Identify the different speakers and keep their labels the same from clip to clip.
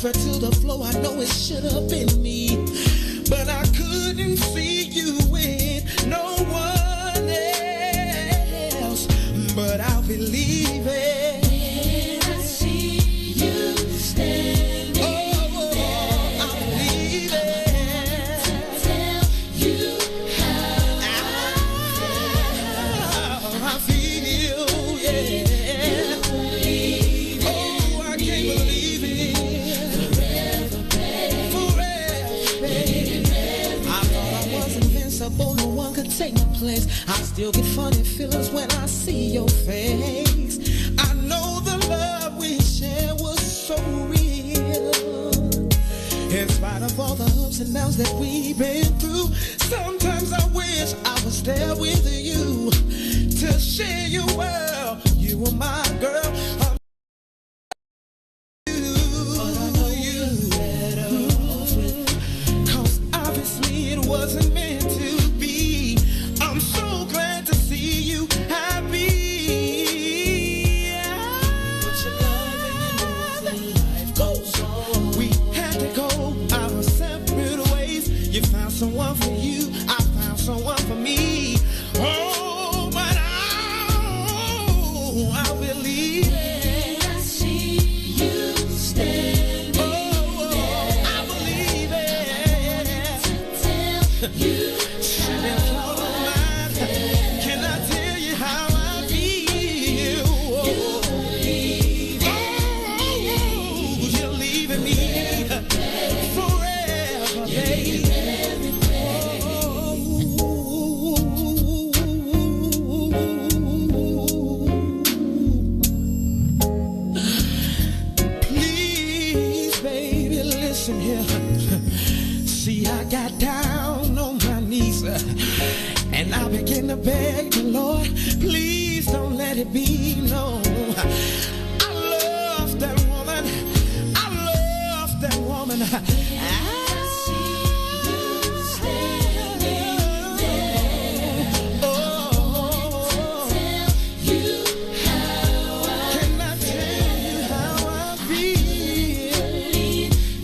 Speaker 1: fell to the floor. I know it should have been me, but I couldn't see you with no one else. But I'll believe it when I see you standing there. I'll believe it to tell you how I feel. Yeah. No one could take my place. I still get funny feelings when I see your face. I know the love we shared was so real. In spite of all the ups and downs that we've been through, sometimes I wish I was there with you to share your world. You were my girl. Wasn't meant to be. I'm so glad to see you happy. But you love and you know life goes on. We had to go our separate ways. You found someone for you, I found someone for me. Oh, but I believe when I see you stand. I believe it. You should have flown mine. Can I tell you how I feel? You believe you're leaving me forever, baby. Please, baby, listen here. See, I got down on my knees and I begin to beg the Lord, please don't let it be known. I love that woman. I love that woman. I see you standing there. Oh, can I tell you how I feel?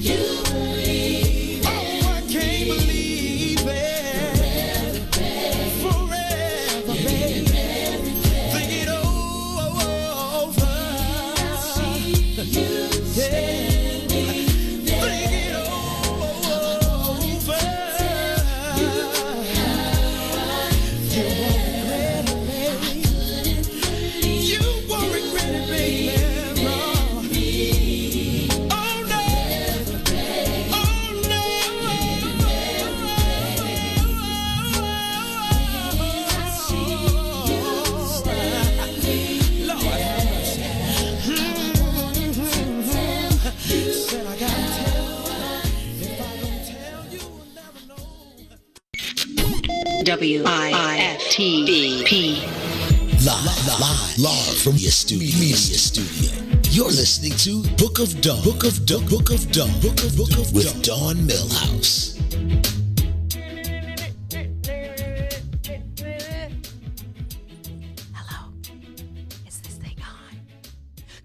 Speaker 1: You believe. Oh, I can't believe it. Forever, baby. Think it over.
Speaker 2: WIFTV.
Speaker 3: Live from your studio. You're listening to Book of Dawn. Book of with Dawn Milhouse.
Speaker 2: Hello. Is this thing on?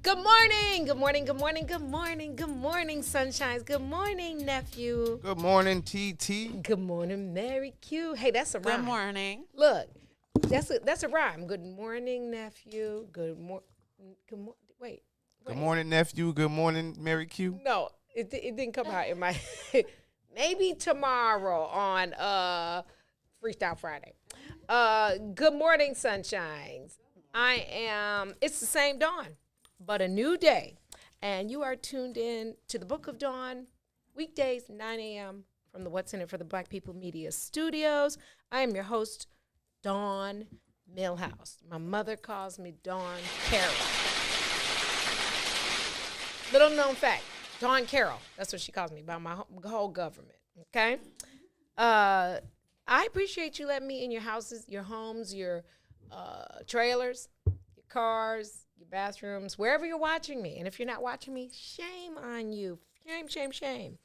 Speaker 2: Good morning, sunshines. Good morning, nephew.
Speaker 4: Good morning, TT.
Speaker 2: Good morning, Mary Q. Hey, that's a rhyme.
Speaker 5: Good morning.
Speaker 2: Look, that's a rhyme. Good morning, nephew. Wait.
Speaker 4: Good morning, nephew. Good morning, Mary Q.
Speaker 2: No, it didn't come out in my. Maybe tomorrow on Freestyle Friday. Good morning, sunshines. It's the same dawn, but a new day. And you are tuned in to the Book of Dawn, weekdays, 9 a.m. from the What's in It for the Black People Media Studios. I am your host, Dawn Milhouse. My mother calls me Dawn Carroll. Little known fact, Dawn Carroll. That's what she calls me by my whole government, okay? I appreciate you letting me in your houses, your homes, your trailers, your cars, your bathrooms, wherever you're watching me. And if you're not watching me, shame on you. Shame.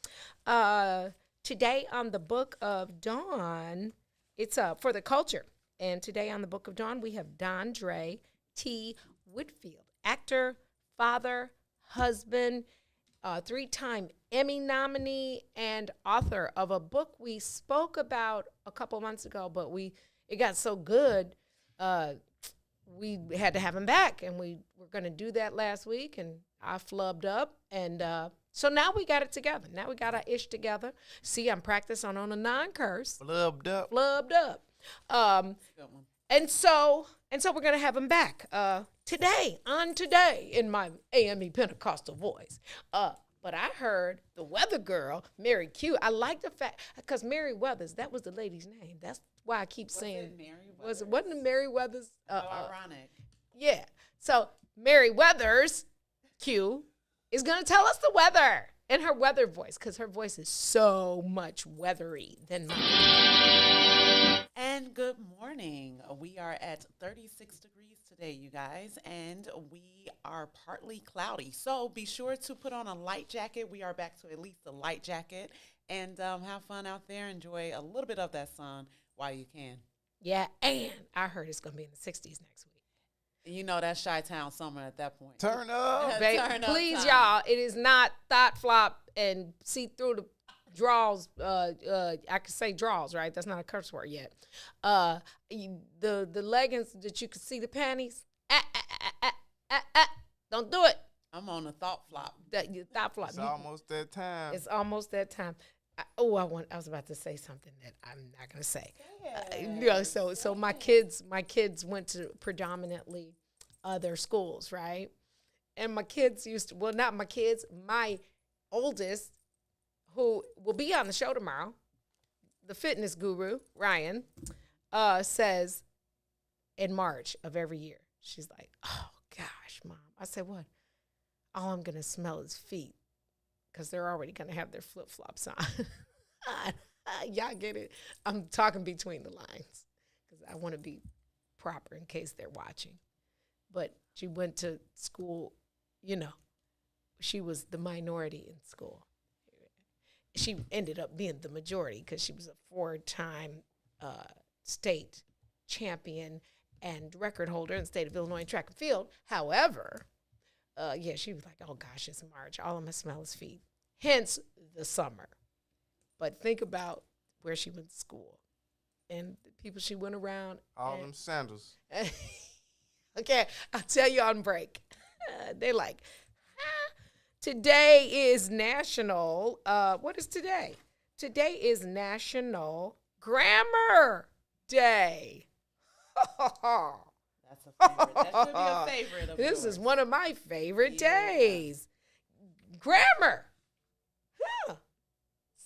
Speaker 2: Today on the Book of Dawn, it's for the culture. And today on the Book of Dawn, we have Dondre T. Whitfield, actor, father, husband, 3-time Emmy nominee and author of a book we spoke about a couple months ago, but it got so good, we had to have him back, and we were going to do that last week, and I flubbed up, and so now we got it together. Now we got our ish together. See, I'm practicing on a non-curse.
Speaker 4: Flubbed up.
Speaker 2: Flubbed up. And so we're going to have him back today in my AME Pentecostal voice. But I heard the weather girl, Mary Q. I like the fact, because Mary Weathers, that was the lady's name. That's why I keep saying. Wasn't it Mary Weathers?
Speaker 5: Ironic.
Speaker 2: Yeah. So Mary Weathers, Q, is going to tell us the weather in her weather voice, because her voice is so much weathery than mine.
Speaker 5: And good morning. We are at 36 degrees today, you guys, and we are partly cloudy. So be sure to put on a light jacket. We are back to at least a light jacket, and have fun out there. Enjoy a little bit of that sun while you can.
Speaker 2: Yeah, and I heard it's going to be in the 60s next week.
Speaker 5: You know that's Chi-Town summer at that point.
Speaker 4: Turn up.
Speaker 5: Turn up
Speaker 2: Please,
Speaker 5: time.
Speaker 2: y'all, it is not thought flop and see through the draws. I can say draws, right? That's not a curse word yet. The leggings that you can see the panties. Don't do it.
Speaker 5: I'm on a thought flop.
Speaker 2: Thought flop.
Speaker 4: It's almost that time.
Speaker 2: It's almost that time. I was about to say something that I'm not gonna say. So my kids went to predominantly other schools, right? And my kids my oldest, who will be on the show tomorrow, the fitness guru, Ryan, says in March of every year, she's like, oh gosh, Mom. I said, what? All I'm gonna smell is feet, because they're already going to have their flip-flops on. Y'all get it? I'm talking between the lines, because I want to be proper in case they're watching. But she went to school, she was the minority in school. She ended up being the majority, because she was a 4-time state champion and record holder in the state of Illinois in track and field. However, she was like, oh, gosh, it's March. All I'm going to smell is feet. Hence the summer. But think about where she went to school and the people she went around.
Speaker 4: All them sandals.
Speaker 2: Okay, I'll tell you on break. They're like, today is National, what is today? Today is National Grammar Day.
Speaker 5: That's a favorite. That should be a favorite of
Speaker 2: This
Speaker 5: yours.
Speaker 2: is one of my favorite days. Grammar.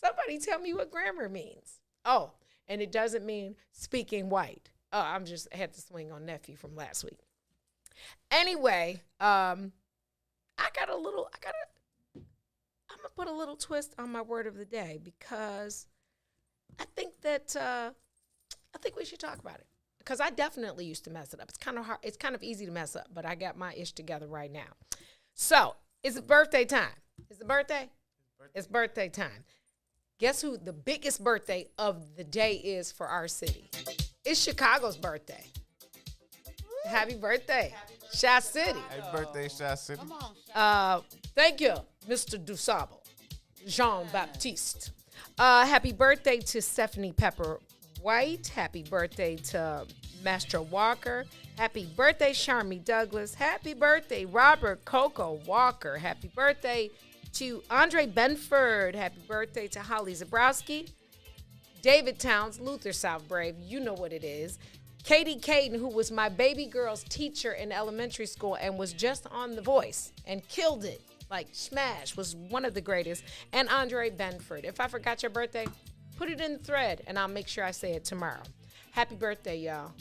Speaker 2: Somebody tell me what grammar means. Oh, and it doesn't mean speaking white. Oh, I had to swing on nephew from last week. Anyway, I'm gonna put a little twist on my word of the day, because I think we should talk about it. Because I definitely used to mess it up. It's kind of hard. It's kind of easy to mess up, but I got my ish together right now. So, it's birthday time. Is it birthday? It's birthday time. Guess who the biggest birthday of the day is for our city? It's Chicago's birthday. Happy birthday, Shy City.
Speaker 4: Happy birthday, Shy City.
Speaker 5: Come on,
Speaker 2: Thank you, Mr. Dusable, Jean-Baptiste. Happy birthday to Stephanie Pepper White. Happy birthday to Master Walker. Happy birthday, Sharmy Douglas. Happy birthday, Robert Coco Walker. Happy birthday to Andre Benford. Happy birthday to Holly Zabrowski. David Towns, Luther South Brave. You know what it is. Katie Caden, who was my baby girl's teacher in elementary school and was just on The Voice and killed it. Like smash, was one of the greatest. And Andre Benford. If I forgot your birthday, put it in the thread, and I'll make sure I say it tomorrow. Happy birthday, y'all.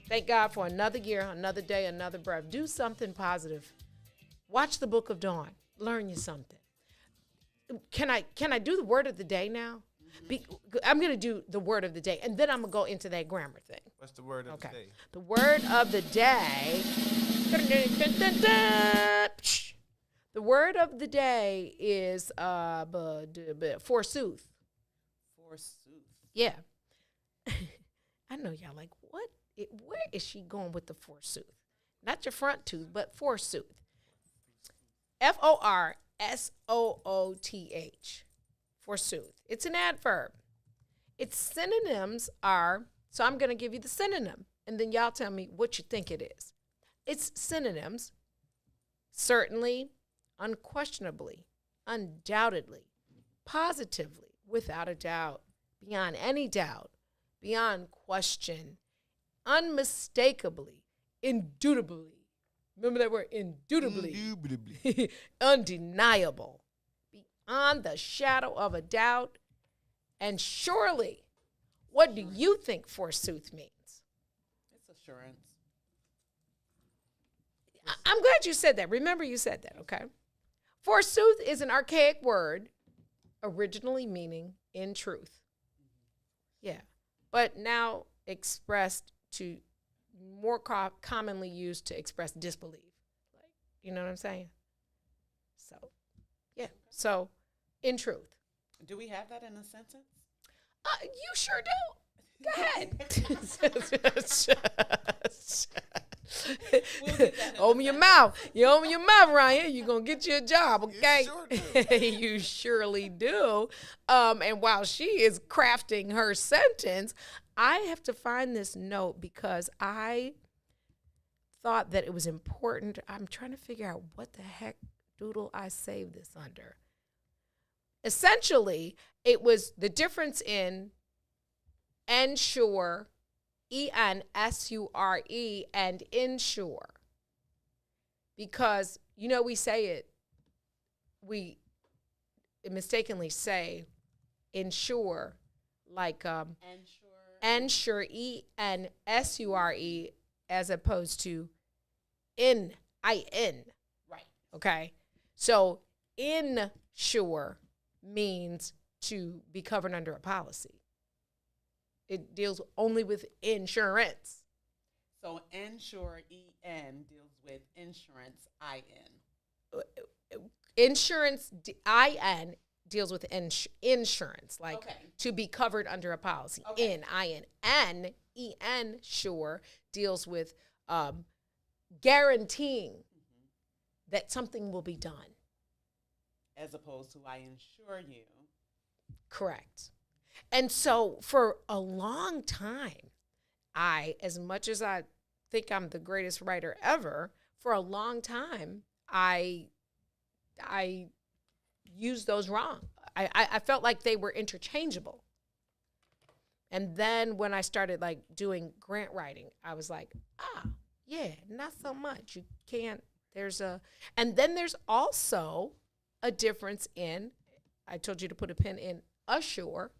Speaker 2: Thank God for another year, another day, another breath. Do something positive. Watch the Book of Dawn. Learn you something. Can I do the word of the day now? I'm going to do the word of the day, and then I'm going to go into that grammar thing.
Speaker 4: What's the word of the day?
Speaker 2: The word of the day. The word of the day is forsooth.
Speaker 5: forsooth.
Speaker 2: Yeah. I know y'all like, what? Where is she going with the forsooth? Not your front tooth, but forsooth. Forsooth. S-O-O-T-H, forsooth. It's an adverb. Its synonyms are, so I'm going to give you the synonym, and then y'all tell me what you think it is. Its synonyms: certainly, unquestionably, undoubtedly, positively, without a doubt, beyond any doubt, beyond question, unmistakably, indubitably. Remember that word, indubitably.
Speaker 4: Indubitably.
Speaker 2: Undeniable, beyond the shadow of a doubt, and surely. What do you think forsooth means?
Speaker 5: It's assurance.
Speaker 2: I'm glad you said that. Remember you said that, okay? Forsooth is an archaic word, originally meaning in truth. Yeah, but now expressed to more commonly used to express disbelief. Like, you know what I'm saying? So, yeah. So, in truth.
Speaker 5: Do we have that in a sentence?
Speaker 2: You sure do. Go ahead. Open your mouth. You open your mouth around here, you're going to get you a job, okay?
Speaker 4: You sure do.
Speaker 2: You surely do. And while she is crafting her sentence, I have to find this note because I thought that it was important. I'm trying to figure out what the heck doodle I saved this under. Essentially, it was the difference in ensure, E-N-S-U-R-E, and insure. Because, you know, we say it, we mistakenly say insure, like ensure, E-N-S-U-R-E, as opposed to N-I-N.
Speaker 5: Right.
Speaker 2: Okay? So insure means to be covered under a policy. It deals only with insurance.
Speaker 5: So insure, E-N, deals with insurance, I-N.
Speaker 2: Insurance, I-N, deals with insurance, like
Speaker 5: Okay.
Speaker 2: to be covered under a policy.
Speaker 5: Okay.
Speaker 2: N-I-N. N-E-N, sure, deals with guaranteeing that something will be done.
Speaker 5: As opposed to I insure you.
Speaker 2: Correct. And so for a long time, as much as I think I'm the greatest writer ever, for a long time, I used those wrong. I felt like they were interchangeable. And then when I started like doing grant writing, I was like, yeah, not so much. You can't, and then there's also a difference in, I told you to put a pin in assure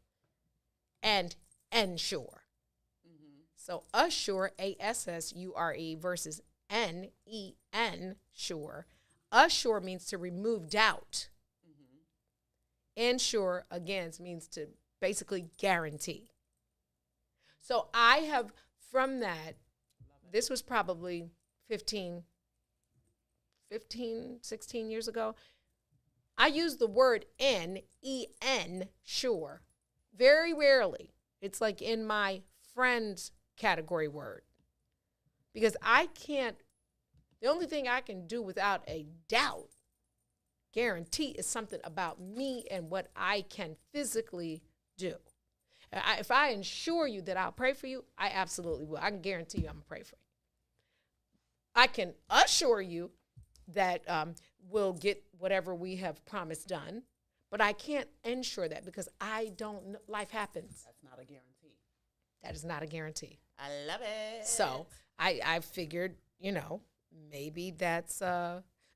Speaker 2: and ensure. Mm-hmm. So assure, A-S-S-U-R-E versus N-E-N, sure. Assure means to remove doubt. Mm-hmm. Ensure, again, means to basically guarantee. So I have, from that, this was probably 15, 16 years ago, I use the word N-E-N, sure, very rarely. It's like in my friends category word. Because the only thing I can do without a doubt, guarantee, is something about me and what I can physically do. If I ensure you that I'll pray for you, I absolutely will. I can guarantee you I'm going to pray for you. I can assure you that we'll get whatever we have promised done, but I can't ensure that because I don't know. Life happens.
Speaker 5: That's not a guarantee.
Speaker 2: That is not a guarantee.
Speaker 5: I love it.
Speaker 2: So I figured, maybe that's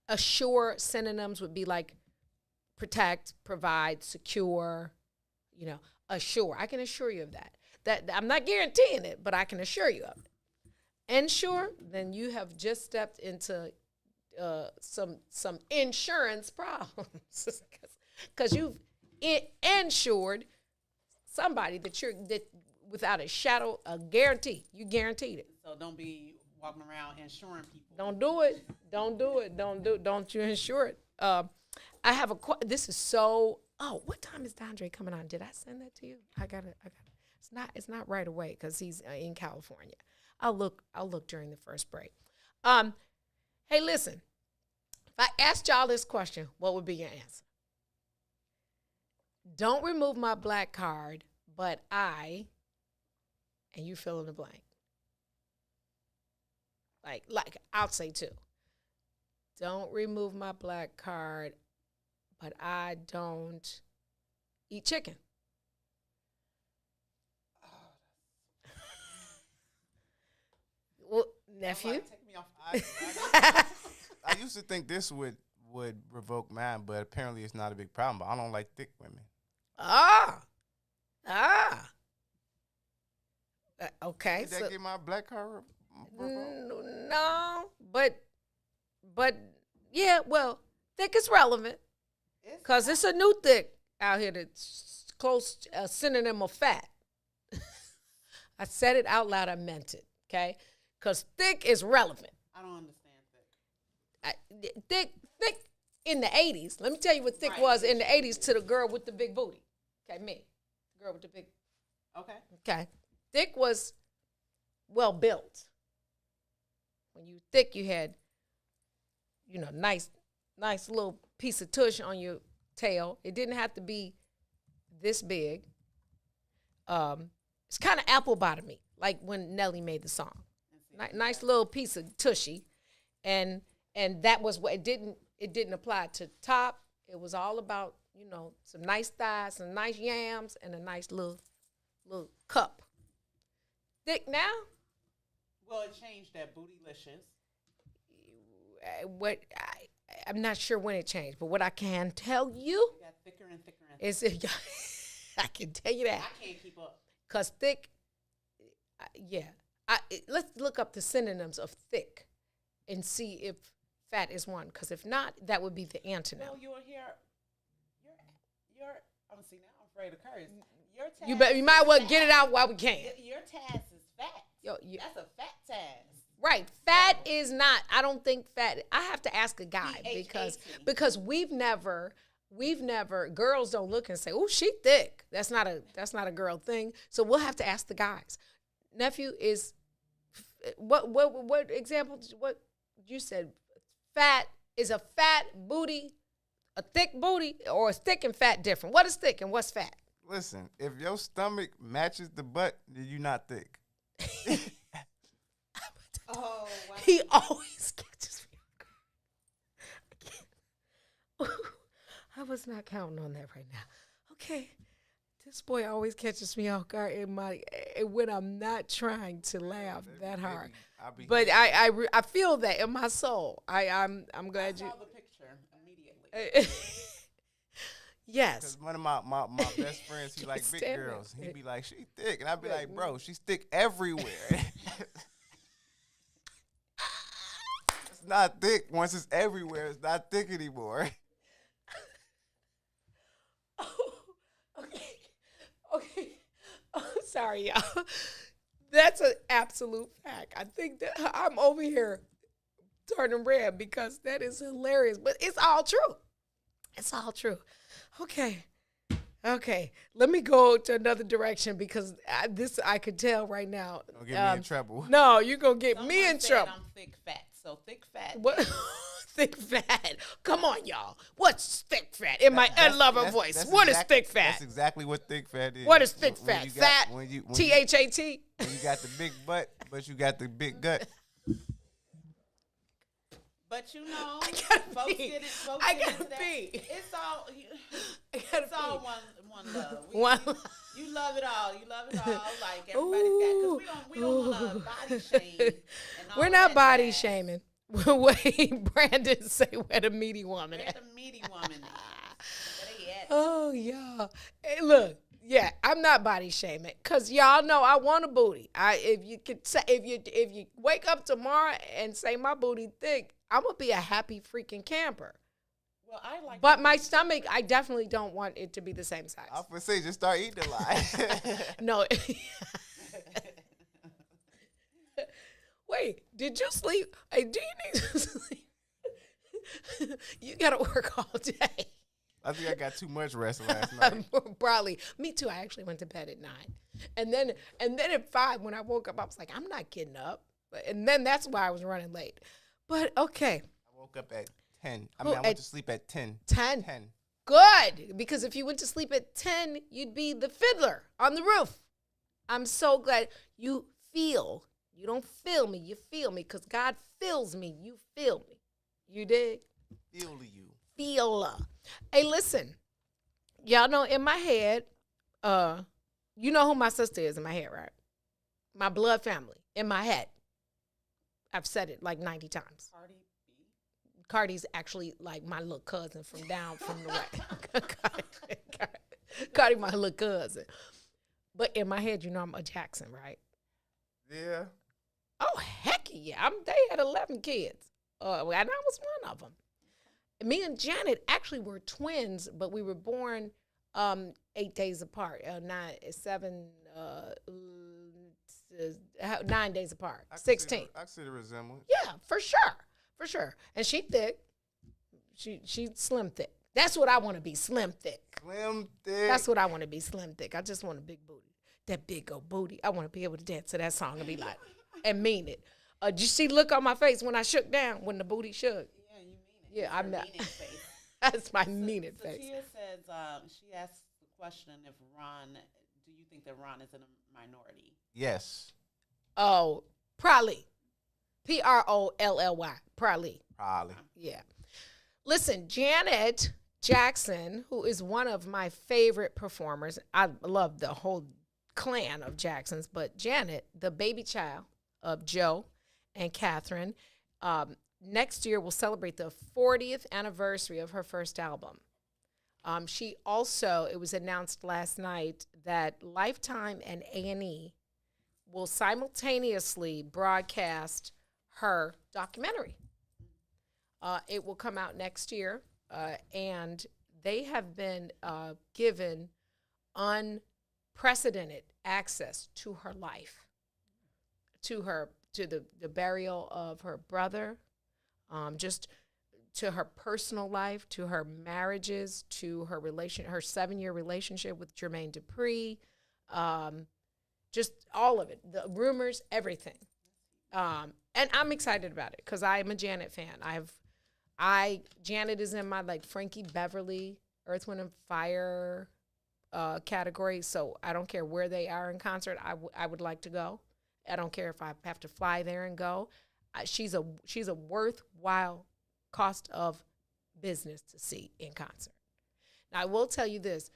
Speaker 2: assure synonyms would be like protect, provide, secure, assure. I can assure you of that. That I'm not guaranteeing it, but I can assure you of it. Ensure, then you have just stepped into some insurance problems because you've insured somebody that without a shadow of guarantee, you guaranteed it.
Speaker 5: So don't be walking around insuring people.
Speaker 2: Don't do it. Don't you insure it. I have this is so. Oh, what time is Dondre coming on? Did I send that to you? I got it. It's not right away because he's in California. I'll look during the first break. Hey, listen. I asked y'all this question, what would be your answer? Don't remove my black card, but and you fill in the blank. Like I'll say 2. Don't remove my black card, but I don't eat chicken. Well, nephew.
Speaker 5: Take me off.
Speaker 4: I used to think this would revoke mine, but apparently it's not a big problem. But I don't like thick women.
Speaker 2: Okay.
Speaker 4: Did that get my black card revoked?
Speaker 2: No, but yeah, well, thick is relevant because it's a new thick out here that's close a synonym of fat. I said it out loud. I meant it. Okay, because thick is relevant.
Speaker 5: I don't understand thick.
Speaker 2: Thick in the 80s. Let me tell you what thick was in the 80s to the girl with the big booty. Okay, me, girl with the big. Okay. Thick was well built. When you thick, you had, nice little piece of tush on your tail. It didn't have to be this big. It's kind of apple bottomy, like when Nelly made the song. Nice little piece of tushy, and that was what it didn't apply to top. It was all about some nice thighs, some nice yams, and a nice little cup. Thick now.
Speaker 5: Well, it changed that bootylicious.
Speaker 2: I'm not sure when it changed, but what I can tell you
Speaker 5: It got thicker and thicker and thicker.
Speaker 2: is I can tell you that.
Speaker 5: I can't keep up.
Speaker 2: Because thick, let's look up the synonyms of thick and see if fat is one. Because if not, that would be the antonym.
Speaker 5: Well, you'll hear, see, now I'm afraid of curse. Your task
Speaker 2: You might
Speaker 5: is
Speaker 2: well
Speaker 5: fat.
Speaker 2: get it out while we can.
Speaker 5: Your task is fat. That's a fat task.
Speaker 2: Right. Fat is not, I don't think fat, I have to ask a guy because we've never, girls don't look and say, oh, she thick. That's not a girl thing. So we'll have to ask the guys. Nephew is, what example, what you said, fat, is a fat booty, a thick booty, or is thick and fat different? What is thick and what's fat?
Speaker 4: Listen, if your stomach matches the butt, then you're not thick.
Speaker 5: Oh, wow.
Speaker 2: He always catches me off guard. I was not counting on that right now. Okay. This boy always catches me off guard when I'm not trying to laugh that hard. But I feel that in my soul. I'm glad you.
Speaker 5: I saw the picture immediately.
Speaker 2: Yes.
Speaker 4: Because one of my best friends, he like big
Speaker 2: stand
Speaker 4: girls.
Speaker 2: it.
Speaker 4: He'd be like, she thick. And I'd be like, bro, she's thick everywhere. It's not thick. Once it's everywhere, it's not thick anymore.
Speaker 2: Okay. I'm sorry, y'all. That's an absolute fact. I think that I'm over here turning red because that is hilarious. But it's all true. It's all true. Okay. Let me go to another direction because I could tell right now.
Speaker 4: Don't get me in trouble.
Speaker 2: No, you're going to get
Speaker 5: Someone
Speaker 2: me in
Speaker 5: said
Speaker 2: trouble.
Speaker 5: I'm thick fat. So thick fat.
Speaker 2: What? Thick fat. Come on, y'all. What's thick fat? In my unlover voice. What is thick fat?
Speaker 4: That's exactly what thick fat is.
Speaker 2: What is thick
Speaker 4: When
Speaker 2: fat?
Speaker 4: you got-
Speaker 2: Fat?
Speaker 4: when you-
Speaker 2: T-H-A-T?
Speaker 4: When you got the big butt, but you got the big gut.
Speaker 5: But folks
Speaker 2: pee.
Speaker 5: get it. Folks
Speaker 2: I
Speaker 5: get
Speaker 2: gotta
Speaker 5: into that.
Speaker 2: pee.
Speaker 5: It's all.
Speaker 2: gotta
Speaker 5: It's all
Speaker 2: pee.
Speaker 5: one love.
Speaker 2: One-
Speaker 5: You love it all. You love it all. Like everybody's got. Because we don't want to body shame. And all
Speaker 2: We're not
Speaker 5: that
Speaker 2: body
Speaker 5: jazz.
Speaker 2: shaming. Wait, Brandon say where the meaty woman
Speaker 5: Where
Speaker 2: at.
Speaker 5: the meaty woman is. Where they at?
Speaker 2: Oh, y'all. Hey, look. Yeah, I'm not body shaming because y'all know I want a booty. If you wake up tomorrow and say my booty thick, I'm gonna be a happy freaking camper.
Speaker 5: Well, I like.
Speaker 2: But my stomach, I definitely don't want it to be the same size.
Speaker 4: I was gonna say, just start eating a lot.
Speaker 2: No. Wait, did you sleep? Hey, do you need to sleep? You gotta work all day.
Speaker 4: I think I got too much rest last night.
Speaker 2: Probably. Me too. I actually went to bed at 9. And then at 5 when I woke up, I was like, I'm not getting up. And then that's why I was running late. But okay.
Speaker 4: I woke up at 10. I
Speaker 2: Who,
Speaker 4: mean, I went
Speaker 2: at
Speaker 4: to sleep at 10.
Speaker 2: 10.
Speaker 4: 10.
Speaker 2: Good, because if you went to sleep at 10, you'd be the fiddler on the roof. I'm so glad you feel. You don't feel me, you feel me, because God feels me, you feel me. You dig?
Speaker 4: Feel you.
Speaker 2: Feel. Hey, listen, y'all know in my head, you know who my sister is in my head, right? My blood family in my head. I've said it like 90 times.
Speaker 5: Cardi B.
Speaker 2: Cardi's actually like my little cousin from down from the way. Cardi, my little cousin. But in my head, you know I'm a Jackson, right?
Speaker 4: Yeah.
Speaker 2: Oh, heck yeah. They had 11 kids. And I was one of them. Me and Janet actually were twins, but we were born 8 days apart. 9 days apart. 16.
Speaker 4: I see the resemblance.
Speaker 2: Yeah, for sure. For sure. And she thick. She slim thick. That's what I want to be, slim thick.
Speaker 4: Slim thick.
Speaker 2: That's what I want to be, slim thick. I just want a big booty. That big old booty. I want to be able to dance to that song and be like, and mean it. Did you see the look on my face when I shook down, when the booty shook?
Speaker 5: Yeah, you mean it.
Speaker 2: Yeah, I'm not.
Speaker 5: Meaning face.
Speaker 2: That's my meaning face.
Speaker 5: Tia says, she asked the question if do you think that Ron is in a minority?
Speaker 4: Yes.
Speaker 2: Oh, probably. Prolly. Probably.
Speaker 4: Probably.
Speaker 2: Yeah. Listen, Janet Jackson, who is one of my favorite performers. I love the whole clan of Jacksons, but Janet, the baby child of Joe and Catherine, next year will celebrate the 40th anniversary of her first album. She also, it was announced last night that Lifetime and A&E will simultaneously broadcast her documentary. It will come out next year, and they have been given unprecedented access to her life, to the burial of her brother, just to her personal life, to her marriages, to her 7-year relationship with Jermaine Dupri, just all of it, the rumors, everything. And I'm excited about it because I am a Janet fan. Janet is in my like Frankie Beverly, Earth, Wind and Fire category. So I don't care where they are in concert. I would like to go. I don't care if I have to fly there and go. She's a worthwhile cost of business to see in concert. Now I will tell you this: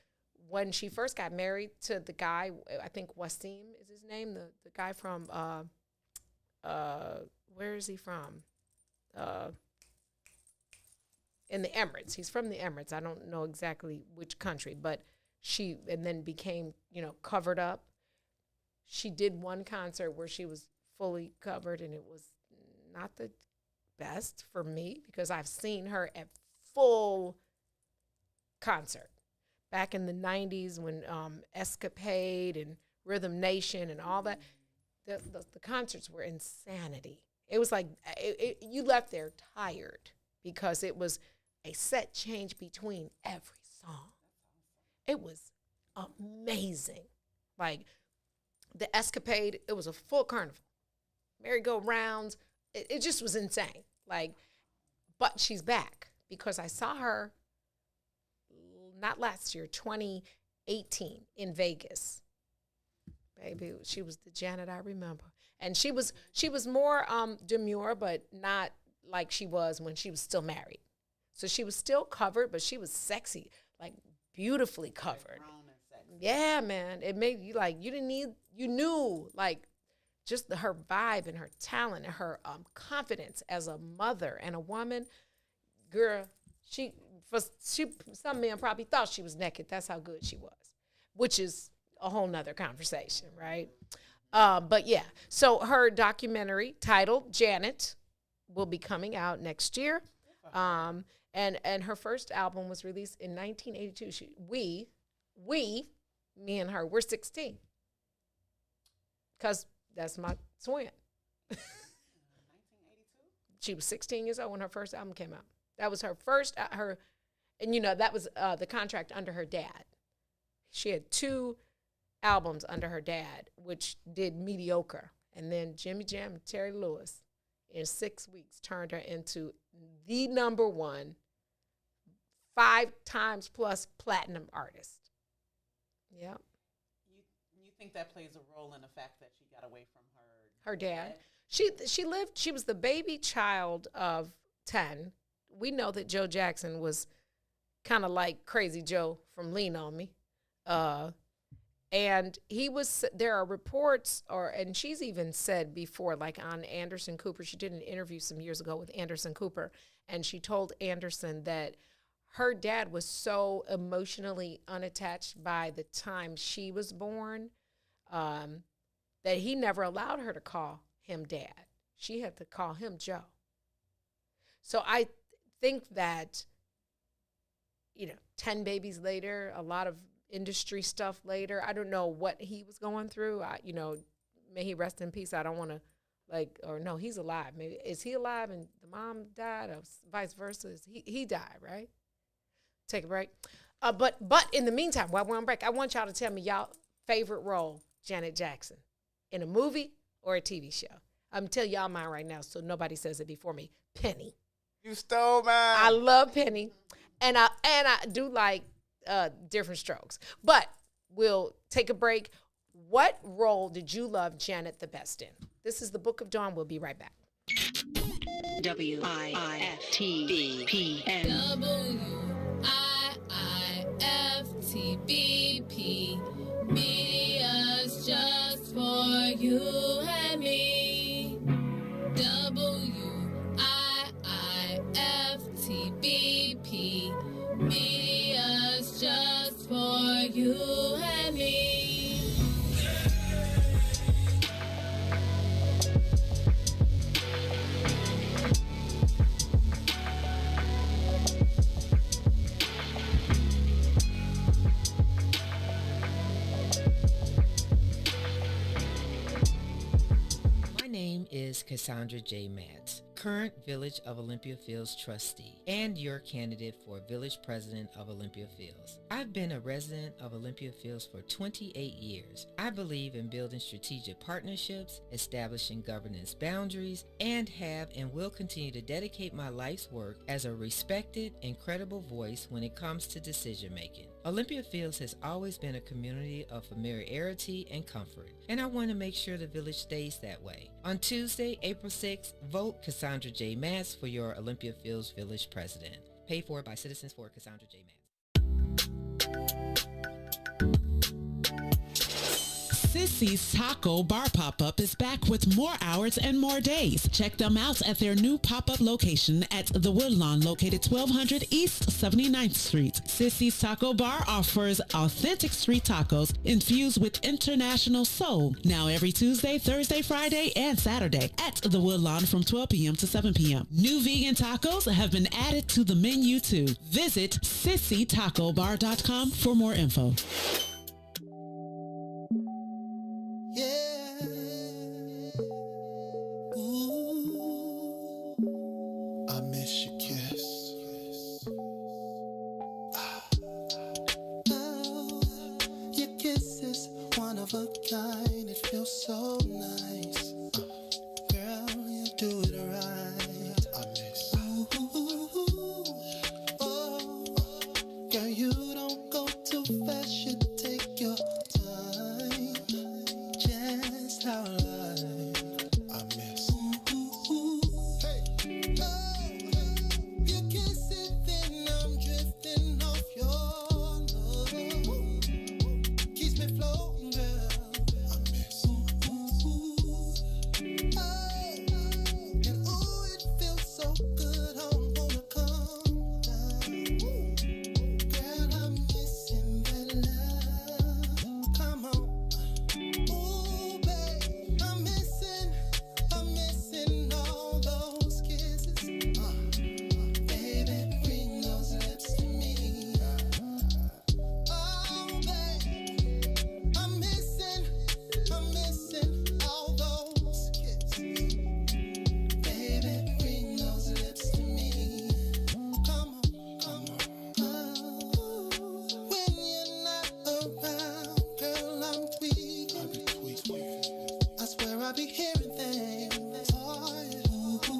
Speaker 2: when she first got married to the guy, I think Wasim is his name, the guy from where is he from? In the Emirates. He's from the Emirates. I don't know exactly which country, but and then became, covered up. She did one concert where she was fully covered, and it was not the best for me because I've seen her at full concert back in the 90s when Escapade and Rhythm Nation and all that. The concerts were insanity. It was like you left there tired because it was a set change between every song. It was amazing. Like the Escapade, it was a full carnival. Merry-go-rounds. It just was insane. But she's back because I saw her not last year, 2018 in Vegas. Baby, she was the Janet I remember. And she was more demure, but not like she was when she was still married. So she was still covered, but she was sexy, like beautifully covered. Yeah, man. It made you you knew just her vibe and her talent and her confidence as a mother and a woman. Girl, some men probably thought she was naked. That's how good she was, which is a whole nother conversation, right? But yeah, so her documentary titled Janet will be coming out next year. And her first album was released in 1982. Me and her, we're 16. Because that's my twin. 1982? She was 16 years old when her first album came out. That was her first, that was the contract under her dad. She had 2 albums under her dad, which did mediocre. And then Jimmy Jam and Terry Lewis in 6 weeks turned her into the number one 5 times plus platinum artist. Yep.
Speaker 5: You think that plays a role in the fact that she got away from
Speaker 2: her dad? She was the baby child of 10. We know that Joe Jackson was kind of like Crazy Joe from Lean on Me. And there are reports, and she's even said before, like on Anderson Cooper, she did an interview some years ago with Anderson Cooper, and she told Anderson that her dad was so emotionally unattached by the time she was born that he never allowed her to call him dad. She had to call him Joe. So I think that, 10 babies later, a lot of industry stuff later, I don't know what he was going through. May he rest in peace. I don't want to no, he's alive. Maybe is he alive and the mom died, or vice versa? He died, right? Take a break. But in the meantime, while we're on break, I want y'all to tell me y'all favorite role, Janet Jackson, in a movie or a TV show. I'm telling y'all mine right now, so nobody says it before me. Penny.
Speaker 4: You stole mine.
Speaker 2: I love Penny, and I do like Different Strokes. But we'll take a break. What role did you love Janet the best in? This is the Book of Dawn. We'll be right back.
Speaker 6: WIIFTBP, media's just for you and me. WIIFTBP, media's just for you and me.
Speaker 7: My name is Cassandra J. Matz, current Village of Olympia Fields trustee and your candidate for Village President of Olympia Fields. I've been a resident of Olympia Fields for 28 years. I believe in building strategic partnerships, establishing governance boundaries, and have and will continue to dedicate my life's work as a respected and credible voice when it comes to decision making. Olympia Fields has always been a community of familiarity and comfort, and I want to make sure the village stays that way. On Tuesday, April 6th, vote Cassandra J. Matz for your Olympia Fields Village President. Paid for by Citizens for Cassandra J. Matz.
Speaker 8: Sissy's Taco Bar Pop-Up is back with more hours and more days. Check them out at their new pop-up location at The Woodlawn, located 1200 East 79th Street. Sissy's Taco Bar offers authentic street tacos infused with international soul. Now every Tuesday, Thursday, Friday, and Saturday at The Woodlawn from 12 p.m. to 7 p.m. New vegan tacos have been added to the menu too. Visit sissytacobar.com for more info.
Speaker 1: Yeah. Ooh. I miss your kiss. Oh, your kiss is one of a kind. It feels so nice. Girl, you do it right. I miss. Ooh. Oh, girl, you don't go too fast. You take your time. Just how I miss. Hey. Oh, you kiss it, then I'm drifting off your love. Keeps me floating, girl. I miss. Oh, and ooh, it feels so good. I wanna come down. Girl, I'm missing that love. Come on. Ooh, babe, I'm missing all those kisses. Baby, bring those lips to me. Oh, babe, I'm missing all those kisses. Baby, bring those lips to me. Come on. Oh, when you're not around, girl, I'm tweaking. I swear I be hearing things. Oh, yeah. Ooh,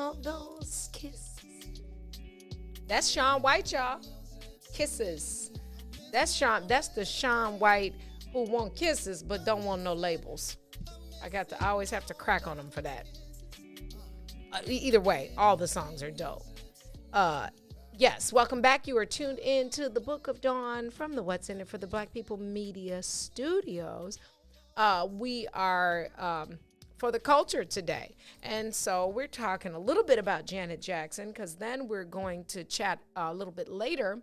Speaker 2: want those kisses. That's Shaun White, y'all. Kisses. That's the Shaun White who want kisses but don't want no labels. I always have to crack on him for that. Either way, all the songs are dope. Yes, welcome back. You are tuned in to the Book of Dawn from the What's in It for the Black People Media Studios. We are for the culture today. And so we're talking a little bit about Janet Jackson, because then we're going to chat a little bit later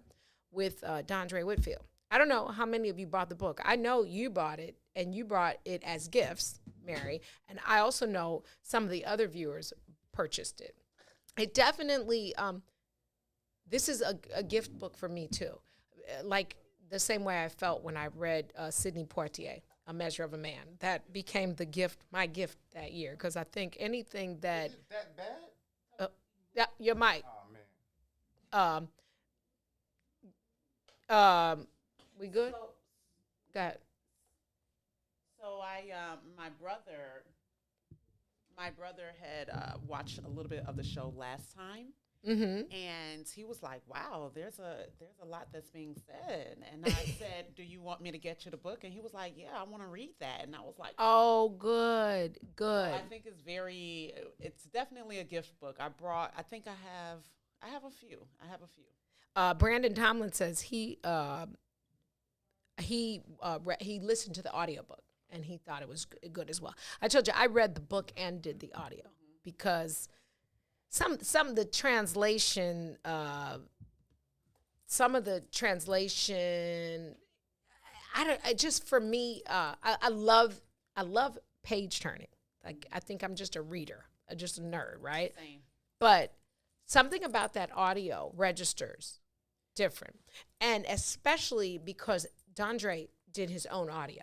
Speaker 2: with Dondre Whitfield. I don't know how many of you bought the book. I know you bought it, and you brought it as gifts, Mary. And I also know some of the other viewers purchased it. It definitely, this is a gift book for me too. Like the same way I felt when I read Sidney Poitier, A Measure of a Man. That became my gift that year, because I think anything that...
Speaker 4: Is it that bad?
Speaker 2: Yeah, your mic.
Speaker 4: Oh, man.
Speaker 2: We good? Go ahead.
Speaker 5: So my brother had watched a little bit of the show last time, and he was like, "Wow, there's a lot that's being said." And I said, "Do you want me to get you the book?" And he was like, "Yeah, I want to read that." And I was like,
Speaker 2: "Oh, good.
Speaker 5: So I think it's definitely a gift book. I think I have a few.
Speaker 2: Brandon Tomlin says he listened to the audiobook and he thought it was good as well. I told you I read the book and did the audio because some of the translation I love page turning. Like, I think I'm just a reader, just a nerd, right?
Speaker 5: Same.
Speaker 2: But something about that audio registers different. And especially because Dondre did his own audio.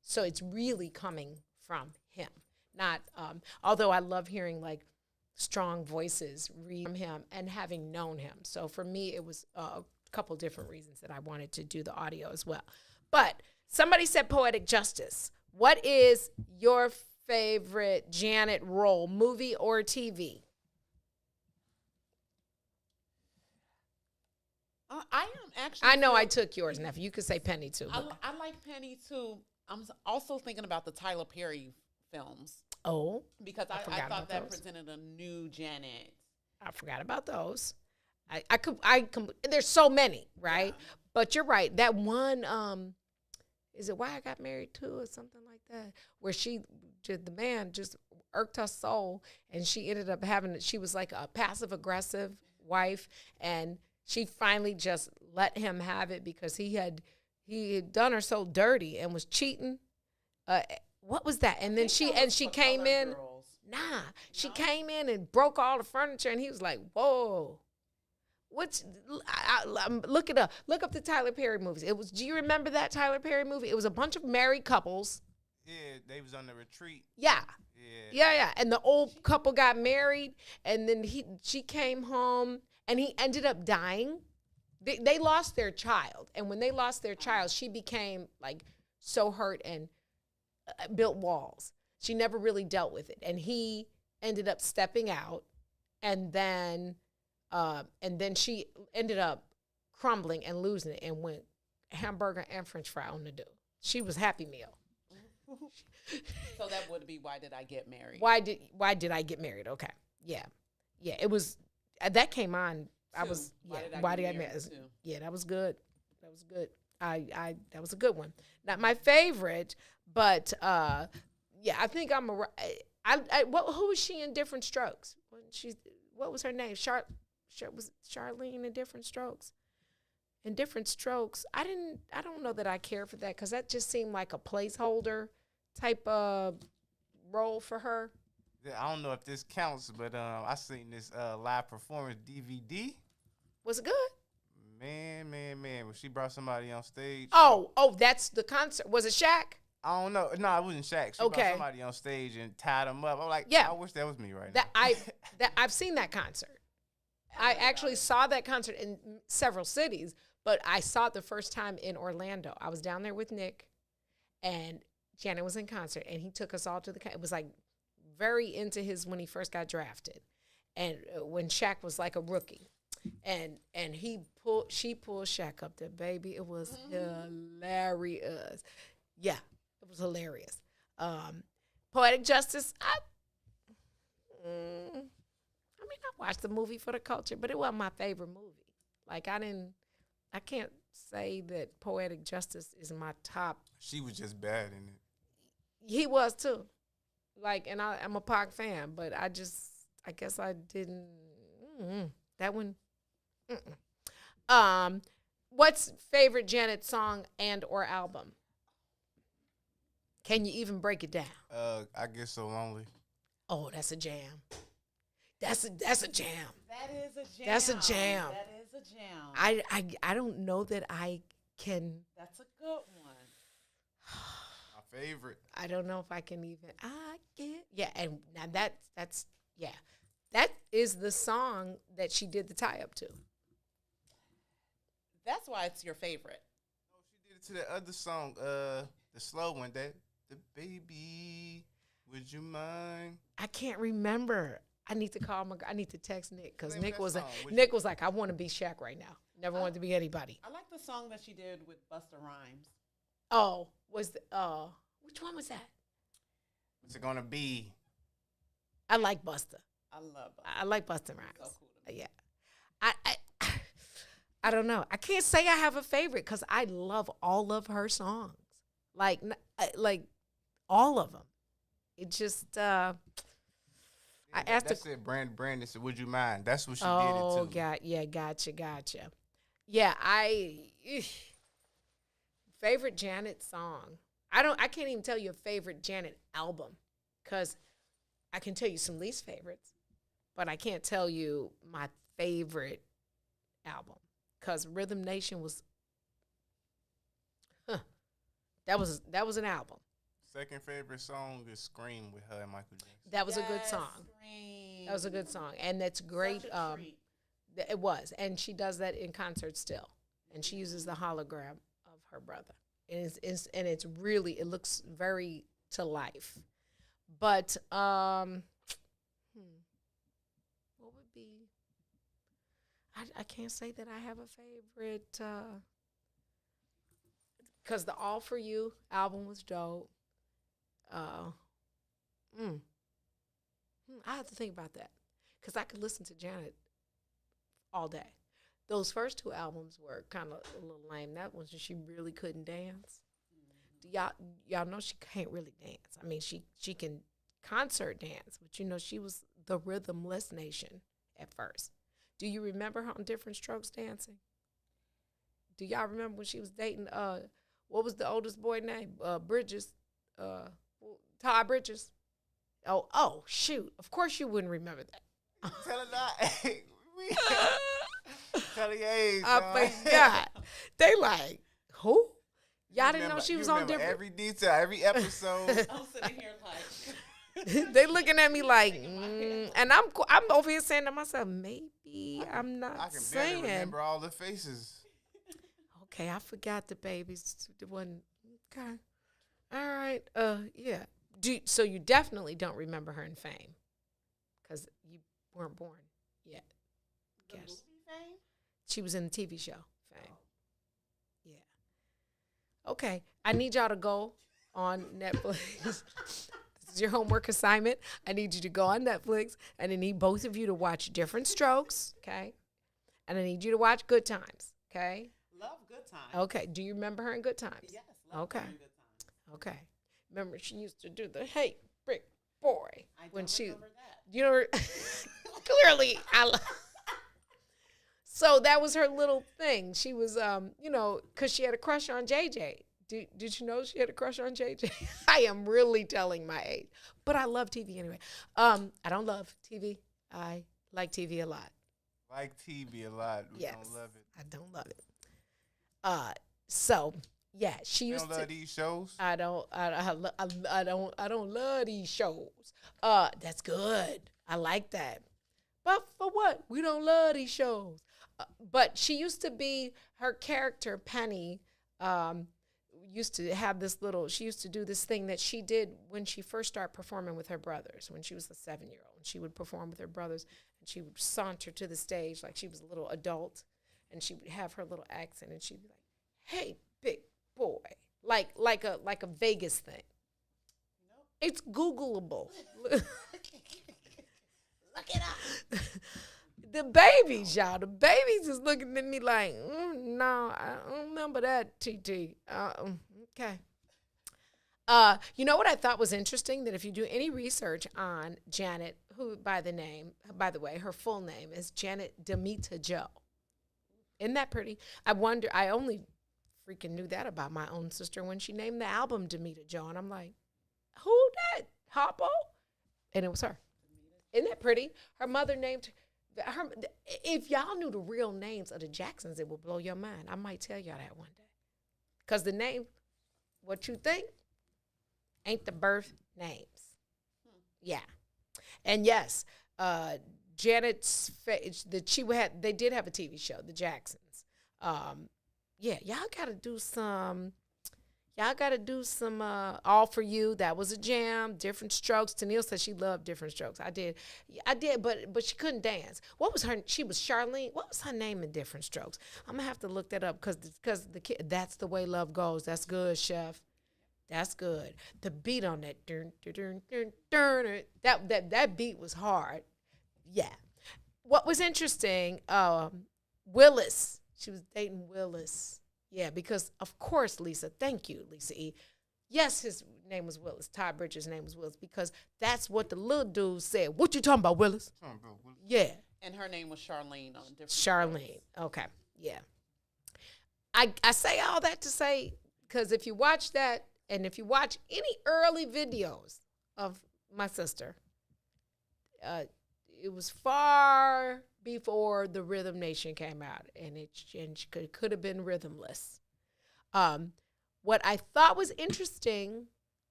Speaker 2: So it's really coming from him. Not, although I love hearing like strong voices read from him and having known him. So for me, it was a couple different reasons that I wanted to do the audio as well. But somebody said Poetic Justice. What is your favorite Janet role, movie or TV?
Speaker 5: I am actually.
Speaker 2: I know I took yours, nephew. You could say Penny too.
Speaker 5: I like Penny too. I'm also thinking about the Tyler Perry films.
Speaker 2: Oh,
Speaker 5: because I thought that presented a new Janet.
Speaker 2: I forgot about those. I could. There's so many, right? Yeah. But you're right. That one, is it Why I Got Married Too or something like that, where the man just irked her soul, and she ended up she was like a passive aggressive wife, and she finally just let him have it because he had done her so dirty and was cheating. What was that? And then she came in.
Speaker 5: Girls.
Speaker 2: She came in and broke all the furniture, and he was like, "Whoa, look it up. Look up the Tyler Perry movies. Do you remember that Tyler Perry movie? It was a bunch of married couples.
Speaker 4: Yeah, they was on the retreat.
Speaker 2: Yeah. And the old couple got married, and then she came home. And he ended up dying. They lost their child. And when they lost their child, she became like so hurt and built walls. She never really dealt with it. And he ended up stepping out. And then she ended up crumbling and losing it and went hamburger and French fry on the dude. She was Happy Meal.
Speaker 5: So that would be Why Did I Get Married?
Speaker 2: Why did I get married? Okay. Yeah. It was. That came on. Why did I marry? Yeah, that was good. That was good. That was a good one. Not my favorite, but I think I'm who was she in Different Strokes? What was her name? Was Charlene in Different Strokes? In Different Strokes, I don't know that I care for that because that just seemed like a placeholder type of role for her.
Speaker 4: I don't know if this counts, but I seen this live performance DVD.
Speaker 2: Was it good?
Speaker 4: Man. When she brought somebody on stage.
Speaker 2: Oh, that's the concert. Was it Shaq?
Speaker 4: I don't know. No, it wasn't Shaq. She brought somebody on stage and tied them up. I'm like, I wish that was me right now.
Speaker 2: I've seen that concert. I actually saw that concert in several cities, but I saw it the first time in Orlando. I was down there with Nick, and Janet was in concert, and he took us all to it was like very into when he first got drafted. and when Shaq was like a rookie, and she pulled Shaq up there, baby. It was hilarious. Yeah, it was hilarious. Poetic Justice. I watched the movie for the culture, but it wasn't my favorite movie. Like I can't say that Poetic Justice is my top.
Speaker 4: She was just bad in it.
Speaker 2: He was too. Like, and I'm a Pac fan, but I guess I didn't. That one. What's favorite Janet song and or album? Can you even break it down?
Speaker 4: I Get So Lonely.
Speaker 2: Oh, that's a jam. That's a jam.
Speaker 5: That is a jam.
Speaker 2: That's a jam.
Speaker 5: That is a jam.
Speaker 2: I don't know that I can.
Speaker 5: That's a good one.
Speaker 4: My favorite.
Speaker 2: I don't know if I can even. And now that's that is the song that she did the tie up to.
Speaker 5: That's why it's your favorite.
Speaker 4: Oh, she did it to that other song, the slow one, the baby. Would you mind?
Speaker 2: I can't remember. I need to call I need to text Nick because
Speaker 4: Name
Speaker 2: Nick
Speaker 4: that
Speaker 2: was
Speaker 4: song.
Speaker 2: Nick was like, I want to be Shaq right now. Never wanted to be anybody.
Speaker 5: I like the song that she did with Busta Rhymes.
Speaker 2: Oh, which one was that?
Speaker 4: What's it gonna be?
Speaker 2: I like Busta.
Speaker 5: I love Busta.
Speaker 2: I like Busta Rhymes.
Speaker 5: So cool to me.
Speaker 2: Yeah. I don't know. I can't say I have a favorite because I love all of her songs. Like all of them. It just I asked
Speaker 4: That's it. Brandon said, "Would you mind?" That's what she did
Speaker 2: Oh,
Speaker 4: it to.
Speaker 2: gotcha. Yeah, favorite Janet song. I can't even tell you a favorite Janet album because I can tell you some least favorites, but I can't tell you my favorite album because Rhythm Nation was that was an album.
Speaker 4: Second favorite song is "Scream" with her and Michael Jackson.
Speaker 2: That was a good song.
Speaker 5: Scream.
Speaker 2: That was a good song, and that's great.
Speaker 5: Such a treat.
Speaker 2: It was, and she does that in concert still, and she uses the hologram of her brother, and it's really, it looks very to life. But what would be? I can't say that I have a favorite because the All For You album was dope. I have to think about that because I could listen to Janet all day. Those first two albums were kind of a little lame. That one, she really couldn't dance. Y'all know she can't really dance. I mean, she can concert dance, but she was the rhythmless nation at first. Do you remember her on Different Strokes dancing? Do y'all remember when she was dating what was the oldest boy name? Bridges. Todd Bridges. Oh, shoot. Of course you wouldn't remember that.
Speaker 4: Tell her not. Tell her age.
Speaker 2: I forgot. They like, who? Y'all didn't know she was on Different.
Speaker 4: Every detail, every episode.
Speaker 5: I'm sitting here like.
Speaker 2: They looking at me like, and I'm over here saying to myself, maybe I'm not
Speaker 4: I can
Speaker 2: saying.
Speaker 4: barely remember all the faces.
Speaker 2: Okay, I forgot the babies. The one. Okay. All right. Yeah. So you definitely don't remember her in Fame, because you weren't born yet.
Speaker 5: The movie Fame?
Speaker 2: She was in the TV show Fame. Yeah. Okay. I need y'all to go on Netflix. This is your homework assignment. I need you to go on Netflix, and I need both of you to watch Different Strokes. Okay. And I need you to watch Good Times. Okay.
Speaker 5: Love Good Times.
Speaker 2: Okay. Do you remember her in Good Times?
Speaker 5: Yes. Love
Speaker 2: Okay.
Speaker 5: her in Good Times.
Speaker 2: Okay. Remember, she used to do the "Hey, Brick Boy"
Speaker 5: I
Speaker 2: when
Speaker 5: don't
Speaker 2: she,
Speaker 5: remember that.
Speaker 2: you know, clearly. So that was her little thing. She was, because she had a crush on JJ. Did you know she had a crush on JJ? I am really telling my age, but I love TV anyway. I don't love TV. I like TV a lot.
Speaker 4: Like TV a lot. We
Speaker 2: Yes,
Speaker 4: don't love it.
Speaker 2: I don't love it. So. Yeah, she
Speaker 4: You
Speaker 2: used
Speaker 4: don't
Speaker 2: to.
Speaker 4: love these shows?
Speaker 2: I don't love these shows. That's good. I like that. But for what? We don't love these shows. But she used to be, her character Penny used to have this she used to do this thing that she did when she first started performing with her brothers, when she was a 7-year-old. And she would perform with her brothers, and she would saunter to the stage like she was a little adult, and she would have her little accent, and she'd be like, "Hey, big boy," like a Vegas thing. Nope. It's Googleable. Look it up. The babies, y'all. The babies is looking at me like, no, I don't remember that, TT. Okay. You know what I thought was interesting? That if you do any research on Janet, who by the way, her full name is Janet Demita Joe. Isn't that pretty? I only freaking knew that about my own sister when she named the album Demita Joe. And I'm like, who that? Hoppo? And it was her. Isn't that pretty? Her mother named her. If y'all knew the real names of the Jacksons, it would blow your mind. I might tell y'all that one day. Because the name, what you think, ain't the birth names. Yeah. And yes, Janet's, they did have a TV show, The Jacksons. Yeah, y'all got to do some All For You. That was a jam. Different Strokes. Tennille said she loved Different Strokes. I did, but she couldn't dance. She was Charlene. What was her name in Different Strokes? I'm going to have to look that up because the kid, That's the Way Love Goes. That's good, chef. That's good. The beat on that, that beat was hard. Yeah. What was interesting, Willis. She was dating Willis. Yeah, because, of course, Lisa, thank you, Lisa E. Yes, his name was Willis. Todd Bridges' name was Willis because that's what the little dude said. What you talking about, Willis? Yeah.
Speaker 5: And her name was Charlene on different
Speaker 2: Charlene. Shows. Okay. Yeah. I say all that to say, because if you watch that, and if you watch any early videos of my sister, it was far before the Rhythm Nation came out, and she could have been rhythmless. What I thought was interesting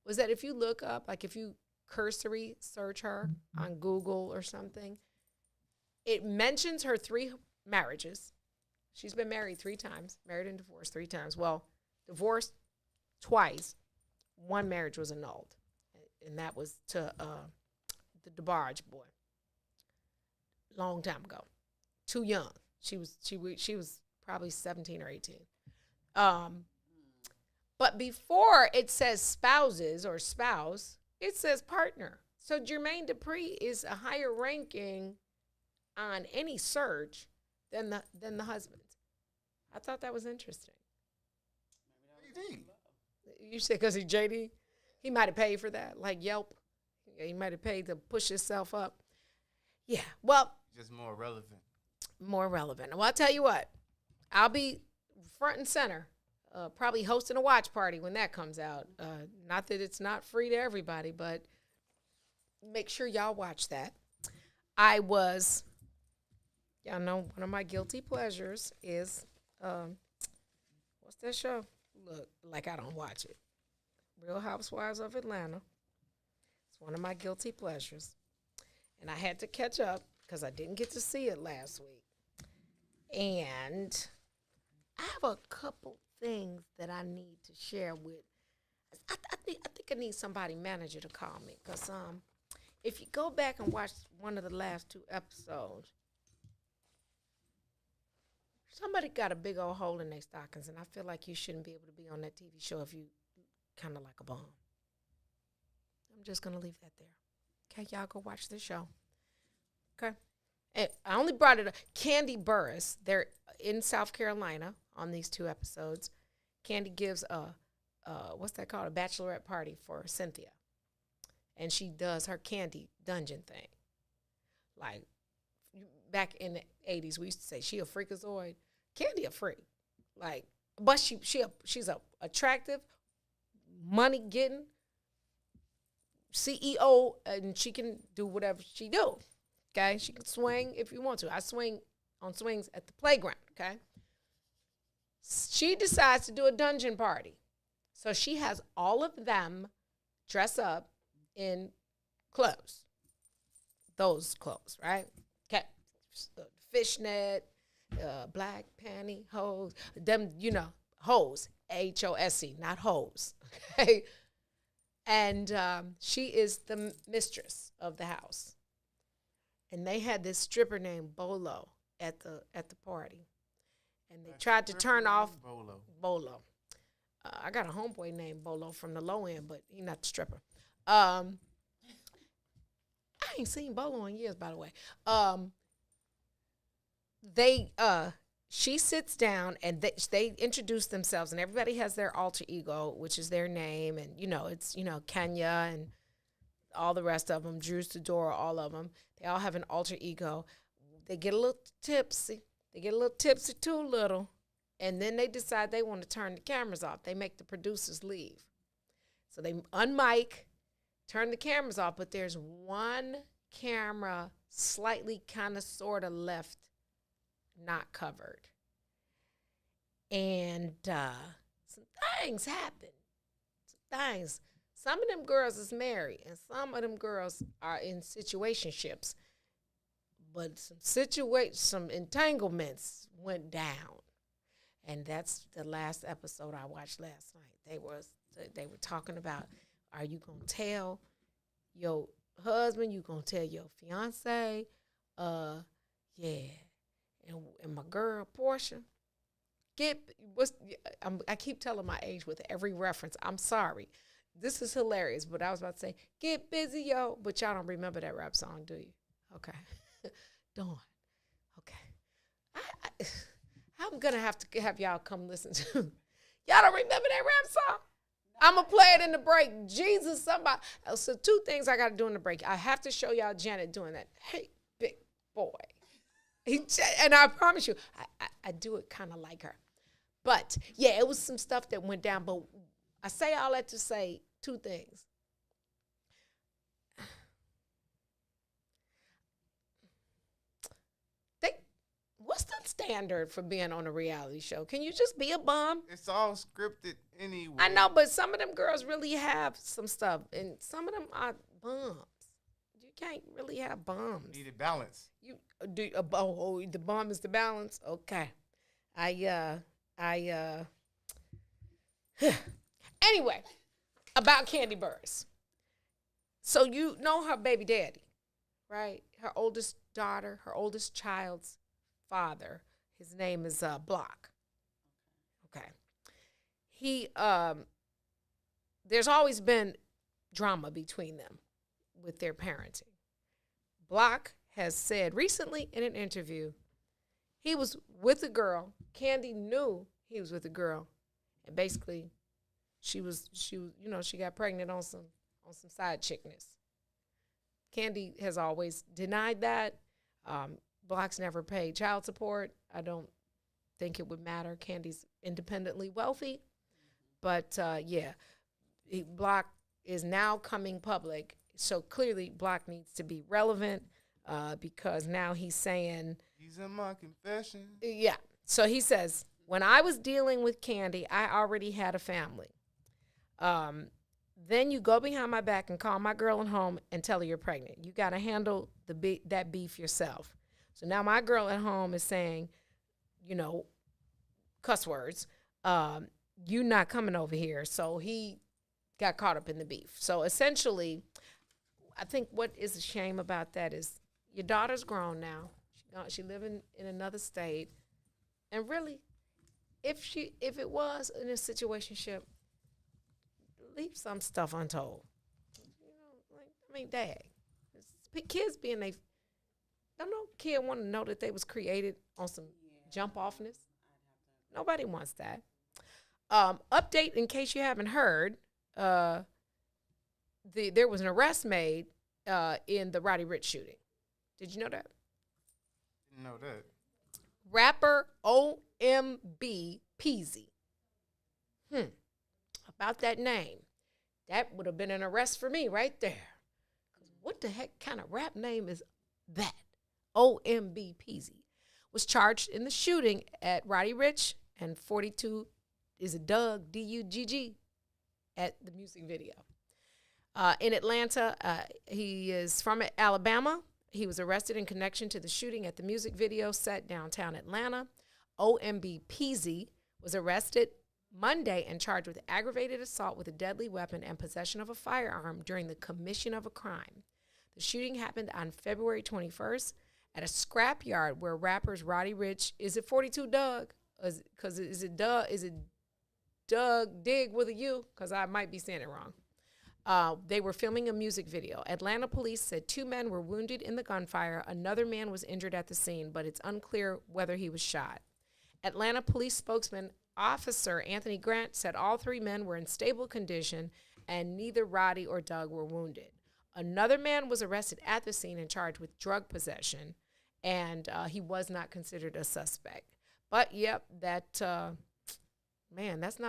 Speaker 2: was that if you look up, like if you cursory search her on Google or something, it mentions her 3 marriages. She's been married 3 times, married and divorced 3 times. Well, divorced twice. 1 marriage was annulled, and that was to the DeBarge boy. Long time ago, too young. She was probably 17 or 18. But before it says spouses or spouse, it says partner. So Jermaine Dupri is a higher ranking on any search than the husband. I thought that was interesting. You said because he's JD? He might have paid for that, like Yelp. Yeah, he might have paid to push himself up. Yeah, well.
Speaker 4: Just more relevant.
Speaker 2: More relevant. Well, I'll tell you what. I'll be front and center, probably hosting a watch party when that comes out. Not that it's not free to everybody, but make sure y'all watch that. Y'all know one of my guilty pleasures is, what's that show? Look, like I don't watch it. Real Housewives of Atlanta. It's one of my guilty pleasures. And I had to catch up because I didn't get to see it last week. And I have a couple things that I need to share with. I think I need somebody manager to call me because if you go back and watch one of the last 2 episodes, somebody got a big old hole in their stockings, and I feel like you shouldn't be able to be on that TV show if you kind of like a bum. I'm just going to leave that there. Okay, y'all go watch the show. Okay. And I only brought it up. Candy Burris, they're in South Carolina on these 2 episodes. Candy gives what's that called? A bachelorette party for Cynthia. And she does her candy dungeon thing. Like, back in the 80s, we used to say she a freakazoid. Candy a freak. Like, but she's a attractive, money-getting CEO, and she can do whatever she do. Okay? She can swing if you want to. I swing on swings at the playground, okay? She decides to do a dungeon party. So she has all of them dress up in clothes. Those clothes, right? Okay. Fishnet, black panty, hose. Them, hose. H-O-S-E, not hose. Okay? And she is the mistress of the house. and they had this stripper named Bolo at the party, and they tried to turn off Bolo. I got a homeboy named Bolo from the low end, but he not the stripper. I ain't seen Bolo in years, by the way. She sits down and they introduce themselves, and everybody has their alter ego, which is their name, and it's Kenya and all the rest of them, Drew Sidora, all of them. They all have an alter ego. They get a little tipsy. They get a little tipsy too little, and then they decide they want to turn the cameras off. They make the producers leave. So they unmic, turn the cameras off, but there's one camera slightly kind of sort of left not covered. And some things happen. Some of them girls is married, and some of them girls are in situationships. But some entanglements went down. And that's the last episode I watched last night. They were talking about, are you going to tell your husband? You going to tell your fiance? Yeah. And my girl, Portia, I keep telling my age with every reference. I'm sorry. This is hilarious, but I was about to say, get busy, yo. But y'all don't remember that rap song, do you? Okay. Dawn. Okay. I'm going to have to have y'all come listen to. Y'all don't remember that rap song? I'm going to play it in the break. Jesus, somebody. So 2 things I got to do in the break. I have to show y'all Janet doing that. Hey, big boy. And I promise you, I do it kind of like her. But, yeah, it was some stuff that went down. But I say all that to say 2 things. What's the standard for being on a reality show? Can you just be a bum?
Speaker 4: It's all scripted anyway.
Speaker 2: I know, but some of them girls really have some stuff, and some of them are bums. You can't really have bums.
Speaker 4: You need a balance.
Speaker 2: The bum is the balance? Okay. Anyway, about Candy Burris. So you know her baby daddy, right? Her oldest daughter, her oldest child's father. His name is Block. Okay. He there's always been drama between them with their parenting. Block has said recently in an interview he was with a girl. Candy knew he was with a girl, and basically she got pregnant on some side chickness. Candy has always denied that. Block's never paid child support. I don't think it would matter. Candy's independently wealthy. But, Block is now coming public. So clearly Block needs to be relevant because now he's saying.
Speaker 4: He's in my confession.
Speaker 2: Yeah. So he says, when I was dealing with Candy, I already had a family. Then you go behind my back and call my girl at home and tell her you're pregnant. You got to handle that beef yourself. So now my girl at home is saying, cuss words. You not coming over here. So he got caught up in the beef. So essentially, I think what is a shame about that is your daughter's grown now. She living in another state. And really, if it was in a situationship, leave some stuff untold. Dang. Kids being don't no kid want to know that they was created on some jump offness. Nobody wants that. Update in case you haven't heard, there was an arrest made in the Roddy Ricch shooting. Did you know that?
Speaker 4: Didn't know that.
Speaker 2: Rapper OMB Peasy. About that name. That would have been an arrest for me right there. What the heck kind of rap name is that? OMB Peasy was charged in the shooting at Roddy Ricch and 42 is a Doug, D-U-G-G, at the music video. In Atlanta, he is from Alabama. He was arrested in connection to the shooting at the music video set downtown Atlanta. OMB Peasy was arrested Monday and charged with aggravated assault with a deadly weapon and possession of a firearm during the commission of a crime. The shooting happened on February 21st at a scrapyard where rappers Roddy Ricch, is it 42 Doug? Because is it Doug Dig with a U? Because I might be saying it wrong. They were filming a music video. Atlanta police said 2 men were wounded in the gunfire. Another man was injured at the scene, but it's unclear whether he was shot. Atlanta police spokesman Officer Anthony Grant said all 3 men were in stable condition and neither Roddy or Doug were wounded. Another man was arrested at the scene and charged with drug possession, and he was not considered a suspect. But, yep, that's not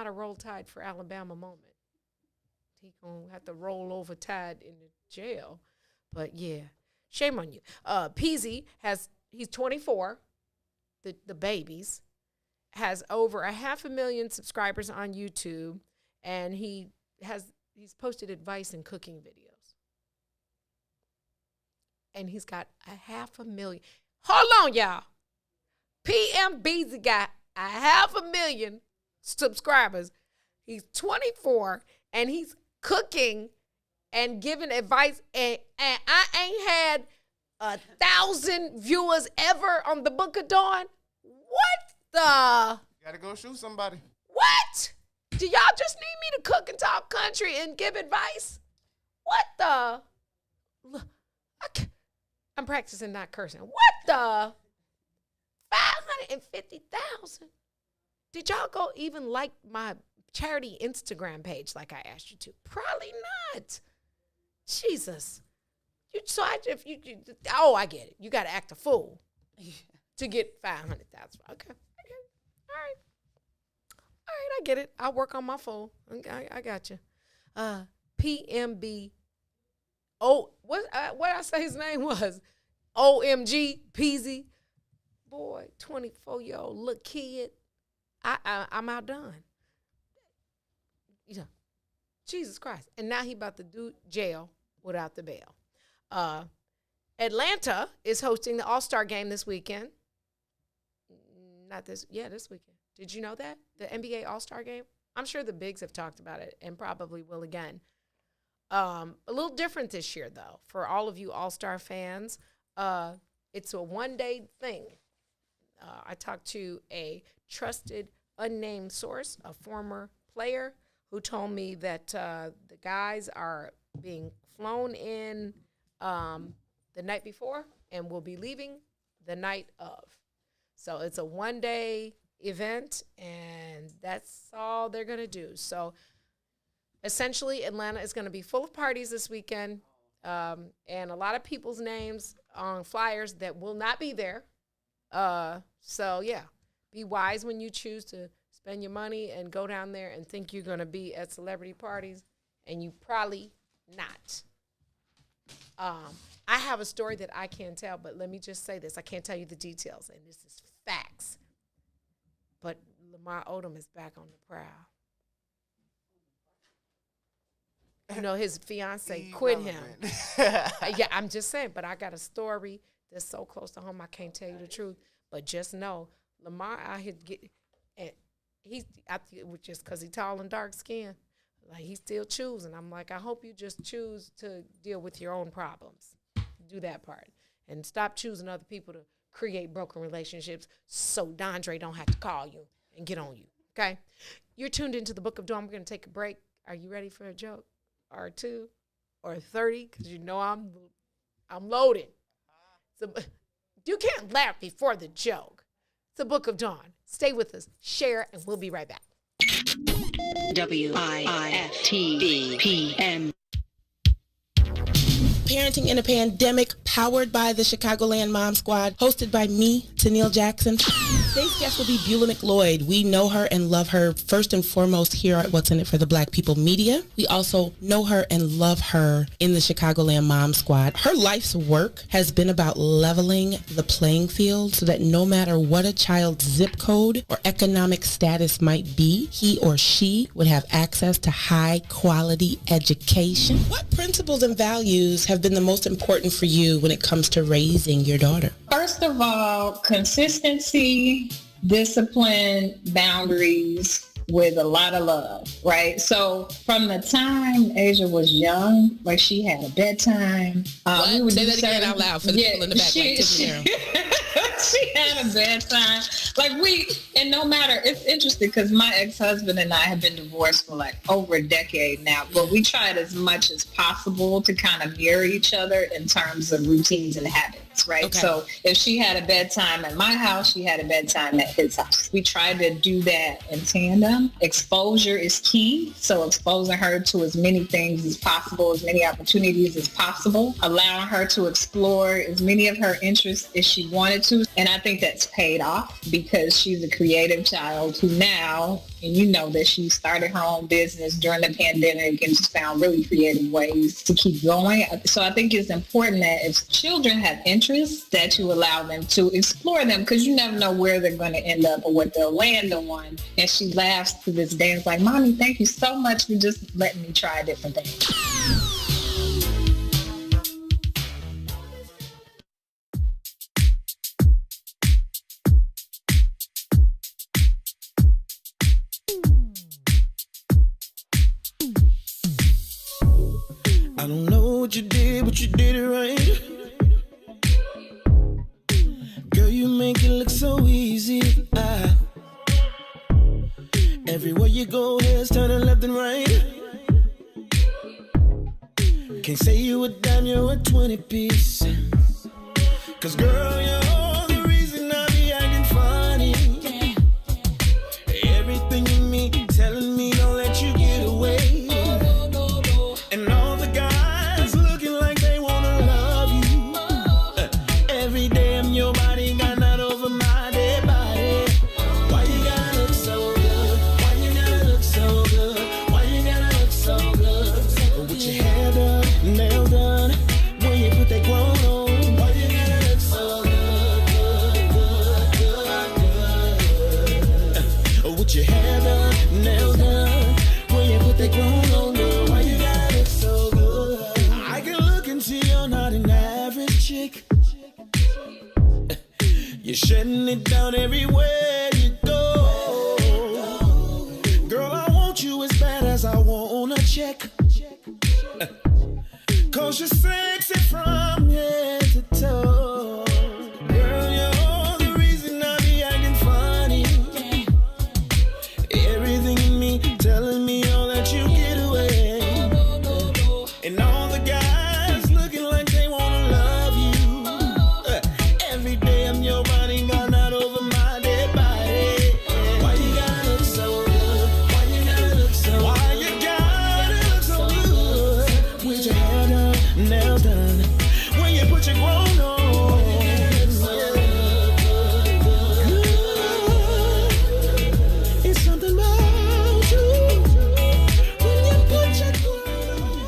Speaker 2: a roll tide for Alabama moment. He going to have to roll over tide in the jail. But, yeah, shame on you. Peasy he's 24, the babies, has over 500,000 subscribers on YouTube, and he's posted advice and cooking videos. And he's got 500,000. Hold on, y'all. PMBZ got 500,000 subscribers. He's 24, and he's cooking and giving advice. And I ain't had 1,000 viewers ever on the Book of Dawn. What the?
Speaker 4: You gotta go shoot somebody.
Speaker 2: What? Do y'all just need me to cook and talk country and give advice? What the? Look, I'm practicing not cursing. What the? 550,000. Did y'all go even like my charity Instagram page like I asked you to? Probably not. Jesus. I get it. You got to act a fool to get 500,000. Okay. All right, I get it. I'll work on my fool. I got you. PMB. Oh, what I say his name was? OMG, Peasy. Boy, 24-year-old little kid. I'm outdone. Yeah. Jesus Christ. And now he about to do jail without the bail. Atlanta is hosting the All-Star game this weekend. This weekend. Did you know that? The NBA All-Star game? I'm sure the bigs have talked about it and probably will again. A little different this year, though, for all of you All-Star fans. It's a one-day thing. I talked to a trusted, unnamed source, a former player, who told me that the guys are being flown in the night before and will be leaving the night of. So it's a one-day event, and that's all they're going to do. So essentially, Atlanta is going to be full of parties this weekend, and a lot of people's names on flyers that will not be there. So, yeah, be wise when you choose to spend your money and go down there and think you're going to be at celebrity parties, and you probably not. I have a story that I can't tell, but let me just say this. I can't tell you the details, and this is facts. But Lamar Odom is back on the prowl. You know, his fiance quit him. Yeah, I'm just saying, but I got a story that's so close to home I can't tell you the truth. But just know, Lamar out here just because he's tall and dark skinned, like he's still choosing. I'm like, I hope you just choose to deal with your own problems. Do that part. And stop choosing other people to create broken relationships so Dondre don't have to call you and get on you, okay? You're tuned into the Book of Dawn. We're going to take a break. Are you ready for a joke or 2 or 30? Because you know I'm loaded. So, you can't laugh before the joke. It's the Book of Dawn. Stay with us, share, and we'll be right back.
Speaker 9: WIFTVPM. Parenting in a Pandemic, powered by the Chicagoland Mom Squad, hosted by me, Tennille Jackson. Today's guest will be Beulah McLeod. We know her and love her first and foremost here at What's in It for the Black People Media. We also know her and love her in the Chicagoland Mom Squad. Her life's work has been about leveling the playing field so that no matter what a child's zip code or economic status might be, he or she would have access to high quality education. What principles and values have been the most important for you when it comes to raising your daughter?
Speaker 10: First of all, consistency, discipline, boundaries, with a lot of love, right? So from the time Asia was young, like she had a bedtime. We would
Speaker 11: Say
Speaker 10: do
Speaker 11: that again out loud for the people in the back, like Tiffany Darrow.
Speaker 10: She had a bedtime. And no matter, it's interesting because my ex-husband and I have been divorced for like over a decade now, but we tried as much as possible to kind of mirror each other in terms of routines and habits, right?
Speaker 11: Okay.
Speaker 10: So if she had a bedtime at my house, she had a bedtime at his house. We tried to do that in tandem. Exposure is key. So exposing her to as many things as possible, as many opportunities as possible, allowing her to explore as many of her interests as she wanted to. And I think that's paid off because she's a creative child who now, and you know that she started her own business during the pandemic and just found really creative ways to keep going. So I think it's important that if children have interests, that you allow them to explore them because you never know where they're going to end up or what they'll land on. And she laughs to this day and is like, Mommy, thank you so much for just letting me try different things.
Speaker 1: I don't know what you did, but you did it right. Girl, you make it look so easy. Everywhere you go, heads turning left and right. Can't say you a dime, you're a 20 piece. Cause girl, you're the reason I be acting funny. Everything in me telling me don't let you get away. And all the guys looking like they wanna love you. Every day I'm your body, got not over my dead body. Why you gotta look so good? Why you gotta look so good? Why you gotta look so good? With your hair done, nail done, when you put that grown on. Why you gotta look so good? With your hair done, nail done, when you put that grown on. Why you gotta look so good? I can look and see you're not an average chick. You're shutting it down everywhere you go. Girl, I want you as bad as I want a check. Cause you're sexy from head to toe. Girl, you're the reason I be acting funny. Everything in me telling me all that you get away. And all the guys looking like they wanna love you. Every day I'm your body, got not over my dead body. Why you gotta look so good? Why you gotta look so good? Why you gotta look so good? With your hair done, nails done, when you put your grown on. It's something about you when you put your grown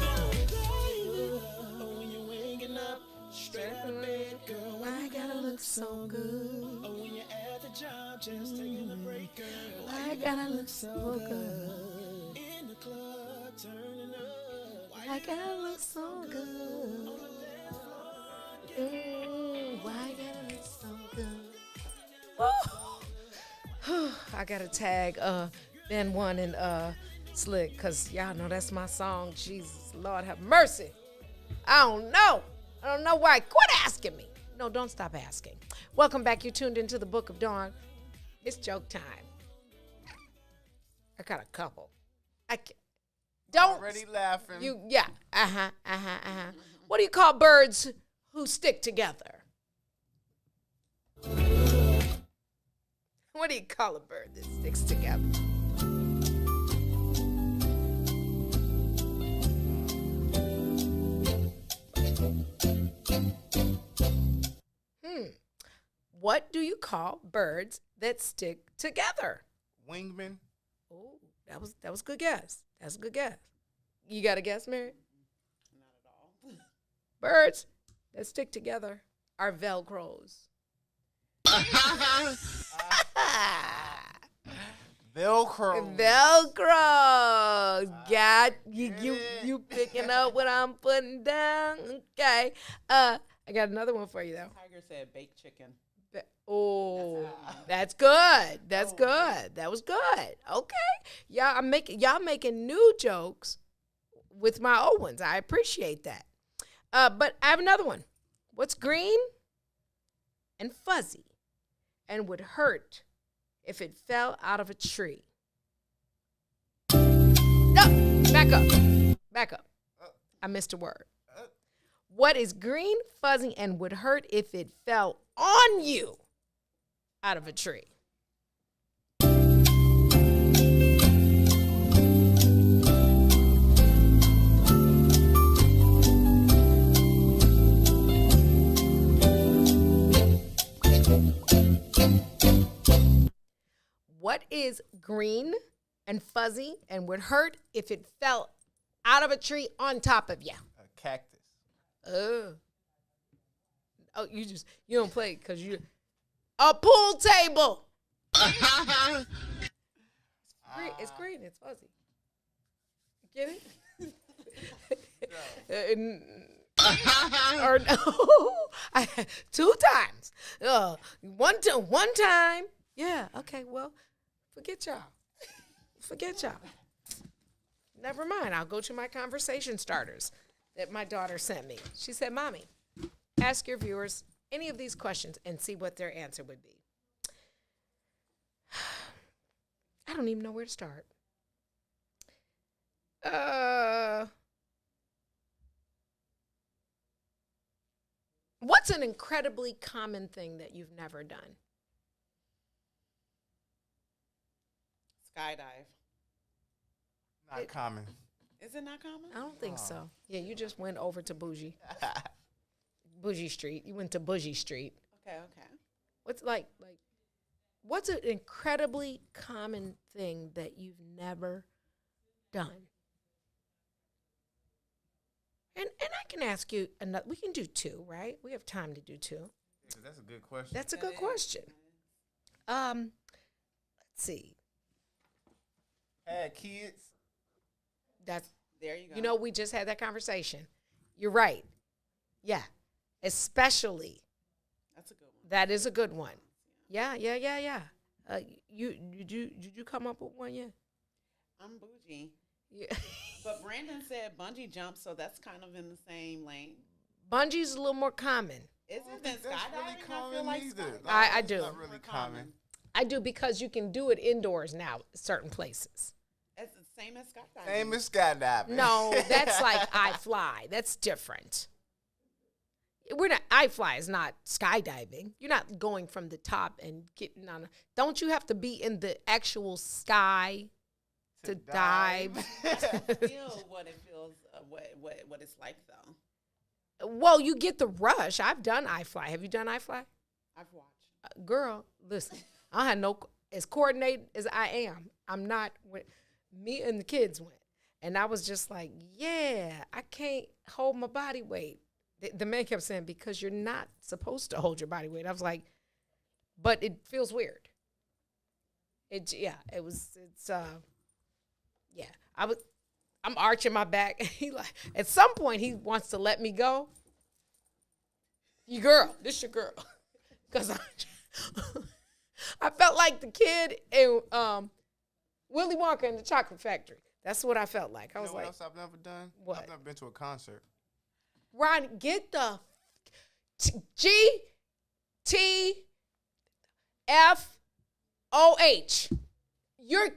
Speaker 1: on. When you're waking up straight out of bed, girl, why you gotta look so good? Oh, when you're at the job, just taking a break, girl, why you gotta look so good? In the club, turning up, why you gotta look so good? Why you gotta look so good?
Speaker 2: I gotta tag Ben One and Slick, cause y'all know that's my song. Jesus, Lord have mercy. I don't know why. Quit asking me. No, don't stop asking. Welcome back. You tuned into the Book of Dawn. It's joke time. I got a couple. Don't
Speaker 4: Already laughing.
Speaker 2: Yeah. What do you call birds who stick together? What do you call a bird that sticks together? What do you call birds that stick together?
Speaker 4: Wingman.
Speaker 2: Oh, that was a good guess. That's a good guess. You got a guess, Mary?
Speaker 5: Not at all.
Speaker 2: Birds that stick together are Velcros.
Speaker 4: Velcro.
Speaker 2: Velcro. Got you picking up what I'm putting down. Okay. I got another one for you though.
Speaker 5: Tiger said baked chicken.
Speaker 2: Oh, that's good. That's good. That was good. Okay. Y'all making new jokes with my old ones. I appreciate that. But I have another one. What's green and fuzzy and would hurt if it fell out of a tree? No, back up. Back up. I missed a word. What is green, fuzzy, and would hurt if it fell on you out of a tree? What is green and fuzzy and would hurt if it fell out of a tree on top of you?
Speaker 4: A cactus.
Speaker 2: Oh, you don't play because you a pool table. It's green. It's fuzzy. Get it? Or no? 2 times. One time. Yeah. Okay. Well, forget y'all. Never mind. I'll go to my conversation starters that my daughter sent me. She said, "Mommy, ask your viewers any of these questions and see what their answer would be." I don't even know where to start. What's an incredibly common thing that you've never done?
Speaker 5: Skydive.
Speaker 4: Not common.
Speaker 5: Is it not common?
Speaker 2: I don't think so. Yeah, you just went over to Bougie Street. You went to Bougie Street.
Speaker 5: Okay.
Speaker 2: What's what's an incredibly common thing that you've never done? And I can ask you another. We can do 2, right? We have time to do 2.
Speaker 4: Yeah, that's a good question.
Speaker 2: That's a good question. Let's see.
Speaker 4: Had kids.
Speaker 5: There you go.
Speaker 2: You know, we just had that conversation. You're right. Yeah. Especially.
Speaker 5: That's a good one.
Speaker 2: That is a good one. Yeah. Did you come up with one yet?
Speaker 5: I'm bougie.
Speaker 2: Yeah.
Speaker 5: But Brandon said bungee jump, so that's kind of in the same lane.
Speaker 2: Bungee's a little more common.
Speaker 5: Isn't that
Speaker 4: That's
Speaker 5: skydiving?
Speaker 4: really common
Speaker 5: I feel like
Speaker 4: either.
Speaker 5: skydiving.
Speaker 2: I
Speaker 4: It's
Speaker 2: do.
Speaker 4: Not really common.
Speaker 2: I do because you can do it indoors now, certain places.
Speaker 5: It's the same as skydiving.
Speaker 4: Same as skydiving.
Speaker 2: No, that's like I fly. That's different. I fly is not skydiving. You're not going from the top and getting on. Don't you have to be in the actual sky to dive?
Speaker 5: Feel what it feels, what it's like though.
Speaker 2: Well, you get the rush. I've done iFly. Have you done iFly?
Speaker 5: I've watched.
Speaker 2: Girl, listen. I had as coordinated as I am. I'm not. Me and the kids went, and I was just like, yeah, I can't hold my body weight. The man kept saying, because you're not supposed to hold your body weight. I was like, but it feels weird. I'm arching my back. He like, at some point he wants to let me go. This your girl. Because I felt like the kid in Willy Wonka in the Chocolate Factory. That's what I felt like. I was
Speaker 4: what
Speaker 2: like,
Speaker 4: else I've never done?
Speaker 2: What?
Speaker 4: I've never been to a concert.
Speaker 2: Ron, get the GTFOH.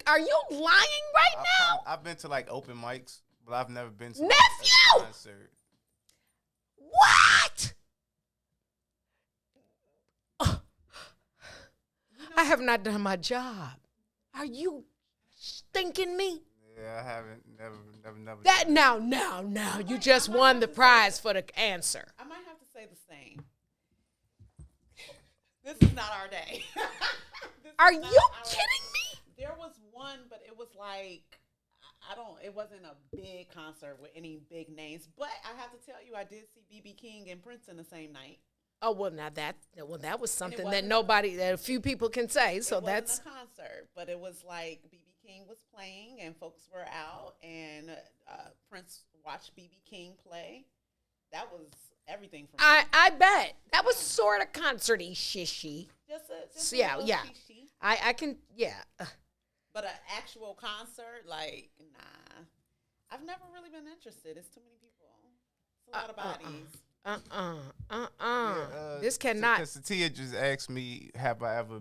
Speaker 2: Are you lying right now?
Speaker 4: I've been to like open mics, but I've never been to
Speaker 2: Nephew!
Speaker 4: a concert.
Speaker 2: What? I have not done my job. Are you stinking me?
Speaker 4: Yeah, I haven't. Never.
Speaker 2: That now, you just won the prize for the answer.
Speaker 5: I might have to say the same. This is not our day.
Speaker 2: Are you kidding me?
Speaker 5: There was one, but it was like, it wasn't a big concert with any big names. But I have to tell you, I did see B.B. King and Prince in the same night.
Speaker 2: Oh, well, now that was something that a few people can say. So that's
Speaker 5: a concert, but it was like B.B. King was playing and folks were out, and Prince watched B.B. King play. That was everything from
Speaker 2: I bet that was sort of concerty shishy.
Speaker 5: just a
Speaker 2: Yeah,
Speaker 5: little
Speaker 2: yeah.
Speaker 5: shishi.
Speaker 2: I can, yeah.
Speaker 5: But an actual concert, like, nah. I've never really been interested. It's too many people. It's a lot of bodies.
Speaker 2: This cannot.
Speaker 4: Because Tia just asked me, have I ever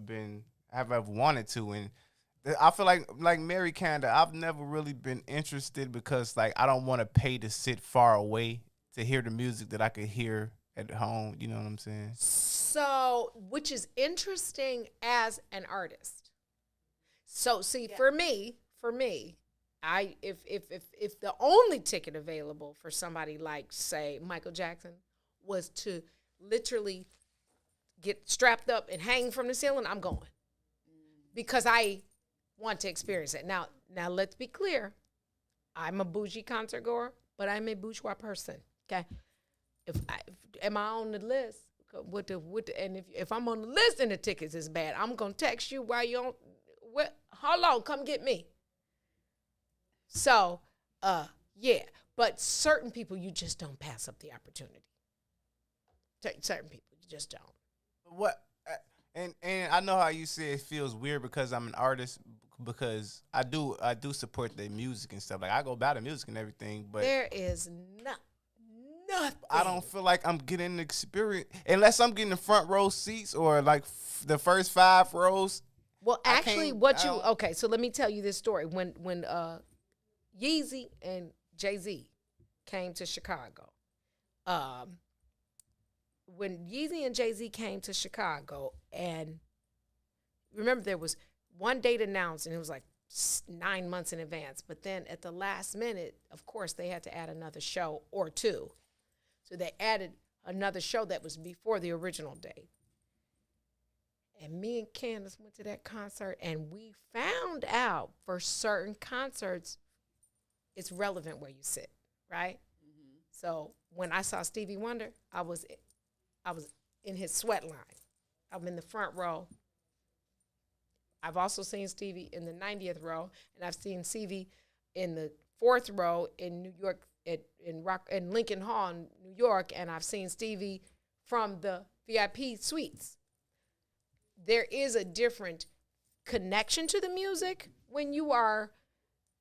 Speaker 4: wanted to? And I feel like Mary Kanda, I've never really been interested because like I don't want to pay to sit far away to hear the music that I could hear at home. You know what I'm saying?
Speaker 2: So, which is interesting as an artist. So, see, for me, if the only ticket available for somebody like, say, Michael Jackson was to literally get strapped up and hang from the ceiling, I'm going. Because I want to experience it. Now let's be clear. I'm a bougie concert goer, but I'm a bourgeois person. Okay. Am I on the list? If I'm on the list and the tickets is bad, I'm gonna text you while you're on. Hold on, come get me. So, yeah. But certain people, you just don't pass up the opportunity. Certain people, you just don't.
Speaker 4: What? And I know how you say it feels weird because I'm an artist, because I do support their music and stuff. Like I go buy the music and everything, but
Speaker 2: there is nothing.
Speaker 4: I don't feel like I'm getting the experience unless I'm getting the front row seats or like the first 5 rows.
Speaker 2: Well, actually, okay, so let me tell you this story. When Yeezy and Jay-Z came to Chicago, when Yeezy and Jay-Z came to Chicago, and remember there was one date announced, and it was like 9 months in advance. But then at the last minute, of course, they had to add another show or two. So they added another show that was before the original date. And me and Candace went to that concert, and we found out for certain concerts, it's relevant where you sit, right? Mm-hmm. So when I saw Stevie Wonder, I was in his sweat line. I'm in the front row. I've also seen Stevie in the 90th row, and I've seen Stevie in the 4th row in New York, in Lincoln Hall in New York, and I've seen Stevie from the VIP suites. There is a different connection to the music when you are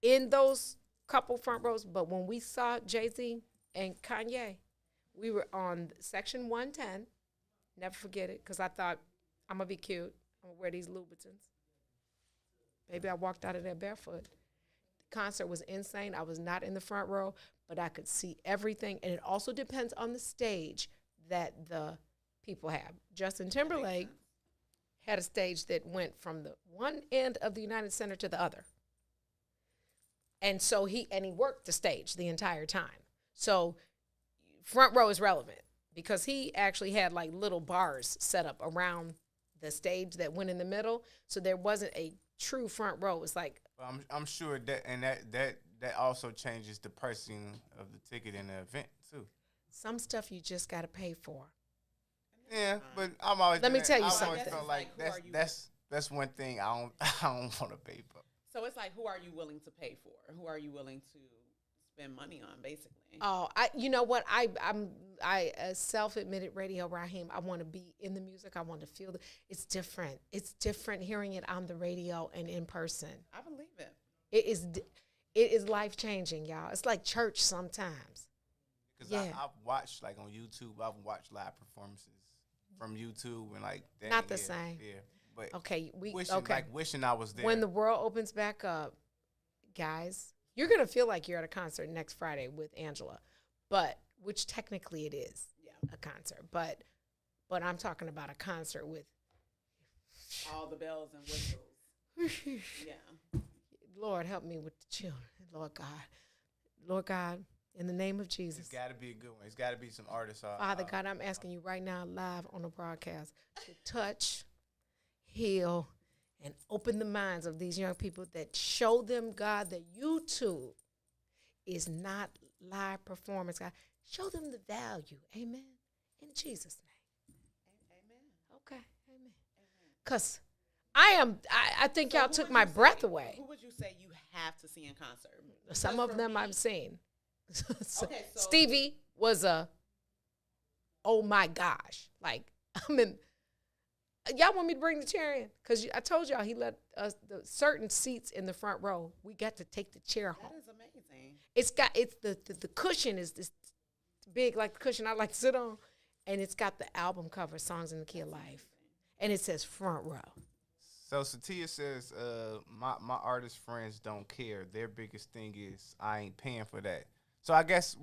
Speaker 2: in those couple front rows, but when we saw Jay-Z and Kanye, we were on section 110. Never forget it, because I thought, I'm going to be cute. I'm going to wear these Louboutins. Baby, I walked out of there barefoot. The concert was insane. I was not in the front row, but I could see everything. And it also depends on the stage that the people have. Justin Timberlake had a stage that went from the one end of the United Center to the other. And so he worked the stage the entire time. So front row is relevant because he actually had like little bars set up around the stage that went in the middle. So there wasn't a true front row. It's like,
Speaker 4: I'm sure that also changes the pricing of the ticket in the event too.
Speaker 2: Some stuff you just got to pay for.
Speaker 4: Yeah, but I'm always.
Speaker 2: Let me tell you
Speaker 4: I
Speaker 2: something.
Speaker 4: always felt like that's one thing I don't want to pay for.
Speaker 5: So it's like, who are you willing to pay for? Who are you willing to spend money on, basically?
Speaker 2: Oh, you know what? I'm a self-admitted Radio Raheem. I want to be in the music. I want to feel it's different. It's different hearing it on the radio and in person.
Speaker 5: I believe it.
Speaker 2: It is life-changing, y'all. It's like church sometimes.
Speaker 4: Because I've watched, like on YouTube, I've watched live performances from YouTube and like that.
Speaker 2: Not the same.
Speaker 4: Yeah. But
Speaker 2: okay,
Speaker 4: wishing I was there.
Speaker 2: When the world opens back up, guys, you're gonna feel like you're at a concert next Friday with Angela, which technically it is a concert, but I'm talking about a concert with
Speaker 5: all the bells and whistles. Yeah.
Speaker 2: Lord, help me with the children. Lord God, in the name of Jesus.
Speaker 4: It's got to be a good one. It's got to be some artists.
Speaker 2: Father God, I'm asking you right now, live on the broadcast, to touch, heal, and open the minds of these young people, that show them, God, that YouTube is not live performance, God. Show them the value. Amen. In Jesus' name.
Speaker 5: Amen.
Speaker 2: Okay. Amen. Because I think y'all took my breath away.
Speaker 5: Who would you say you have to see in concert?
Speaker 2: Some of them I've seen.
Speaker 5: Okay, so
Speaker 2: Stevie was a oh my gosh. Like, I'm in. Y'all want me to bring the chair in? Because I told y'all he let us the certain seats in the front row. We got to take the chair home.
Speaker 5: That is amazing.
Speaker 2: It's the cushion is this big, like the cushion I like to sit on. And it's got the album cover, Songs in the Key of Life. And it says front row.
Speaker 4: So Satia says, my artist friends don't care. Their biggest thing is I ain't paying for that. So I guess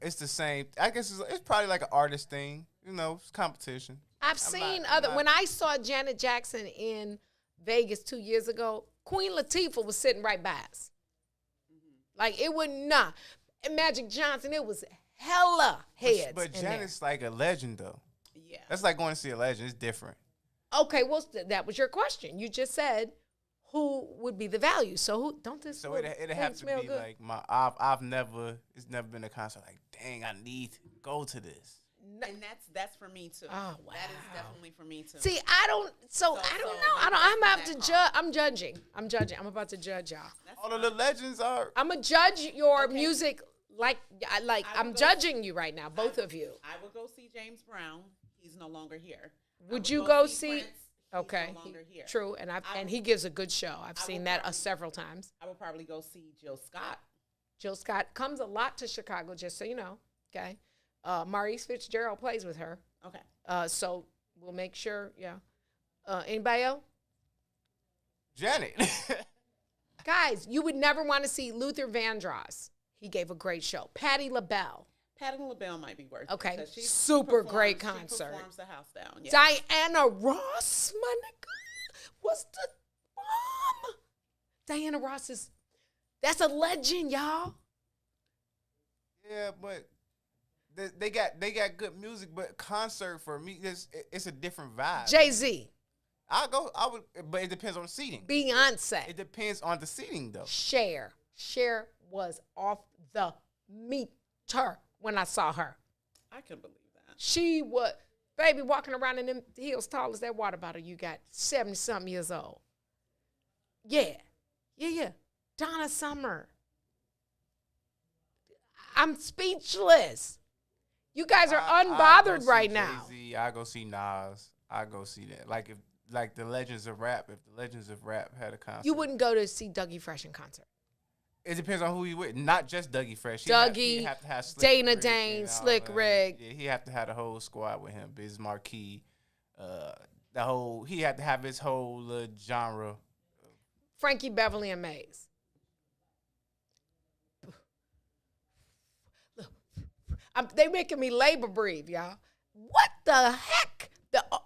Speaker 4: it's the same. I guess it's probably like an artist thing. You know, it's competition.
Speaker 2: When I saw Janet Jackson in Vegas 2 years ago, Queen Latifah was sitting right by us. Like, it would not. And Magic Johnson, it was hella heads.
Speaker 4: But Janet's like a legend, though.
Speaker 5: Yeah.
Speaker 4: That's like going to see a legend. It's different.
Speaker 2: Okay, well, that was your question. You just said who would be the value. So who don't this?
Speaker 4: So it'd have to be
Speaker 2: good?
Speaker 4: like it's never been a concert like, dang, I need to go to this.
Speaker 5: And that's for me too.
Speaker 2: Oh, wow.
Speaker 5: That is definitely for me too.
Speaker 2: See, I don't know. I'm about to judge. I'm judging. I'm about to judge y'all.
Speaker 4: All of the legends are.
Speaker 2: I'm gonna judge your music I'm judging you right now, both of you.
Speaker 5: I would go see James Brown. He's no longer here.
Speaker 2: Would you go see?
Speaker 5: Prince.
Speaker 2: Okay,
Speaker 5: He's no longer here.
Speaker 2: True, and he gives a good show. I've seen that several times.
Speaker 5: I would probably go see Jill Scott.
Speaker 2: Jill Scott comes a lot to Chicago, just so you know. Okay, Maurice Fitzgerald plays with her.
Speaker 5: Okay.
Speaker 2: So we'll make sure. Yeah. Anybody else?
Speaker 4: Janet.
Speaker 2: Guys, you would never want to see Luther Vandross. He gave a great show. Patti LaBelle.
Speaker 5: Patti LaBelle might be worth it.
Speaker 2: Okay,
Speaker 5: She
Speaker 2: super great concert.
Speaker 5: She performs the house down. Yeah.
Speaker 2: Diana Ross, my nigga, was the bomb. Diana Ross that's a legend, y'all.
Speaker 4: Yeah, but they got good music, but concert for me, it's a different vibe.
Speaker 2: Jay-Z.
Speaker 4: I would, but it depends on the seating.
Speaker 2: Beyonce.
Speaker 4: It depends on the seating, though.
Speaker 2: Cher was off the meter when I saw her.
Speaker 5: I can believe that.
Speaker 2: She was, baby, walking around in them heels tall as that water bottle you got, 70-something years old. Yeah. Donna Summer. I'm speechless. You guys are unbothered right now.
Speaker 4: Jay-Z, I go see Nas. I go see that. Like the Legends of Rap. If the Legends of Rap had a concert,
Speaker 2: You wouldn't go to see Dougie Fresh in concert.
Speaker 4: It depends on who he with. Not just Dougie Fresh.
Speaker 2: Dougie,
Speaker 4: he have to have Slick
Speaker 2: Dana
Speaker 4: Rick
Speaker 2: Dane,
Speaker 4: and all
Speaker 2: Slick
Speaker 4: that.
Speaker 2: Rick.
Speaker 4: Yeah, he have to have the whole squad with him. Biz Marquee. He had to have his whole genre.
Speaker 2: Frankie Beverly and Maze. They making me labor breathe, y'all. What the heck?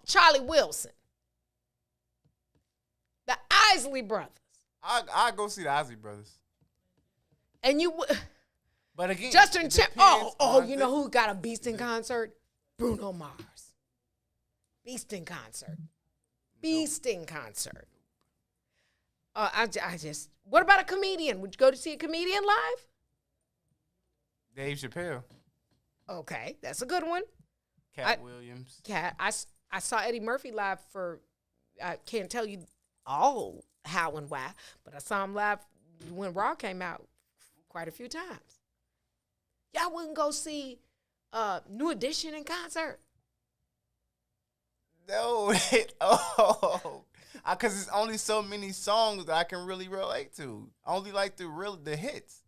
Speaker 2: Charlie Wilson. The Isley Brothers.
Speaker 4: I go see the Ozzy Brothers.
Speaker 2: And you
Speaker 4: But again,
Speaker 2: Justin you know who got a beast in concert? Bruno Mars. Beast in concert. What about a comedian? Would you go to see a comedian live?
Speaker 4: Dave Chappelle.
Speaker 2: Okay, that's a good one.
Speaker 4: Cat Williams.
Speaker 2: I saw Eddie Murphy live I can't tell you all how and why, but I saw him live when Raw came out quite a few times. Y'all wouldn't go see New Edition in concert?
Speaker 4: No, because it's only so many songs that I can really relate to. I only like the hits.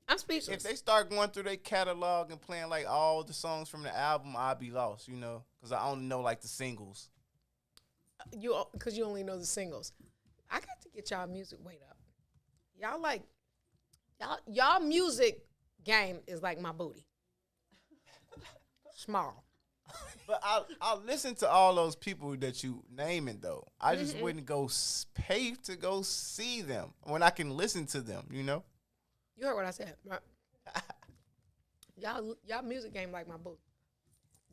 Speaker 2: I'm speechless.
Speaker 4: If they start going through their catalog and playing like all the songs from the album, I'll be lost, because I only know like the singles.
Speaker 2: Because you only know the singles. I got to get y'all music weight up. Y'all music game is like my booty. Small.
Speaker 4: But I'll listen to all those people that you naming though. I just wouldn't go pay to go see them when I can listen to them.
Speaker 2: You heard what I said, right? Y'all music game like my booty.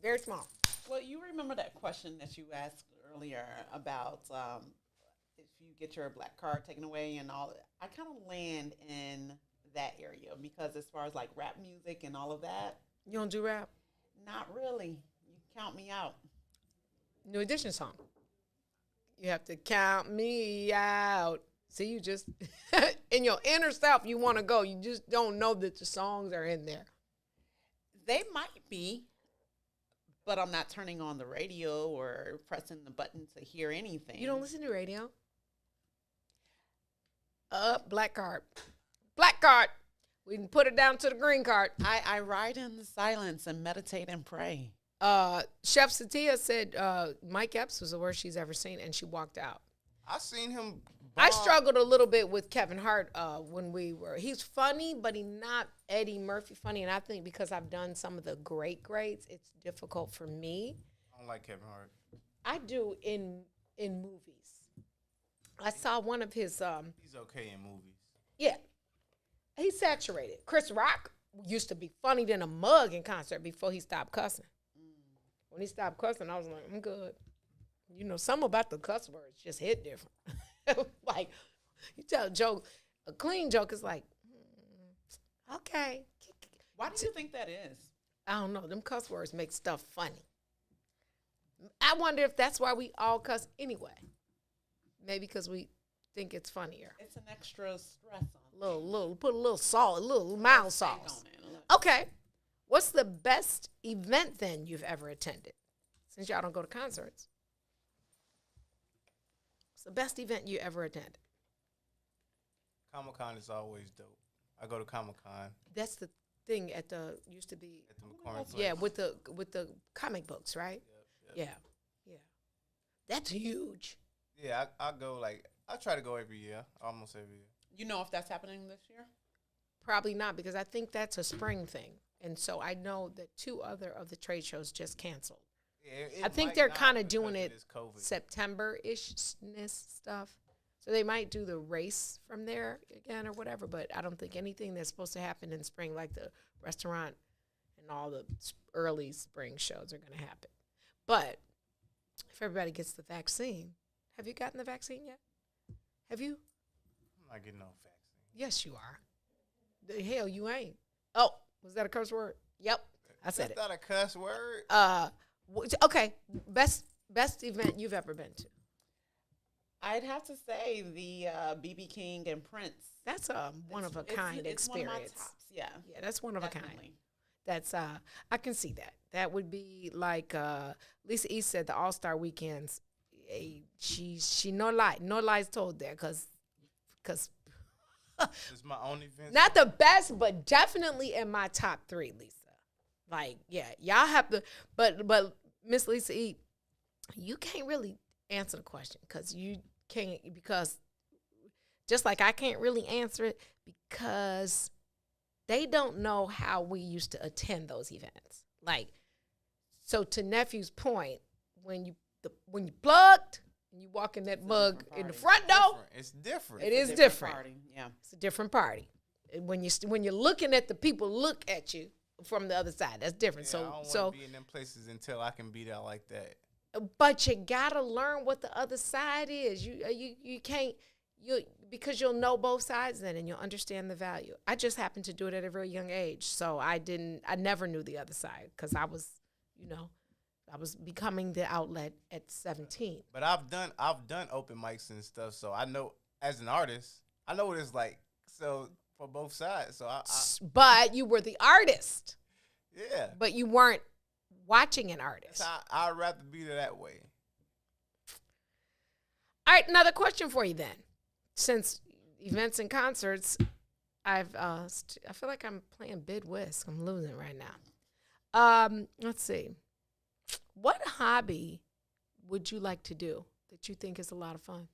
Speaker 2: Very small.
Speaker 5: Well, you remember that question that you asked earlier about if you get your black card taken away and all. I kind of land in that area because as far as like rap music and all of that.
Speaker 2: You don't do rap?
Speaker 5: Not really. You count me out.
Speaker 2: New Edition song. You have to count me out. See, you just, in your inner self, you want to go. You just don't know that the songs are in there.
Speaker 5: They might be, but I'm not turning on the radio or pressing the button to hear anything.
Speaker 2: You don't listen to radio? Black card. Black card. We can put it down to the green card.
Speaker 5: I ride in the silence and meditate and pray.
Speaker 2: Chef Satia said Mike Epps was the worst she's ever seen, and she walked out.
Speaker 4: I seen him.
Speaker 2: I struggled a little bit with Kevin Hart when he's funny, but he's not Eddie Murphy funny. And I think because I've done some of the greats, it's difficult for me.
Speaker 4: I don't like Kevin Hart.
Speaker 2: I do in movies. I saw one of his.
Speaker 4: He's okay in movies.
Speaker 2: Yeah, he's saturated. Chris Rock used to be funny than a mug in concert before he stopped cussing. When he stopped cussing, I was like, I'm good. You know, something about the cuss words just hit different. Like, you tell a joke, a clean joke is like, okay.
Speaker 5: Why do you think that is?
Speaker 2: I don't know. Them cuss words make stuff funny. I wonder if that's why we all cuss anyway. Maybe because we think it's funnier.
Speaker 5: It's an extra stress on it.
Speaker 2: Put a little salt, a little mild sauce. Okay. What's the best event then you've ever attended? Since y'all don't go to concerts. What's the best event you ever attended?
Speaker 4: Comic-Con is always dope. I go to Comic-Con.
Speaker 2: That's the thing used to be
Speaker 4: At the McCormick
Speaker 2: yeah,
Speaker 4: place.
Speaker 2: with the comic books, right?
Speaker 4: Yep.
Speaker 2: Yeah. That's huge.
Speaker 4: Yeah, I go I try to go every year, almost every year.
Speaker 5: You know if that's happening this year?
Speaker 2: Probably not, because I think that's a spring thing. And so I know that 2 other of the trade shows just canceled.
Speaker 4: Yeah,
Speaker 2: I think
Speaker 4: might
Speaker 2: they're
Speaker 4: not
Speaker 2: kind of
Speaker 4: because
Speaker 2: doing
Speaker 4: of
Speaker 2: it
Speaker 4: this COVID.
Speaker 2: September-ishness stuff. So they might do the race from there again or whatever, but I don't think anything that's supposed to happen in spring, like the restaurant and all the early spring shows, are going to happen. But if everybody gets the vaccine, have you gotten the vaccine yet? Have you?
Speaker 4: I'm not getting no vaccine.
Speaker 2: Yes, you are. The hell, you ain't. Oh, was that a curse word? Yep, I said
Speaker 4: That's not a cuss word.
Speaker 2: Okay, best event you've ever been to.
Speaker 5: I'd have to say the BB King and Prince.
Speaker 2: That's a one of a kind experience.
Speaker 5: It's one of my tops, yeah.
Speaker 2: Yeah, that's one of a kind.
Speaker 5: Definitely.
Speaker 2: That's I can see that. That would be like Lisa E said, the All-Star weekends. She no lies told there, cause
Speaker 4: It's my only event.
Speaker 2: not the best, but definitely in my top 3, Lisa. Like, yeah, y'all have to, but Miss Lisa E, you can't really answer the question because just like I can't really answer it because they don't know how we used to attend those events. Like, so to nephew's point, when you plugged and you walk in that mug in the front door,
Speaker 4: It's different.
Speaker 2: it is different.
Speaker 5: Party. Yeah.
Speaker 2: It's a different party. And when you're looking at the people look at you from the other side, that's different.
Speaker 4: Yeah, I don't want to be in them places until I can be there like that.
Speaker 2: But you gotta learn what the other side is. You can't because you'll know both sides then, and you'll understand the value. I just happened to do it at a very young age, so I never knew the other side because I was becoming the outlet at 17.
Speaker 4: But I've done open mics and stuff, so I know as an artist, I know what it's like. So for both sides, so
Speaker 2: But you were the artist.
Speaker 4: Yeah.
Speaker 2: But you weren't watching an artist.
Speaker 4: I'd rather be there that way.
Speaker 2: All right, another question for you then. Since events and concerts, I feel like I'm playing bid whist. I'm losing right now. Let's see. What hobby would you like to do that you think is a lot of fun?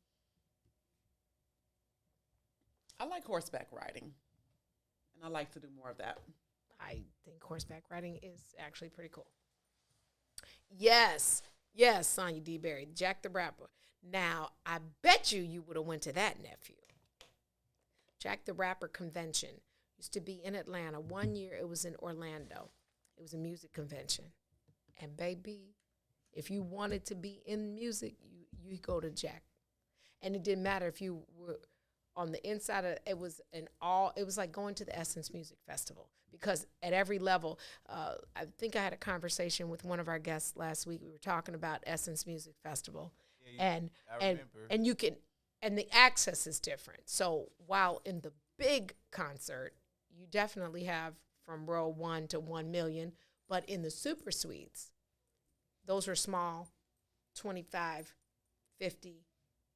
Speaker 5: I like horseback riding, and I like to do more of that.
Speaker 2: I think horseback riding is actually pretty cool. Yes, Sonya D. Berry, Jack the Rapper. Now, I bet you would have went to that, nephew. Jack the Rapper convention used to be in Atlanta. One year it was in Orlando. It was a music convention. And baby, if you wanted to be in music, you go to Jack. And it didn't matter if you were on the inside of it was like going to the Essence Music Festival, because at every level, I think I had a conversation with one of our guests last week. We were talking about Essence Music Festival, and you can, and the access is different. So while in the big concert, you definitely have from row 1 to 1 million, but in the super suites, those are small, 25, 50,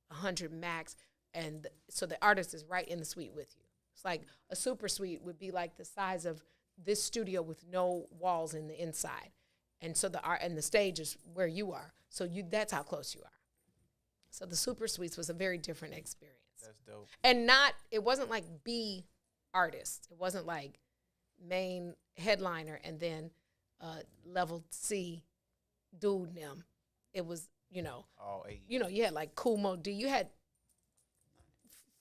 Speaker 2: 100 max, and so the artist is right in the suite with you. It's like a super suite would be like the size of this studio with no walls in the inside, and so the art and the stage is where you are. So that's how close you are. So the super suites was a very different experience.
Speaker 4: That's dope.
Speaker 2: And it wasn't like B artists. It wasn't like main headliner and then level C dude them. It was,
Speaker 4: all 8.
Speaker 2: You had like Kumo D. You had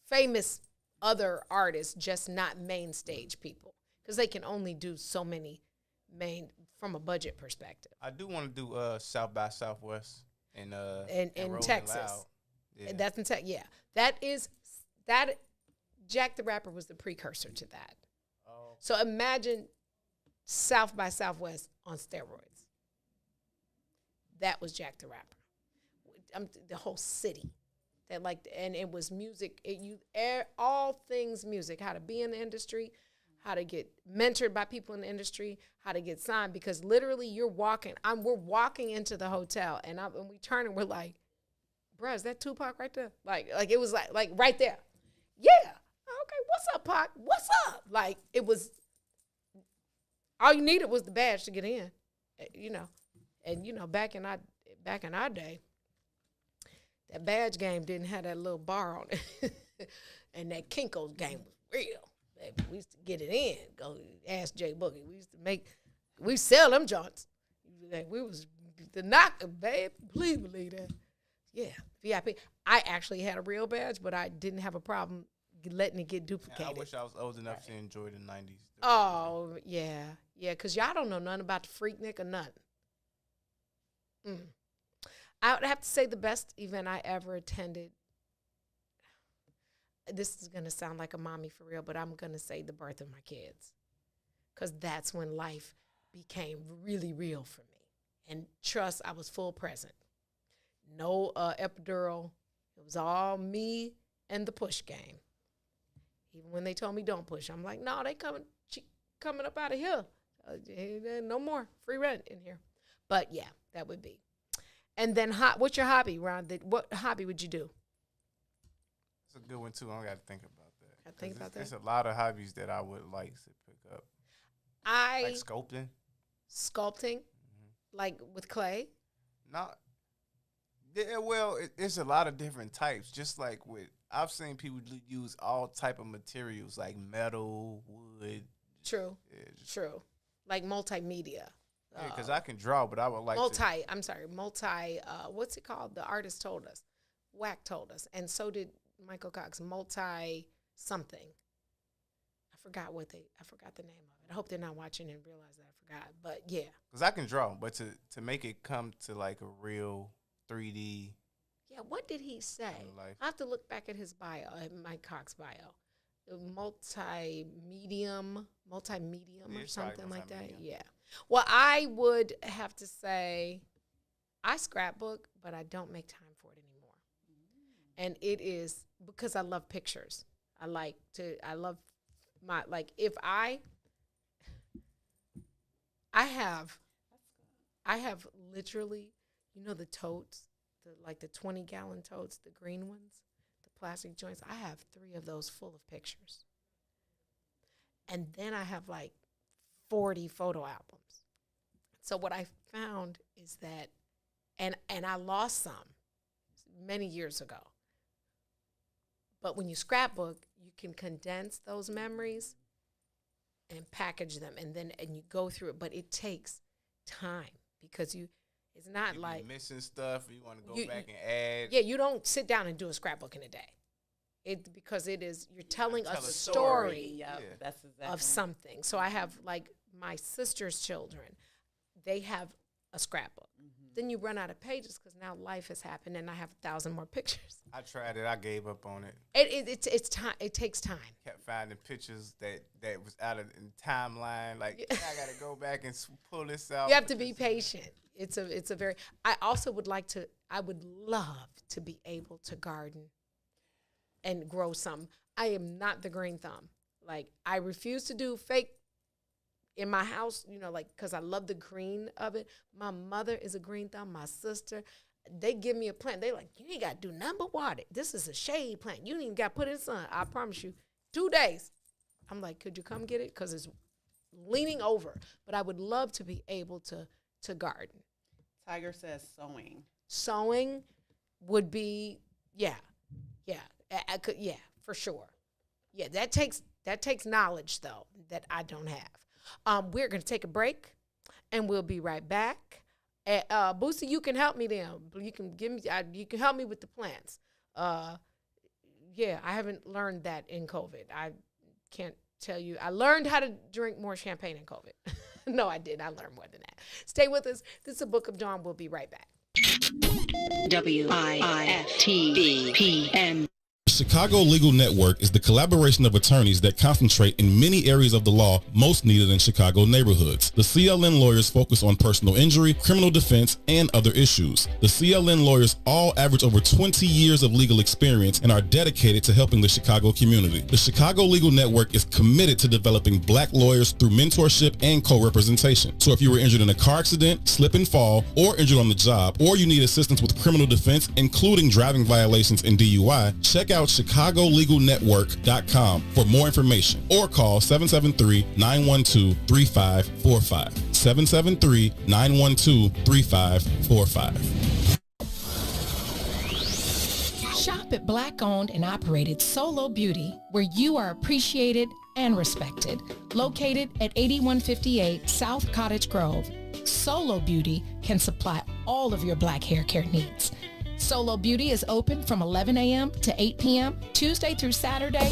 Speaker 2: famous other artists, just not main stage people, because they can only do so many main from a budget perspective.
Speaker 4: I do want to do South by Southwest in Rolling
Speaker 2: Texas.
Speaker 4: Loud. Yeah.
Speaker 2: That's in Texas. Yeah, that Jack the Rapper was the precursor to that.
Speaker 4: Oh.
Speaker 2: So imagine South by Southwest on steroids. That was Jack the Rapper. The whole city. And it was music. All things music. How to be in the industry, how to get mentored by people in the industry, how to get signed. Because literally, we're walking into the hotel, and we turn and we're like, "Bruh, is that Tupac right there?" Like it was like right there. Yeah. Okay. What's up, Pac? What's up? Like it was. All you needed was the badge to get in, And back in our day, that badge game didn't have that little bar on it. And that Kinko's game was real. Baby. We used to get it in. Go ask Jay Boogie. We sell them joints. We was the knocker, babe. Please believe that. Yeah, VIP. I actually had a real badge, but I didn't have a problem letting it get duplicated.
Speaker 4: I wish I was old enough to enjoy the 90s.
Speaker 2: Oh, yeah. Yeah, because y'all don't know nothing about the Freaknik or nothing. I would have to say the best event I ever attended, this is going to sound like a mommy for real, but I'm going to say the birth of my kids. Because that's when life became really real for me. And trust, I was full present. No epidural. It was all me and the push game. Even when they told me don't push, I'm like, no, she coming up out of here. No more free rent in here. But yeah, that would be. And then, what's your hobby, Ron? What hobby would you do?
Speaker 4: It's a good one too. I got to think about that.
Speaker 2: Think about that.
Speaker 4: There's a lot of hobbies that I would like to pick up. Like sculpting.
Speaker 2: Sculpting, like with clay.
Speaker 4: Not. Yeah, well, it's a lot of different types. Just like I've seen people use all type of materials like metal, wood.
Speaker 2: True. Yeah, true. Like multimedia.
Speaker 4: Yeah, because I can draw, but I would like
Speaker 2: what's it called? The artist told us. Wack told us. And so did Michael Cox. Multi-something. I forgot the name of it. I hope they're not watching and realize that I forgot. But, yeah.
Speaker 4: Because I can draw, but to make it come to like a real 3D.
Speaker 2: Yeah, what did he say? I have to look back at his bio, at Mike Cox's bio. Multi-medium or something like that. Yeah. Well, I would have to say I scrapbook, but I don't make time for it anymore. And it is because I love pictures. I love if I have literally, the totes, the 20-gallon totes, the green ones, the plastic joints. I have 3 of those full of pictures. And then I have 40 photo albums. So what I found is that, and I lost some many years ago. But when you scrapbook, you can condense those memories and package them, and you go through it. But it takes time because it's not
Speaker 4: you
Speaker 2: like
Speaker 4: missing stuff. You want to go back and add.
Speaker 2: Yeah, you don't sit down and do a scrapbook in a day. Because you're telling a story
Speaker 5: that's exactly
Speaker 2: of something. So I have my sister's children, they have a scrapbook. Then you run out of pages because now life has happened and I have 1,000 more pictures.
Speaker 4: I tried it. I gave up on it.
Speaker 2: It's time. It takes time.
Speaker 4: Kept finding pictures that was out of the timeline. I got to go back and pull this out.
Speaker 2: You have to be patient. It's a very. I also would love to be able to garden. and grow some. I am not the green thumb. Like, I refuse to do fake in my house, you know, like, because I love the green of it. My mother is a green thumb. My sister, they give me a plant. They like, you ain't got to do nothing but water. This is a shade plant. You ain't even got to put it in the sun. I promise you, 2 days. I'm like, could you come get it? Because it's leaning over. But I would love to be able to garden.
Speaker 5: Tiger says sewing.
Speaker 2: Sewing would be, yeah, I could, for sure. Yeah, that takes knowledge, though, that I don't have. We're going to take a break, and we'll be right back. Boosie, you can help me then. You can you can help me with the plants. Yeah, I haven't learned that in COVID. I can't tell you. I learned how to drink more champagne in COVID. No, I didn't. I learned more than that. Stay with us. This is a Book of Dawn. We'll be right back.
Speaker 12: WIFTBPM. Chicago Legal Network is the collaboration of attorneys that concentrate in many areas of the law most needed in Chicago neighborhoods. The CLN lawyers focus on personal injury, criminal defense, and other issues. The CLN lawyers all average over 20 years of legal experience and are dedicated to helping the Chicago community. The Chicago Legal Network is committed to developing black lawyers through mentorship and co-representation. So if you were injured in a car accident, slip and fall, or injured on the job, or you need assistance with criminal defense, including driving violations and DUI, check out ChicagoLegalNetwork.com for more information or call 773-912-3545. 773-912-3545.
Speaker 13: Shop at Black-owned and operated Solo Beauty, where you are appreciated and respected. Located at 8158 South Cottage Grove, Solo Beauty can supply all of your black hair care needs. Solo Beauty is open from 11 a.m. to 8 p.m., Tuesday through Saturday.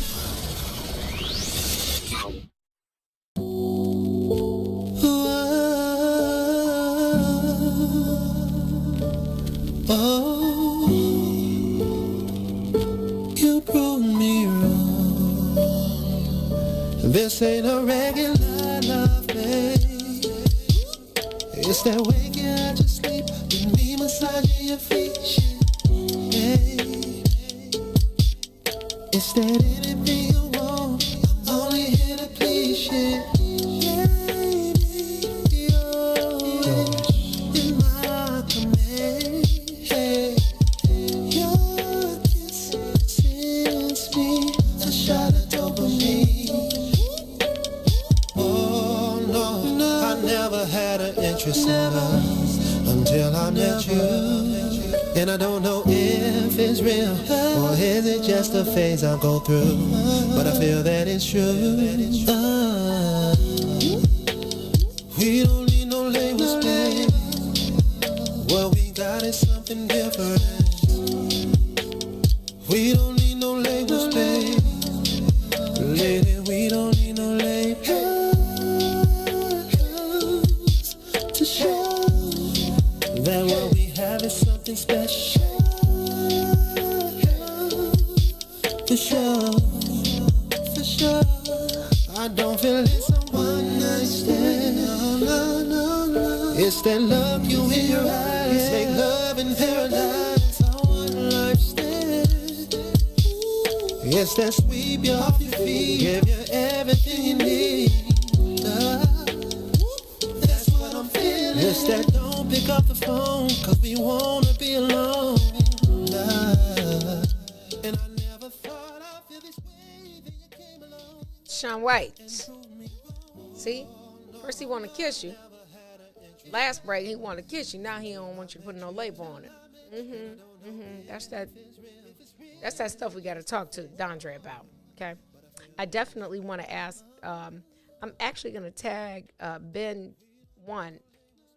Speaker 1: You proved me wrong. This ain't a regular love, babe. It's that waking out your sleep and me massaging your feet. It's that anything you want, I'm only here to please you. Baby, you're in my command. Your kiss sends me a shot of dopamine. Oh no, I never had an interest in love until I met you. And I don't know if it's real or is it just a phase I'll go through, but I feel that it's true. We don't need no labels, babe. What we got is something different. We don't need no labels, babe. Lady, we don't need no labels to show that what we have is something special. For sure, for sure. I don't feel it's a one night stand. No. It's that look you in your eyes, make love in paradise. A one life stand. It's that sweep you off your feet, give you everything you need. That's what I'm feeling. It's that don't pick up the phone, cause we wanna be alone. And I never thought I'd feel this way till you came along.
Speaker 2: Shaun White. See? First he want to kiss you. Last break he want to kiss you. Now he don't want you to put no label on it. That's that stuff we got to talk to Dondre about. Okay? I definitely want to ask. I'm actually going to tag Ben One.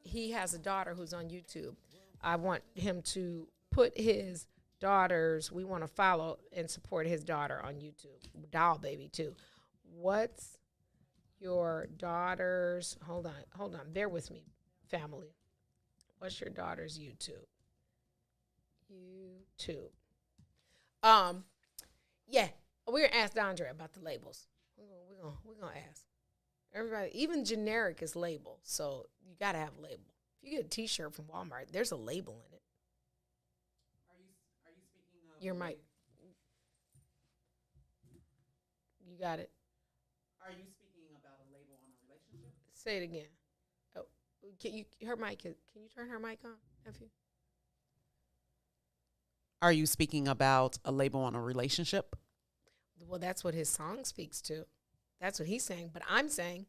Speaker 2: He has a daughter who's on YouTube. I want him to put his daughters, we want to follow and support his daughter on YouTube. Doll Baby too. What's your daughter's, hold on, bear with me, family. What's your daughter's YouTube? Yeah, we're gonna ask Dondre about the labels. We're gonna ask. Everybody, even generic is label, so you gotta have a label. If you get a T-shirt from Walmart, there's a label in it. Are you speaking of your mic? You got it.
Speaker 5: Are you speaking about a label on a relationship?
Speaker 2: Say it again. Oh, her mic? Can you turn her mic on, nephew?
Speaker 5: Are you speaking about a label on a relationship?
Speaker 2: Well, that's what his song speaks to. That's what he's saying. But I'm saying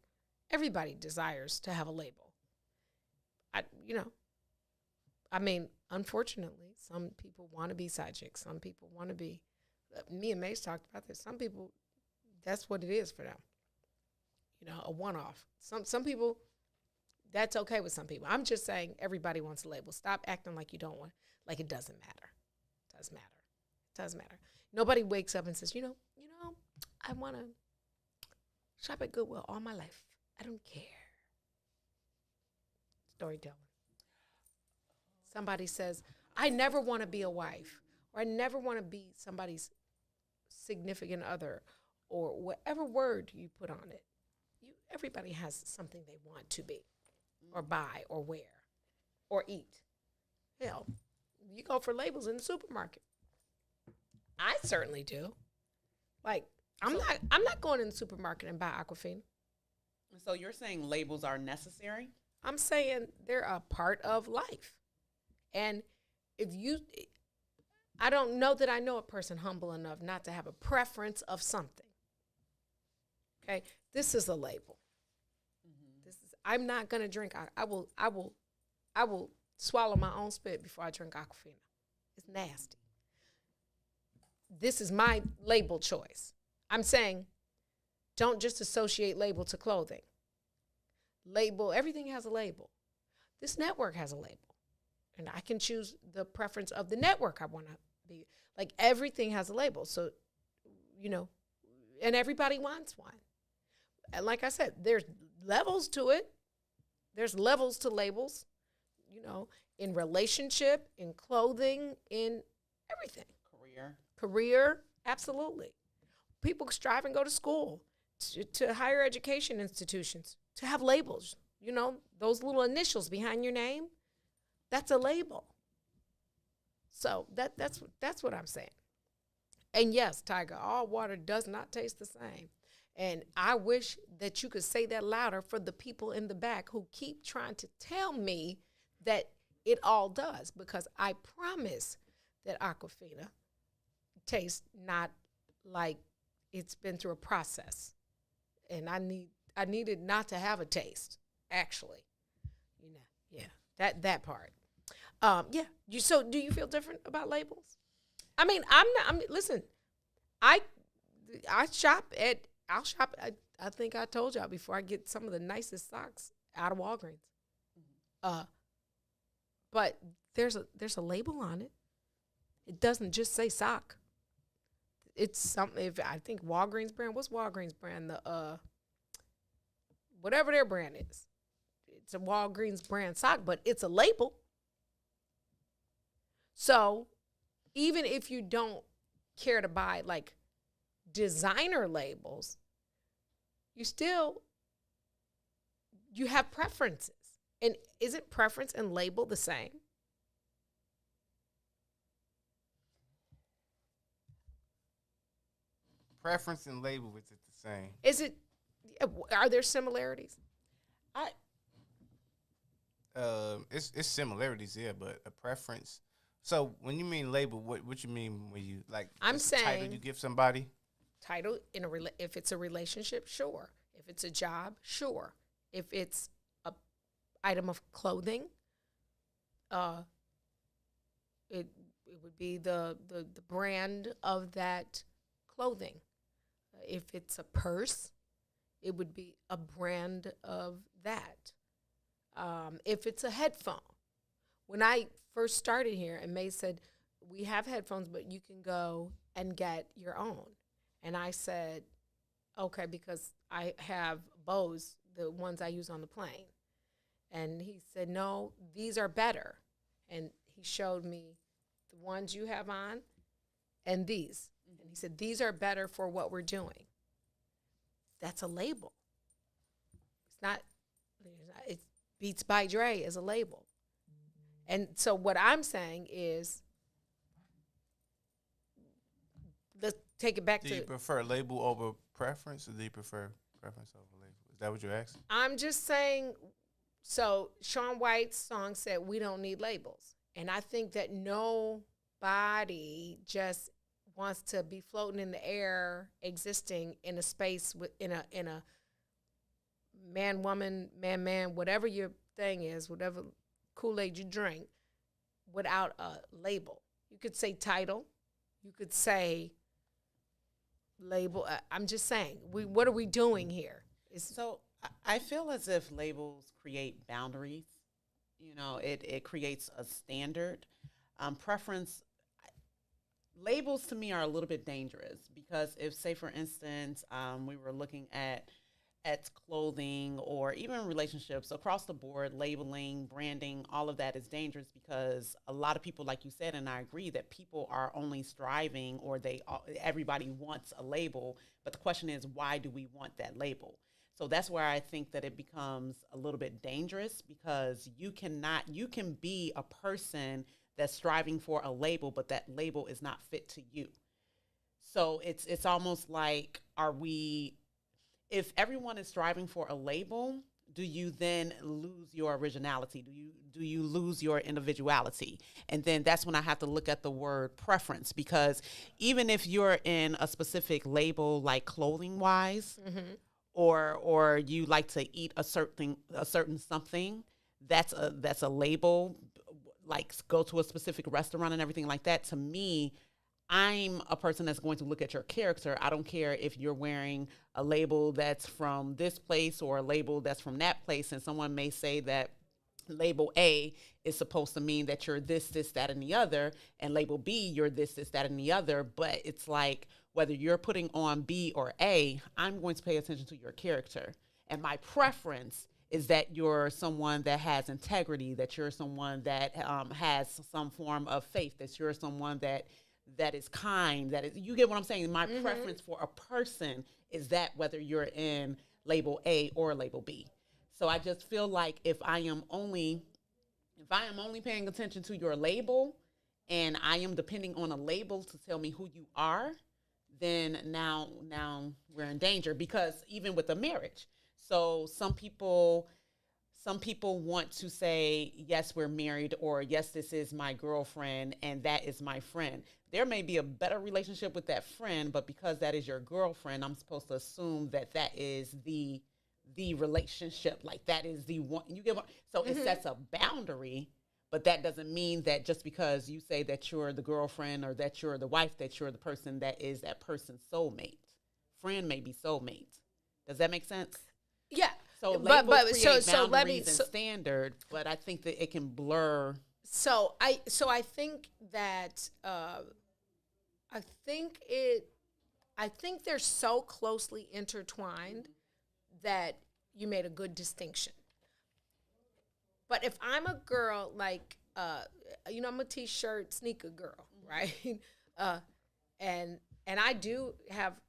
Speaker 2: everybody desires to have a label. I mean, unfortunately, some people want to be side chicks. Some people want to be. Me and Mace talked about this. Some people, that's what it is for them. A one-off. Some people, that's okay with some people. I'm just saying everybody wants a label. Stop acting like you don't want, like it doesn't matter. It does matter. It does matter. Nobody wakes up and says, I want to shop at Goodwill all my life. I don't care. Storytelling. Somebody says, I never want to be a wife, or I never want to be somebody's significant other, or whatever word you put on it. Everybody has something they want to be, or buy, or wear, or eat. Hell, you go for labels in the supermarket. I certainly do. Like, I'm not going in the supermarket and buy Aquafina.
Speaker 5: So you're saying labels are necessary?
Speaker 2: I'm saying they're a part of life. And I don't know that I know a person humble enough not to have a preference of something. Okay, this is a label. I'm not gonna drink. I will swallow my own spit before I drink Aquafina. It's nasty. This is my label choice. I'm saying, don't just associate label to clothing. Label, everything has a label. This network has a label. And I can choose the preference of the network I want to be. Like, everything has a label. So, and everybody wants one. And like I said, there's levels to it. There's levels to labels, in relationship, in clothing, in everything. Career, absolutely. People strive and go to school, to higher education institutions, to have labels. Those little initials behind your name, that's a label. So that's what I'm saying. And yes, Tiger, all water does not taste the same. And I wish that you could say that louder for the people in the back who keep trying to tell me that it all does, because I promise that Aquafina tastes not like it's been through a process. And I need it not to have a taste, actually. Yeah, that part. So do you feel different about labels? I mean, listen, I'll shop. I think I told y'all before, I get some of the nicest socks out of Walgreens. But there's a label on it. It doesn't just say sock. It's something. If I think Walgreens brand, what's Walgreens brand? The whatever their brand is, it's a Walgreens brand sock, but it's a label. So even if you don't care to buy like designer labels, you have preferences. And isn't preference and label the same?
Speaker 4: Preference and label, is it the same?
Speaker 2: Are there similarities?
Speaker 4: It's similarities, yeah, but a preference. So when you mean label, what you mean when you like?
Speaker 2: I'm saying
Speaker 4: title you give somebody.
Speaker 2: Title if it's a relationship, sure. If it's a job, sure. If it's a item of clothing, it would be the brand of that clothing. If it's a purse, it would be a brand of that. If it's a headphone, when I first started here, and May said, we have headphones, but you can go and get your own. And I said, okay, because I have Bose, the ones I use on the plane. And he said, no, these are better. And he showed me the ones you have on and these. Mm-hmm. And he said, these are better for what we're doing. That's a label. It's Beats by Dre is a label. And so what I'm saying is, let's take it back to.
Speaker 4: Do you prefer label over preference, or do you prefer preference over label? Is that what you're asking?
Speaker 2: I'm just saying. So Shaun White's song said, "We don't need labels," and I think that nobody just wants to be floating in the air, existing in a space in a man, woman, man, whatever your thing is, whatever Kool-Aid you drink, without a label. You could say title, you could say label. I'm just saying, what are we doing here?
Speaker 5: So I feel as if labels create boundaries. You know, it creates a standard. Preference, labels to me are a little bit dangerous because if, say, for instance, we were looking at clothing or even relationships across the board, labeling, branding, all of that is dangerous because a lot of people, like you said, and I agree that people are only striving or everybody wants a label. But the question is, why do we want that label? So that's where I think that it becomes a little bit dangerous because you can be a person that's striving for a label, but that label is not fit to you. So it's almost like, if everyone is striving for a label, do you then lose your originality? Do you lose your individuality? And then that's when I have to look at the word preference, because even if you're in a specific label, like clothing wise, or you like to eat a certain something, that's a label, like go to a specific restaurant and everything like that. To me, I'm a person that's going to look at your character. I don't care if you're wearing a label that's from this place or a label that's from that place. And someone may say that label A is supposed to mean that you're this, that, and the other. And label B, you're this, that, and the other. But it's like, whether you're putting on B or A, I'm going to pay attention to your character. And my preference is that you're someone that has integrity, that you're someone that has some form of faith, that you're someone that is kind, that is, you get what I'm saying? My preference for a person is that whether you're in label A or label B. So I just feel like if I am only paying attention to your label and I am depending on a label to tell me who you are, then now we're in danger, because even with a marriage. So some people want to say, yes, we're married, or yes, this is my girlfriend and that is my friend. There may be a better relationship with that friend, but because that is your girlfriend, I'm supposed to assume that is the relationship, like that is the one. You get what? So it sets a boundary, but that doesn't mean that just because you say that you're the girlfriend or that you're the wife, that you're the person that is that person's soulmate. Friend may be soulmate. Does that make sense?
Speaker 2: Yeah.
Speaker 5: So
Speaker 2: but
Speaker 5: create
Speaker 2: so let me
Speaker 5: boundaries and standard, but I think that it can blur.
Speaker 2: So I think that I think they're so closely intertwined that you made a good distinction. But if I'm a girl, like I'm a t-shirt sneaker girl, right? And I do have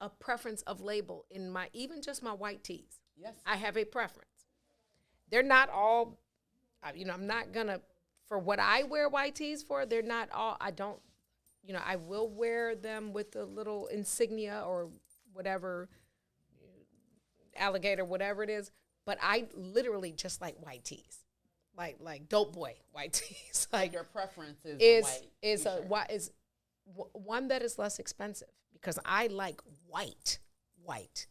Speaker 2: a preference of label in even just my white tees.
Speaker 5: Yes.
Speaker 2: I have a preference. They're not all, I'm not gonna, for what I wear white tees for, they're not all, I will wear them with a little insignia or whatever, alligator, whatever it is, but I literally just like white tees. Like dope boy white tees. Like
Speaker 5: your preference is
Speaker 2: one that is less expensive, because I like white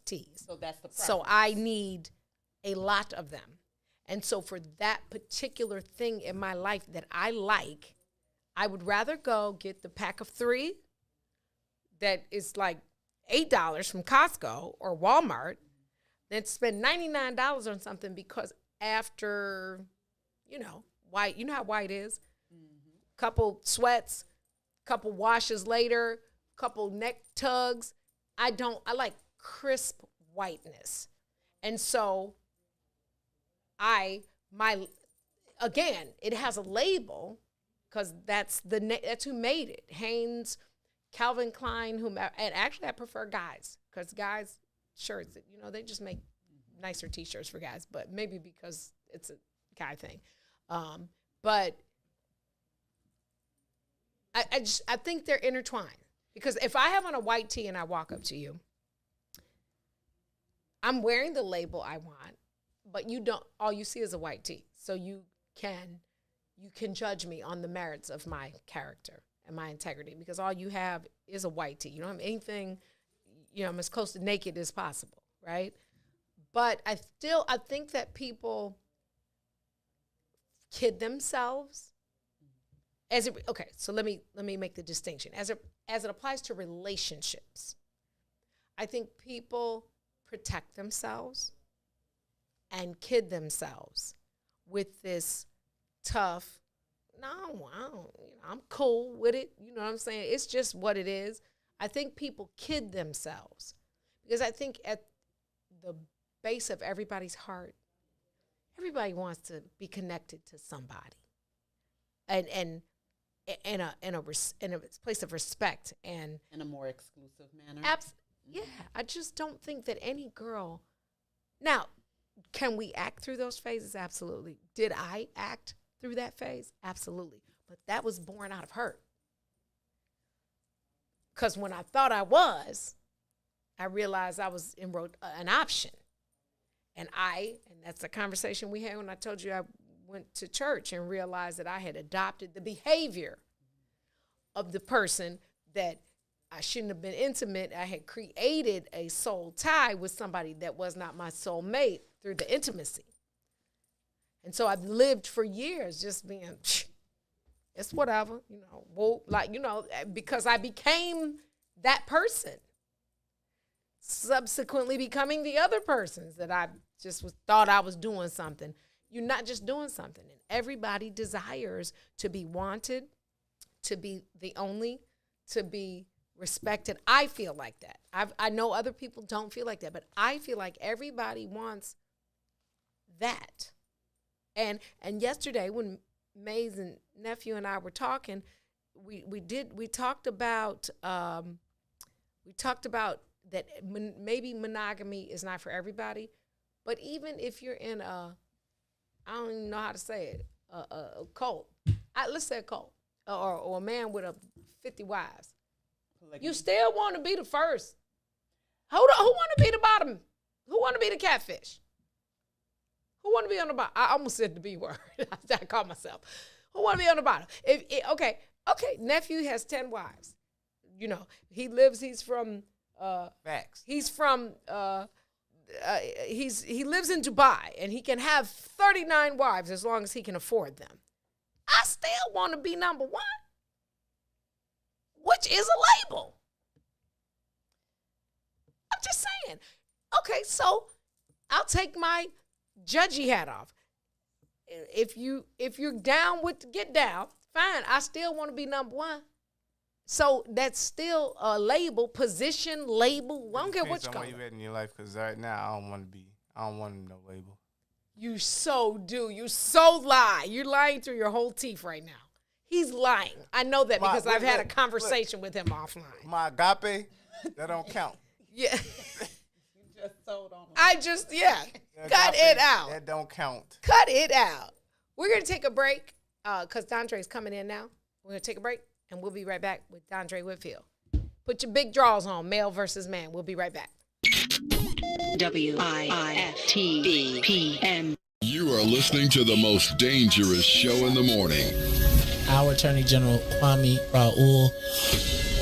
Speaker 2: tees.
Speaker 5: So that's the preference.
Speaker 2: So I need a lot of them. And so for that particular thing in my life that I like, I would rather go get the pack of 3 that is like $8 from Costco or Walmart than spend $99 on something, because after, white, you know how white is? Couple sweats, couple washes later, couple neck tugs. I like crisp whiteness. And so it has a label, because that's who made it. Hanes, Calvin Klein, whomever. And actually I prefer guys, because guys shirts, they just make nicer t-shirts for guys, but maybe because it's a guy thing. But I think they're intertwined, because if I have on a white tee and I walk up to you I'm wearing the label I want, but you don't, all you see is a white tee. So you can judge me on the merits of my character and my integrity, because all you have is a white tee. You don't have anything, I'm as close to naked as possible, right? But I think that people kid themselves so let me make the distinction. As it applies to relationships, I think people protect themselves and kid themselves with this tough, no, I don't, I'm cool with it. You know what I'm saying? It's just what it is. I think people kid themselves because I think at the base of everybody's heart, everybody wants to be connected to somebody, and in a place of respect and
Speaker 5: in a more exclusive manner.
Speaker 2: Yeah, I just don't think that any girl. Now, can we act through those phases? Absolutely. Did I act through that phase? Absolutely. But that was born out of hurt. Because when I thought I was, I realized I was an option. And that's the conversation we had when I told you I went to church and realized that I had adopted the behavior of the person that I shouldn't have been intimate. I had created a soul tie with somebody that was not my soul mate through the intimacy. And so I've lived for years just being, it's whatever, because I became that person, subsequently becoming the other persons that I just thought I was doing something. You're not just doing something. And everybody desires to be wanted, to be the only, to be respected. I feel like that. I know other people don't feel like that, but I feel like everybody wants that. And yesterday when May's and nephew and I were talking, we talked about that maybe monogamy is not for everybody, but even if you're in I don't even know how to say it, a cult. Let's say a cult, or a man with 50 wives. You still want to be the first. Hold on, who want to be the bottom? Who want to be the catfish? Who want to be on the bottom? I almost said the B word. I called myself. Who want to be on the bottom? Okay, nephew has 10 wives. He's from
Speaker 4: facts.
Speaker 2: He's from he lives in Dubai, and he can have 39 wives as long as he can afford them. I still want to be number one, which is a label. I'm just saying. Okay, so I'll take my judgy hat off. If you're down with get down, fine. I still want to be number one. So that's still a label, position, label. I don't care what you call it.
Speaker 4: Where you at in your life, because right now I don't want no label.
Speaker 2: You so do. You so lie. You're lying through your whole teeth right now. He's lying. I know that because I've had a conversation with him offline.
Speaker 4: My agape, that don't count.
Speaker 2: Yeah.
Speaker 5: You just sold on him.
Speaker 2: Cut it out.
Speaker 4: That don't count.
Speaker 2: Cut it out. We're going to take a break because Dondre's coming in now. We're going to take a break, and we'll be right back with Dondre Whitfield. Put your big draws on, male versus man. We'll be right back.
Speaker 14: WIFTBPM. You are listening to the most dangerous show in the morning.
Speaker 9: Our Attorney General, Kwame Raoul.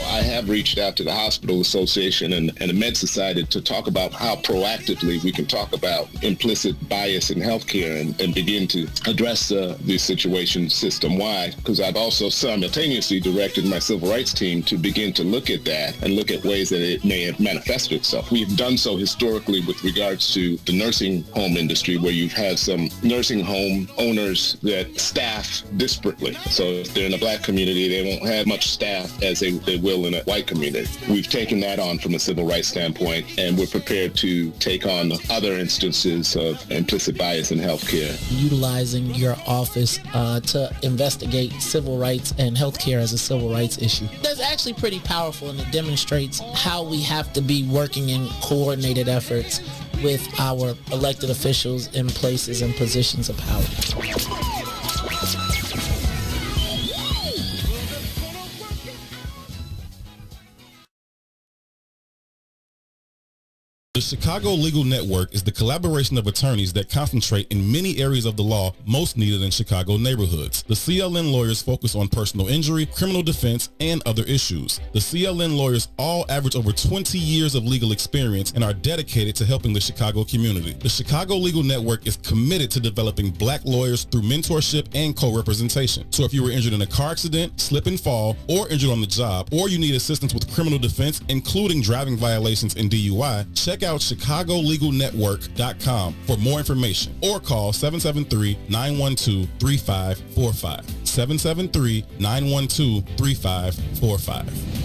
Speaker 15: I have reached out to the Hospital Association and the Med Society to talk about how proactively we can talk about implicit bias in healthcare and begin to address the situation system-wide, because I've also simultaneously directed my civil rights team to begin to look at that and look at ways that it may have manifested itself. We've done so historically with regards to the nursing home industry, where you've had some nursing home owners that staff disparately. So if they're in a black community, they won't have much staff as they will in a white community. We've taken that on from a civil rights standpoint, and we're prepared to take on other instances of implicit bias in healthcare.
Speaker 9: Utilizing your office to investigate civil rights and healthcare as a civil rights issue. That's actually pretty powerful, and it demonstrates how we have to be working in coordinated efforts with our elected officials in places and positions of power.
Speaker 12: The Chicago Legal Network is the collaboration of attorneys that concentrate in many areas of the law most needed in Chicago neighborhoods. The CLN lawyers focus on personal injury, criminal defense, and other issues. The CLN lawyers all average over 20 years of legal experience and are dedicated to helping the Chicago community. The Chicago Legal Network is committed to developing black lawyers through mentorship and co-representation. So if you were injured in a car accident, slip and fall, or injured on the job, or you need assistance with criminal defense, including driving violations and DUI, check out ChicagoLegalNetwork.com for more information or call 773-912-3545. 773-912-3545.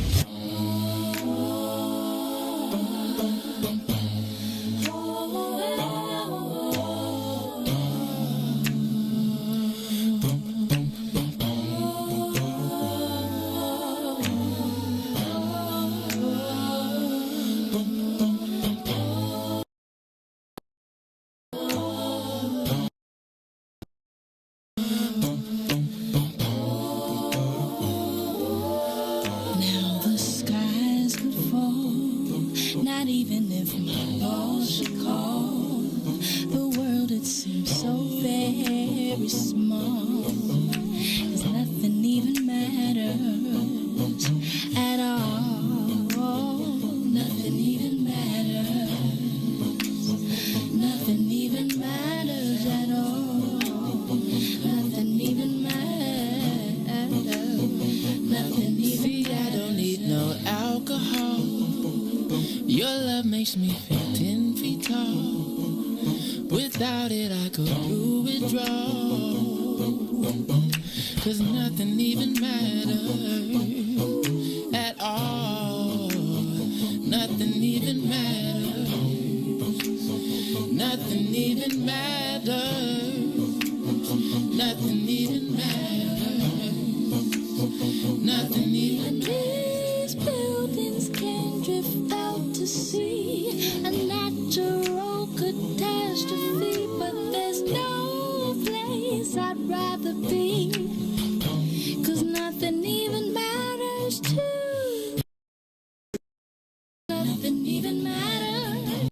Speaker 16: makes me feel 10 feet tall. Without it, I go through withdrawal. 'Cause nothing even matters at all. Nothing even matters. Nothing even matters. Nothing even matters. Nothing even matters. These buildings can drift out to sea, a natural catastrophe, but there's no place I'd rather be, 'cause nothing even matters to. Nothing even matters.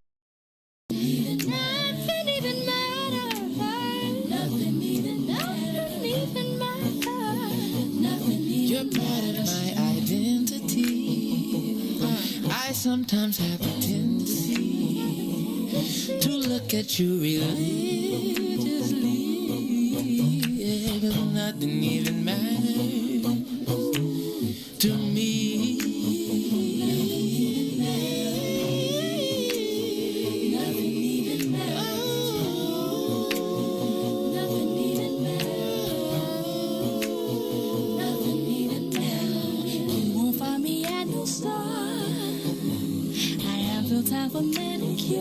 Speaker 16: Nothing even matters. Nothing even matters. Nothing even. You're part of my identity. I sometimes have a tendency to look at you religiously, yeah, 'cause nothing even matters to me. Nothing even matters. Nothing even matters. Nothing even matters. You won't find me at no store. I have no time for manicures.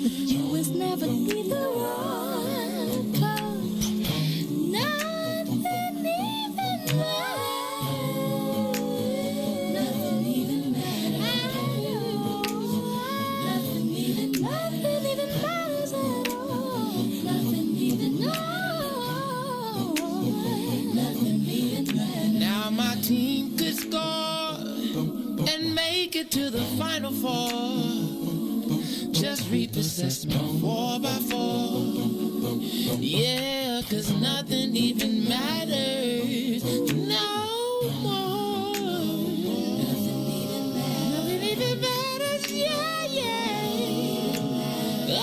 Speaker 16: With you it's never either one. 'Cause nothing even matters. Nothing even matters. Nothing even matters at all. Nothing even Nothing even matters. Now my team could score and make it to the Final Four. Just repossess me 4x4. Yeah, 'cause nothing even matters no more. Nothing even matters. Nothing even matters, yeah, yeah. Oh,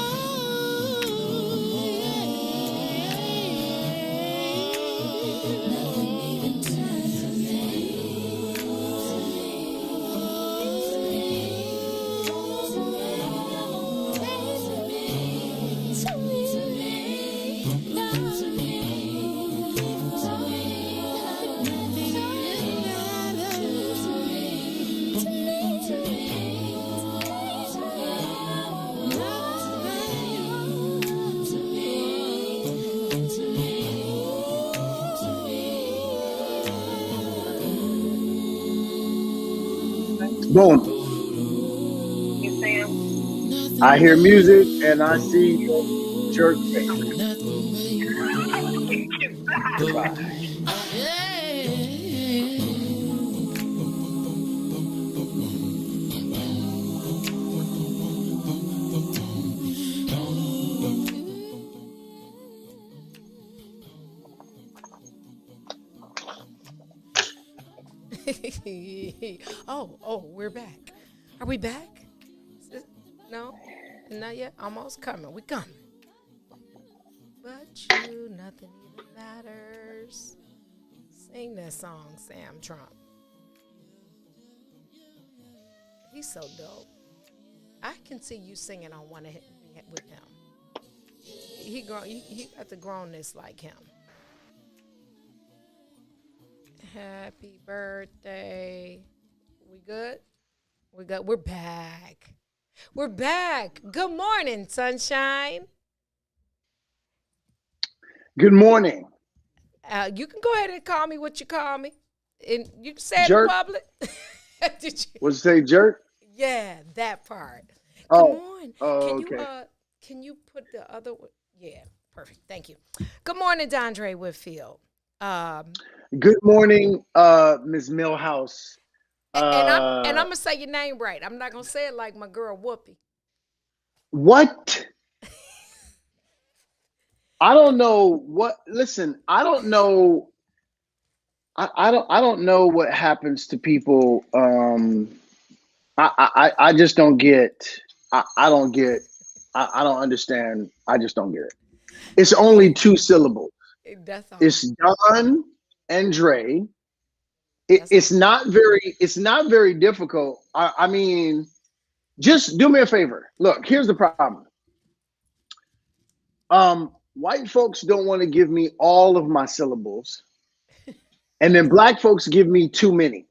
Speaker 16: yeah. Nothing even matters to me.
Speaker 17: Boom. I hear music and I see church.
Speaker 2: Oh, we're back. Are we back? No, not yet. Almost coming. We coming. But you, nothing even matters. Sing that song, Sam Trump. He's so dope. I can see you singing on one of his, with him. He got the grownness like him. Happy birthday. We good? We good. We're back. We're back. Good morning, sunshine.
Speaker 17: Good morning.
Speaker 2: You can go ahead and call me what you call me. And you can say it
Speaker 17: Jerk.
Speaker 2: in public. Did you?
Speaker 17: What'd you say, jerk?
Speaker 2: Yeah, that part.
Speaker 17: Oh.
Speaker 2: Come on.
Speaker 17: Oh,
Speaker 2: Can
Speaker 17: okay.
Speaker 2: can you put the other one? Yeah, perfect. Thank you. Good morning, Dondre Whitfield.
Speaker 17: Good morning, Ms. Milhouse.
Speaker 2: And I'm gonna say your name right. I'm not gonna say it like my girl Whoopi.
Speaker 17: What? I don't know what. Listen, I don't know. I don't know what happens to people. I just don't get. I don't get. I don't understand. I just don't get it. It's only 2 syllables.
Speaker 2: That's all.
Speaker 17: It's Dawn and Dre. It's not very difficult. I mean, just do me a favor. Look, here's the problem. White folks don't want to give me all of my syllables, and then black folks give me too many.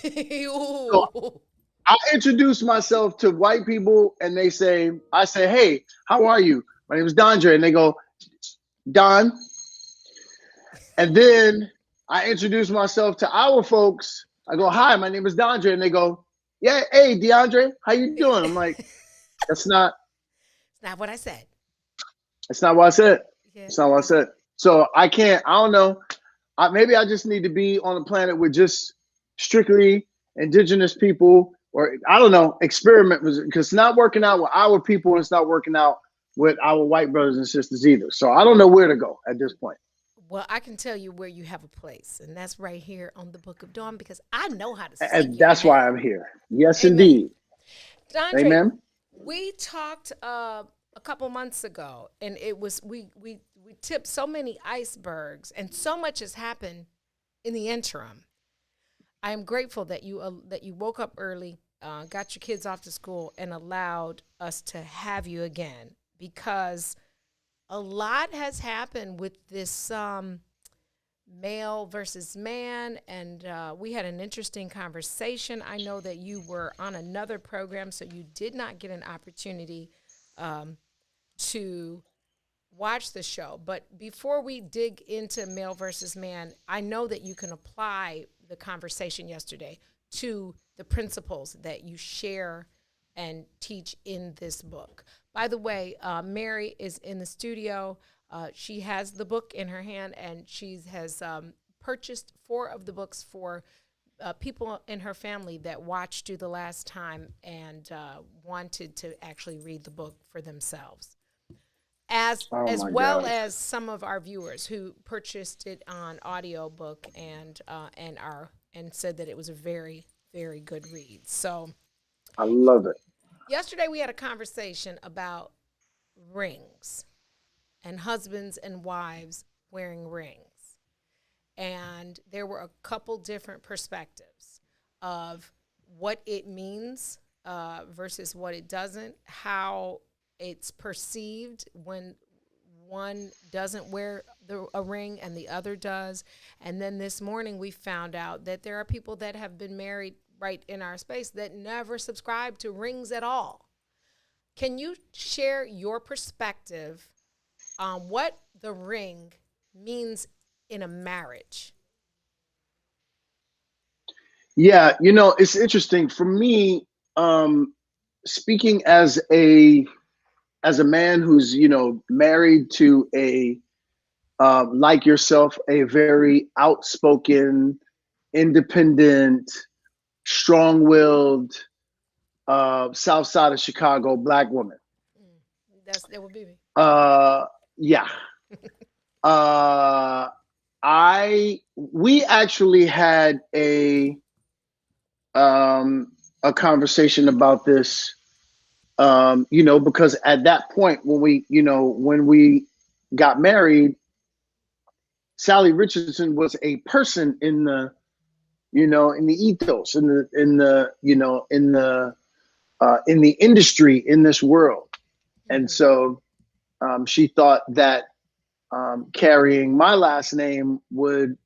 Speaker 17: So I introduce myself to white people, and I say, hey, how are you? My name is Dondre, and they go, Don. And then I introduce myself to our folks. I go, hi, my name is Dondre. And they go, yeah, hey, DeAndre, how you doing? I'm like, that's not
Speaker 2: what I said.
Speaker 17: That's not what I said.
Speaker 2: Yeah.
Speaker 17: That's not what I said. So I don't know. Maybe I just need to be on a planet with just strictly indigenous people, or I don't know, experiment, because it's not working out with our people, and it's not working out with our white brothers and sisters either. So I don't know where to go at this point.
Speaker 2: Well, I can tell you where you have a place, and that's right here on the Book of Dawn, because I know how to sing.
Speaker 17: And that's why I'm here. Yes,
Speaker 2: Amen.
Speaker 17: indeed.
Speaker 2: Dondre,
Speaker 17: Amen.
Speaker 2: we talked a couple months ago, and it was we tipped so many icebergs, and so much has happened in the interim. I am grateful that you woke up early, got your kids off to school, and allowed us to have you again, because a lot has happened with this male versus man, and we had an interesting conversation. I know that you were on another program, so you did not get an opportunity to watch the show. But before we dig into male versus man, I know that you can apply the conversation yesterday to the principles that you share and teach in this book. By the way, Mary is in the studio. She has the book in her hand, and she has purchased 4 of the books for people in her family that watched you the last time and wanted to actually read the book for themselves. As well as some of our viewers who purchased it on audiobook and said that it was a very, very good read. So
Speaker 17: I love it.
Speaker 2: yesterday we had a conversation about rings and husbands and wives wearing rings. And there were a couple different perspectives of what it means versus what it doesn't, how it's perceived when one doesn't wear a ring and the other does. And then this morning we found out that there are people that have been married right in our space that never subscribe to rings at all. Can you share your perspective on what the ring means in a marriage?
Speaker 17: Yeah, it's interesting for me, speaking as a man who's, married to a, like yourself, a very outspoken, independent, strong-willed, South Side of Chicago Black woman.
Speaker 2: That would be me.
Speaker 17: Yeah. We actually had a a conversation about this, because at that point when we got married, Sally Richardson was a person in the ethos, in the industry, in this world. And so she thought that carrying my last name would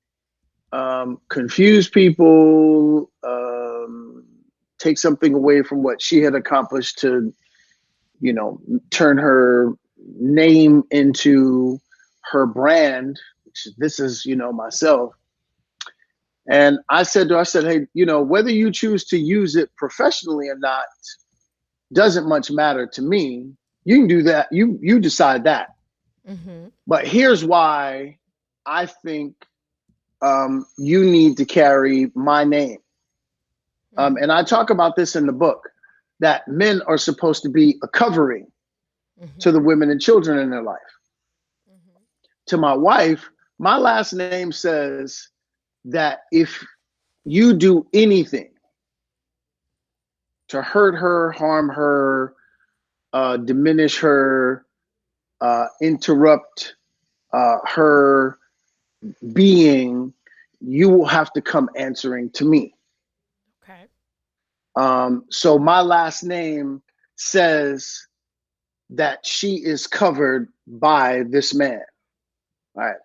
Speaker 17: confuse people, take something away from what she had accomplished to, turn her name into her brand, which this is, myself. And I said to her, hey, whether you choose to use it professionally or not doesn't much matter to me. You can do that. You decide that. Mm-hmm. But here's why I think you need to carry my name. And I talk about this in the book, that men are supposed to be a covering to the women and children in their life. Mm-hmm. To my wife, my last name says that if you do anything to hurt her, harm her, diminish her, interrupt her being, you will have to come answering to me. Okay. So my last name says that she is covered by this man. All right.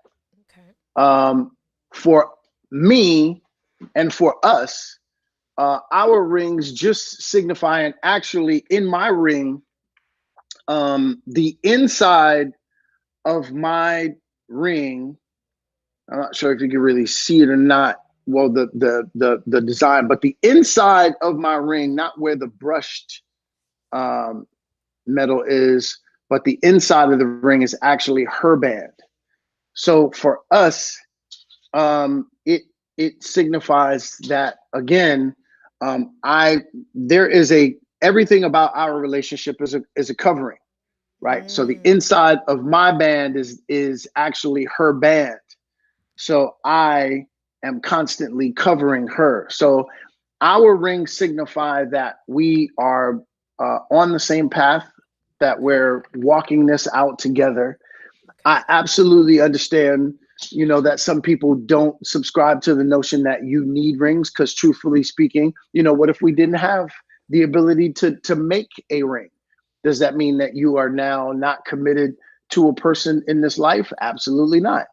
Speaker 17: Okay. For me and for us, our rings just signify, and actually in my ring, the inside of my ring, I'm not sure if you can really see it or not. Well, the design, but the inside of my ring, not where the brushed metal is, but the inside of the ring is actually her band. So for us, it signifies that, again, everything about our relationship is a covering, right? So the inside of my band is actually her band. So I am constantly covering her. So our rings signify that we are on the same path, that we're walking this out together. I absolutely understand, that some people don't subscribe to the notion that you need rings, because truthfully speaking, what if we didn't have the ability to make a ring? Does that mean that you are now not committed to a person in this life? Absolutely not.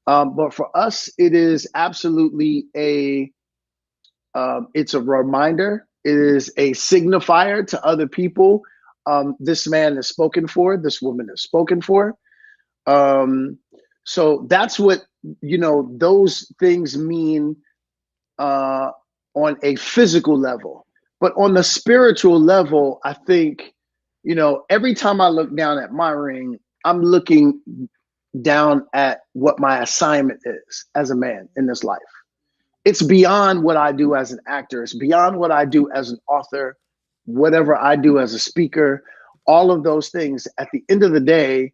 Speaker 17: But for us, it is absolutely it's a reminder. It is a signifier to other people. This man is spoken for. This woman is spoken for. So that's what, those things mean on a physical level. But on the spiritual level, I think, every time I look down at my ring, I'm looking down at what my assignment is as a man in this life. It's beyond what I do as an actor. It's beyond what I do as an author, whatever I do as a speaker, all of those things. At the end of the day,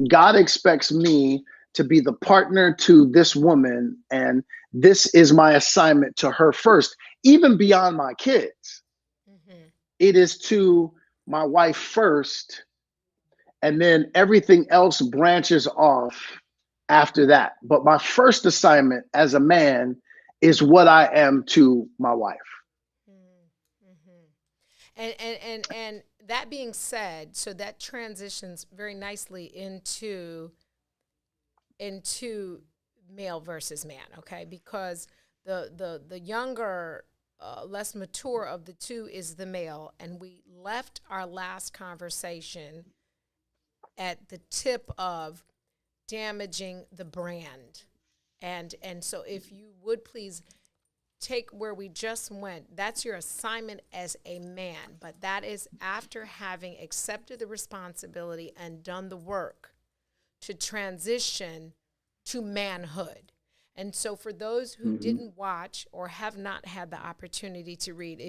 Speaker 17: God expects me to be the partner to this woman, and this is my assignment to her first, even beyond my kids. Mm-hmm. It is to my wife first, and then everything else branches off after that. But my first assignment as a man is what I am to my wife.
Speaker 2: Mm-hmm. And that being said, so that transitions very nicely into male versus man, okay? Because the younger, less mature of the two is the male, and we left our last conversation at the tip of damaging the brand. And so if you would please take where we just went, that's your assignment as a man, but that is after having accepted the responsibility and done the work to transition to manhood. And so for those who didn't watch or have not had the opportunity to read,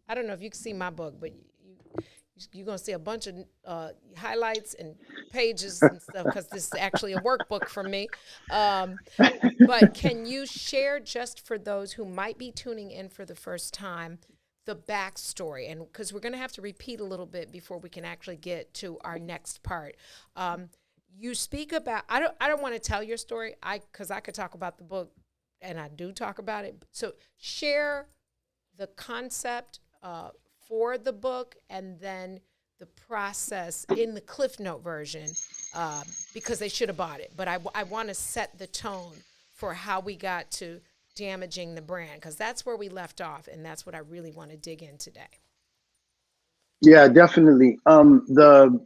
Speaker 2: I don't know if you can see my book, but you you're going to see a bunch of highlights and pages and stuff because this is actually a workbook from me. But can you share, just for those who might be tuning in for the first time, the backstory? And because we're going to have to repeat a little bit before we can actually get to our next part. You speak about, I don't want to tell your story, because I could talk about the book, and I do talk about it. So share the concept for the book, and then the process in the Cliff Note version, because they should have bought it. But I want to set the tone for how we got to damaging the brand, because that's where we left off, and that's what I really want to dig in today.
Speaker 17: Yeah, definitely. The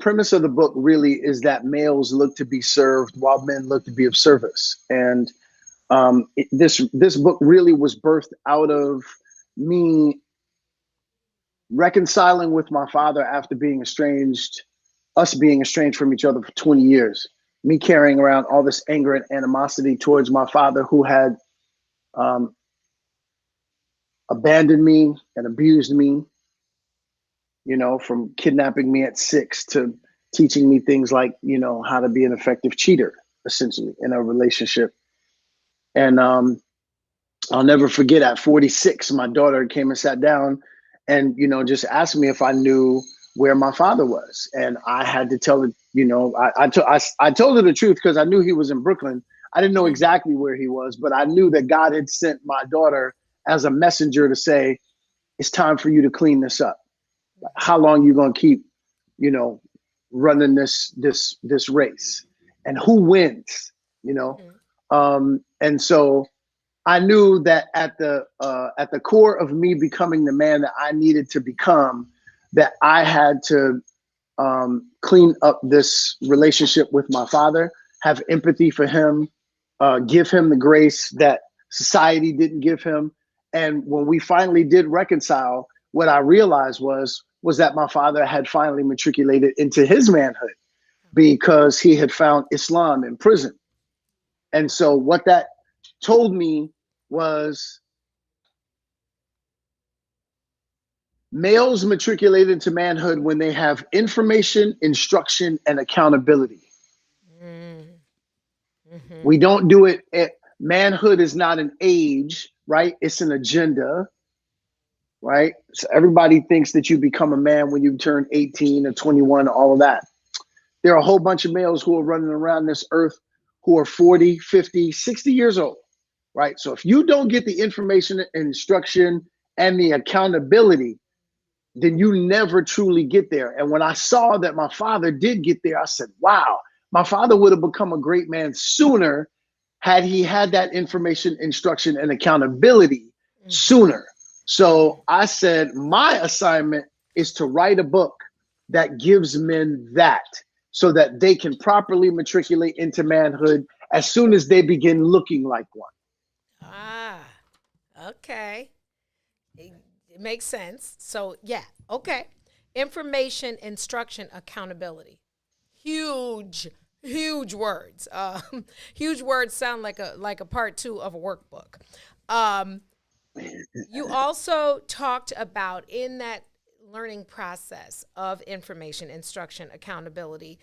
Speaker 17: premise of the book really is that males look to be served while men look to be of service. And this book really was birthed out of me reconciling with my father after being estranged, us being estranged from each other for 20 years, me carrying around all this anger and animosity towards my father, who had abandoned me and abused me, from kidnapping me at 6 to teaching me things like, how to be an effective cheater, essentially, in a relationship. And I'll never forget, at 46, my daughter came and sat down and, just asked me if I knew where my father was. And I had to tell her, I told her the truth, because I knew he was in Brooklyn. I didn't know exactly where he was, but I knew that God had sent my daughter as a messenger to say, it's time for you to clean this up. How long you going to keep, running this race, and who wins, and so I knew that at the core of me becoming the man that I needed to become, that I had to clean up this relationship with my father, have empathy for him, give him the grace that society didn't give him. And when we finally did reconcile, what I realized was that my father had finally matriculated into his manhood, because he had found Islam in prison. And so what that told me was, males matriculate into manhood when they have information, instruction, and accountability. Mm-hmm. We don't do it. Manhood is not an age, right? It's an agenda, right? So everybody thinks that you become a man when you turn 18 or 21, all of that. There are a whole bunch of males who are running around this earth who are 40, 50, 60 years old, right? So if you don't get the information and instruction and the accountability, then you never truly get there. And when I saw that my father did get there, I said, wow, my father would have become a great man sooner had he had that information, instruction, and accountability sooner. So I said, my assignment is to write a book that gives men that, so that they can properly matriculate into manhood as soon as they begin looking like one.
Speaker 2: Ah, okay. It makes sense. So yeah, okay. Information, instruction, accountability. Huge words. Huge words sound like a part 2 of a workbook. You also talked about, in that learning process of information, instruction, accountability,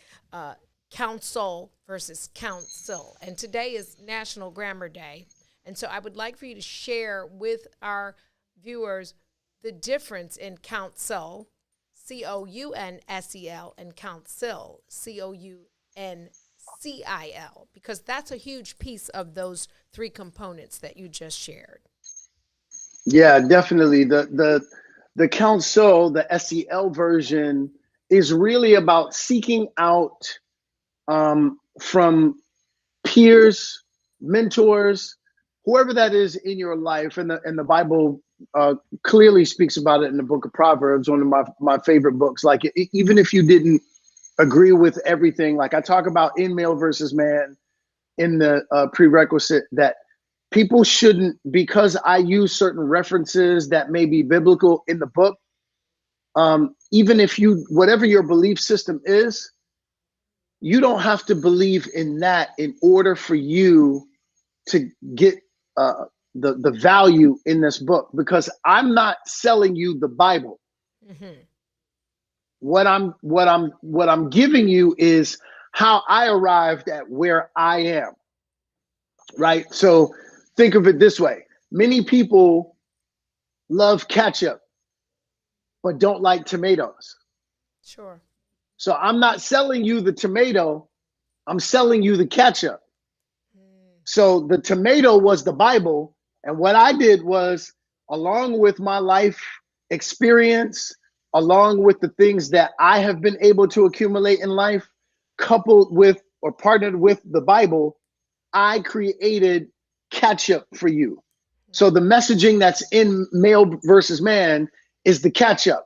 Speaker 2: counsel versus counsel. And today is National Grammar Day. And so I would like for you to share with our viewers the difference in counsel, C-O-U-N-S-E-L, and counsel, C-O-U-N-C-I-L, because that's a huge piece of those 3 components that you just shared.
Speaker 17: Yeah, definitely. The counsel, the SEL version, is really about seeking out from peers, mentors, whoever that is in your life. And the Bible clearly speaks about it in the book of Proverbs, one of my favorite books. Like, even if you didn't agree with everything, like I talk about in male versus man in the prerequisite, that people shouldn't, because I use certain references that may be biblical in the book, even if whatever your belief system is, you don't have to believe in that in order for you to get the value in this book, because I'm not selling you the Bible. What I'm giving you is how I arrived at where I am. Right? So think of it this way. Many people love ketchup, but don't like tomatoes.
Speaker 2: Sure.
Speaker 17: So I'm not selling you the tomato, I'm selling you the ketchup. So the tomato was the Bible. And what I did was, along with my life experience, along with the things that I have been able to accumulate in life, coupled with or partnered with the Bible, I created ketchup for you. So the messaging that's in male versus man is the ketchup.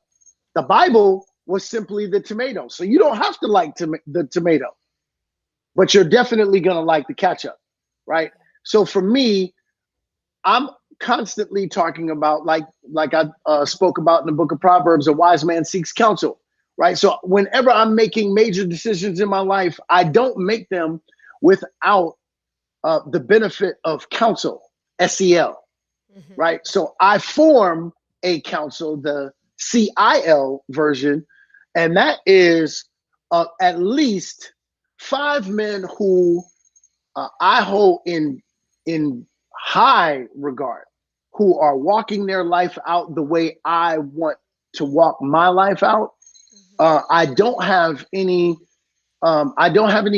Speaker 17: The Bible was simply the tomato. So you don't have to like the tomato, but you're definitely going to like the ketchup, right? So for me, I'm constantly talking about, like I spoke about in the book of Proverbs, a wise man seeks counsel, right? So whenever I'm making major decisions in my life, I don't make them without the benefit of counsel, SEL, right? So I form a council, the CIL version, and that is at least 5 men who I hold in high regard, who are walking their life out the way I want to walk my life out. I don't have any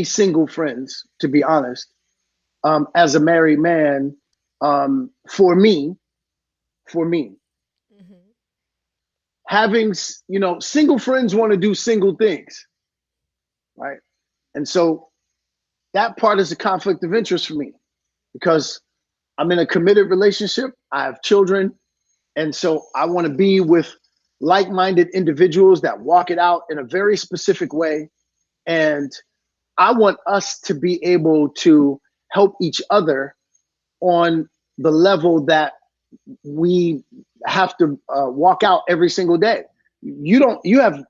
Speaker 17: single friends, to be honest. As a married man, for me, having, single friends want to do single things, right? And so that part is a conflict of interest for me, because I'm in a committed relationship. I have children. And so I want to be with like-minded individuals that walk it out in a very specific way. And I want us to be able to help each other on the level that we have to walk out every single day. You have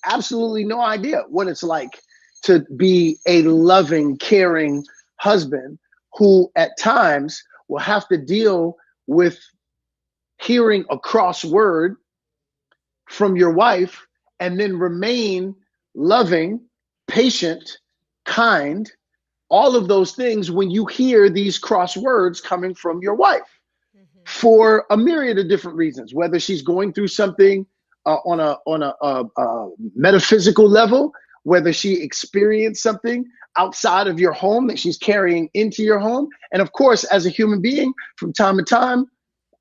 Speaker 17: absolutely no idea what it's like to be a loving, caring husband who at times will have to deal with hearing a cross word from your wife and then remain loving, patient, kind, all of those things when you hear these cross words coming from your wife for a myriad of different reasons, whether she's going through something on a metaphysical level, whether she experienced something outside of your home that she's carrying into your home. And of course, as a human being, from time to time,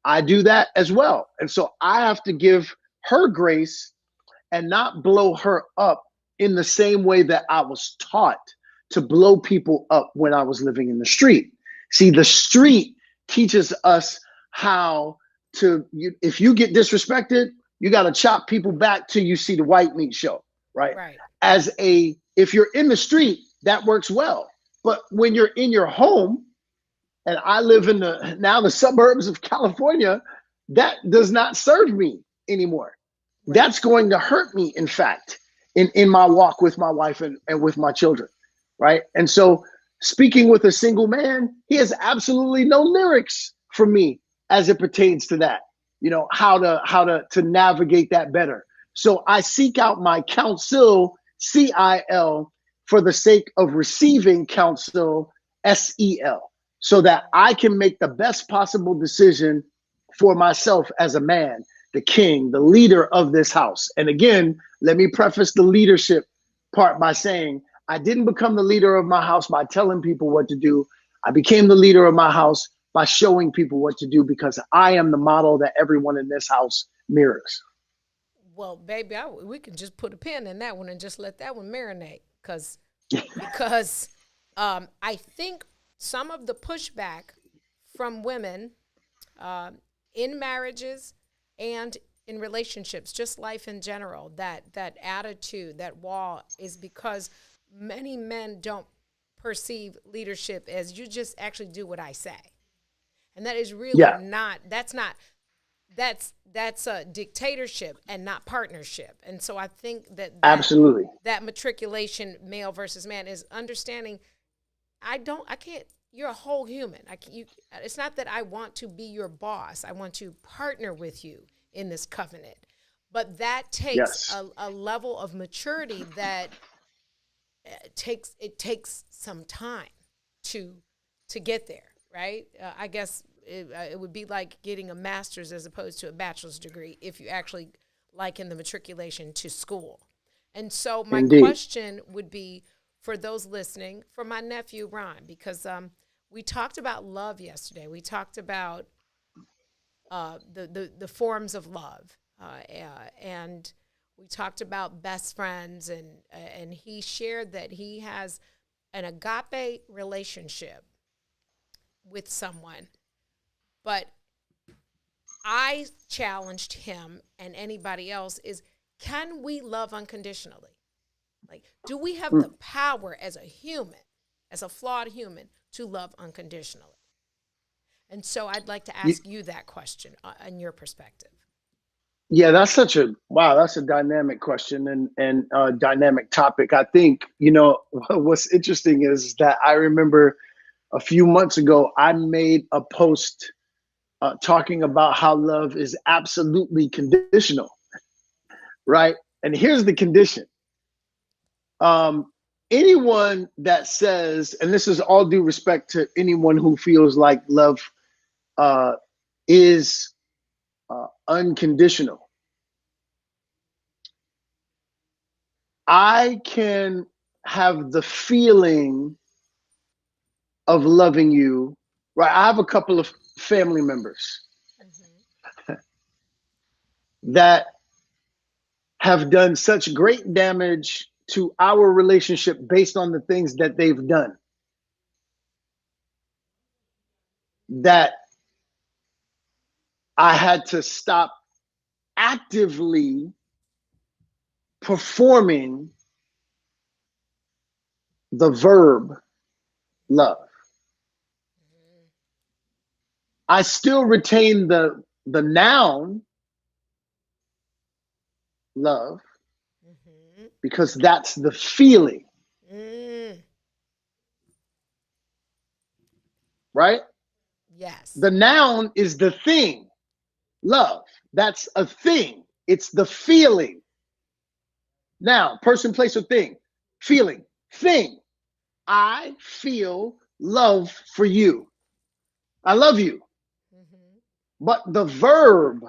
Speaker 17: I do that as well. And so I have to give her grace and not blow her up in the same way that I was taught to blow people up when I was living in the street. See, the street teaches us how to, if you get disrespected, you got to chop people back till you see the white meat show, right? If you're in the street, that works well. But when you're in your home, and I live in the suburbs of California, that does not serve me anymore. Right. That's going to hurt me, in fact, in my walk with my wife and with my children, right? And so speaking with a single man, he has absolutely no lyrics for me as it pertains to that, how to navigate that better. So I seek out my counsel, CIL, for the sake of receiving counsel, SEL, so that I can make the best possible decision for myself as a man, the king, the leader of this house. And again, let me preface the leadership part by saying, I didn't become the leader of my house by telling people what to do. I became the leader of my house by showing people what to do, because I am the model that everyone in this house mirrors.
Speaker 2: Well, baby, we can just put a pin in that one and just let that one marinate, because I think some of the pushback from women in marriages and in relationships, just life in general, that attitude, that wall, is because many men don't perceive leadership as you just actually do what I say. And that is really that's a dictatorship and not partnership. And so I think that
Speaker 17: absolutely
Speaker 2: that matriculation, male versus man, is understanding I can't, you're a whole human. It's not that I want to be your boss. I want to partner with you in this covenant. But that takes a level of maturity that takes some time to get there, right? I guess it would be like getting a master's as opposed to a bachelor's degree if you actually liken the matriculation to school. And so my question would be for those listening, for my nephew Ron, because we talked about love yesterday. We talked about the forms of love, and we talked about best friends, and he shared that he has an agape relationship with someone. But I challenged him and anybody else is, can we love unconditionally? Like, do we have the power as a human, as a flawed human, to love unconditionally? And so I'd like to ask you that question in your perspective.
Speaker 17: Yeah, that's that's a dynamic question and a dynamic topic. I think, what's interesting is that I remember a few months ago, I made a post talking about how love is absolutely conditional, right? And here's the condition. Anyone that says, and this is all due respect to anyone who feels like love is unconditional. I can have the feeling of loving you, right? I have a couple of family members that have done such great damage to our relationship based on the things that they've done, that I had to stop actively performing the verb love. I still retain the noun love because that's the feeling. Right?
Speaker 2: Yes.
Speaker 17: The noun is the thing. Love. That's a thing. It's the feeling. Now, person, place, or thing. Feeling. Thing. I feel love for you. I love you. But the verb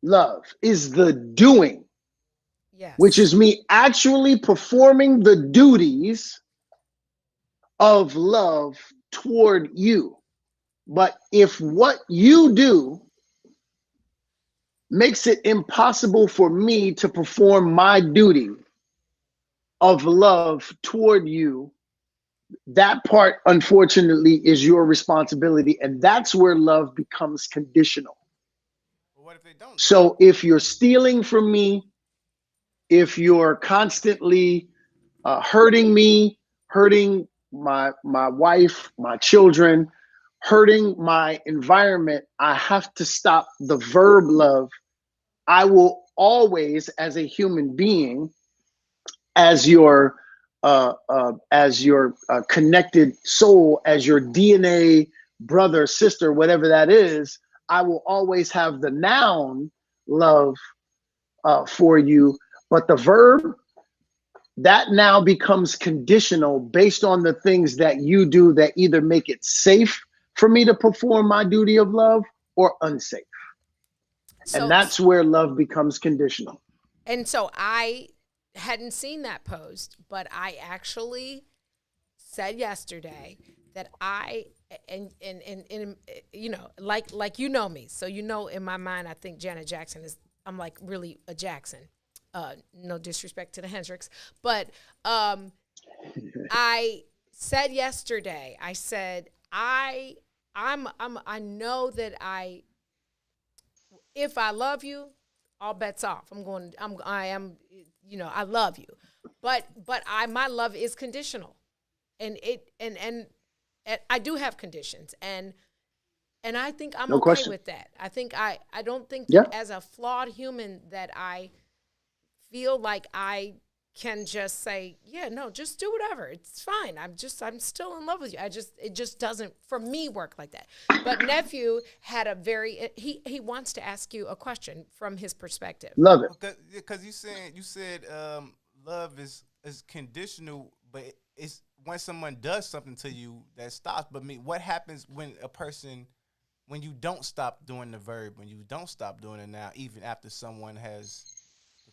Speaker 17: love is the doing.
Speaker 2: Yes.
Speaker 17: Which is me actually performing the duties of love toward you. But if what you do makes it impossible for me to perform my duty of love toward you, that part, unfortunately, is your responsibility. And that's where love becomes conditional.
Speaker 4: But what if they don't?
Speaker 17: So if you're stealing from me, if you're constantly hurting me, hurting my wife, my children, hurting my environment, I have to stop the verb love. I will always, as a human being, as your connected soul, as your DNA brother, sister, whatever that is, I will always have the noun love for you. But the verb, that now becomes conditional based on the things that you do that either make it safe for me to perform my duty of love or unsafe. And that's where love becomes conditional.
Speaker 2: And so I hadn't seen that post, but I actually said yesterday that and like me. So in my mind, I think Janet Jackson I'm like really a Jackson. No disrespect to the Hendricks, but I said yesterday, I said I know that if I love you, all bets off. I love you, but my love is conditional, and I do have conditions, and I think I'm okay with that. I think I don't think that as a flawed human that I feel like I can just say, yeah, no, just do whatever. It's fine. I'm still in love with you. It just doesn't, for me, work like that. But nephew had a he wants to ask you a question from his perspective.
Speaker 17: Love it.
Speaker 4: Because you said love is conditional, but it's when someone does something to you that stops. But what happens when you don't stop doing the verb, when you don't stop doing it now, even after someone has...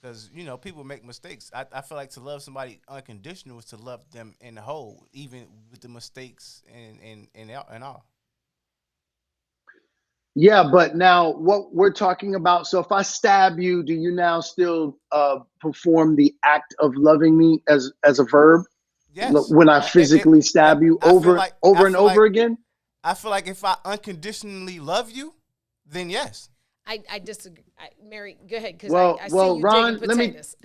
Speaker 4: Because, people make mistakes. I feel like to love somebody unconditional is to love them in the whole, even with the mistakes and all.
Speaker 17: Yeah, but now what we're talking about, so if I stab you, do you now still perform the act of loving me as a verb?
Speaker 4: Yes.
Speaker 17: When I physically stab you over and over again?
Speaker 4: I feel like if I unconditionally love you, then yes.
Speaker 2: I disagree. Mary, go ahead, because I see you
Speaker 17: Ron,
Speaker 2: digging potatoes.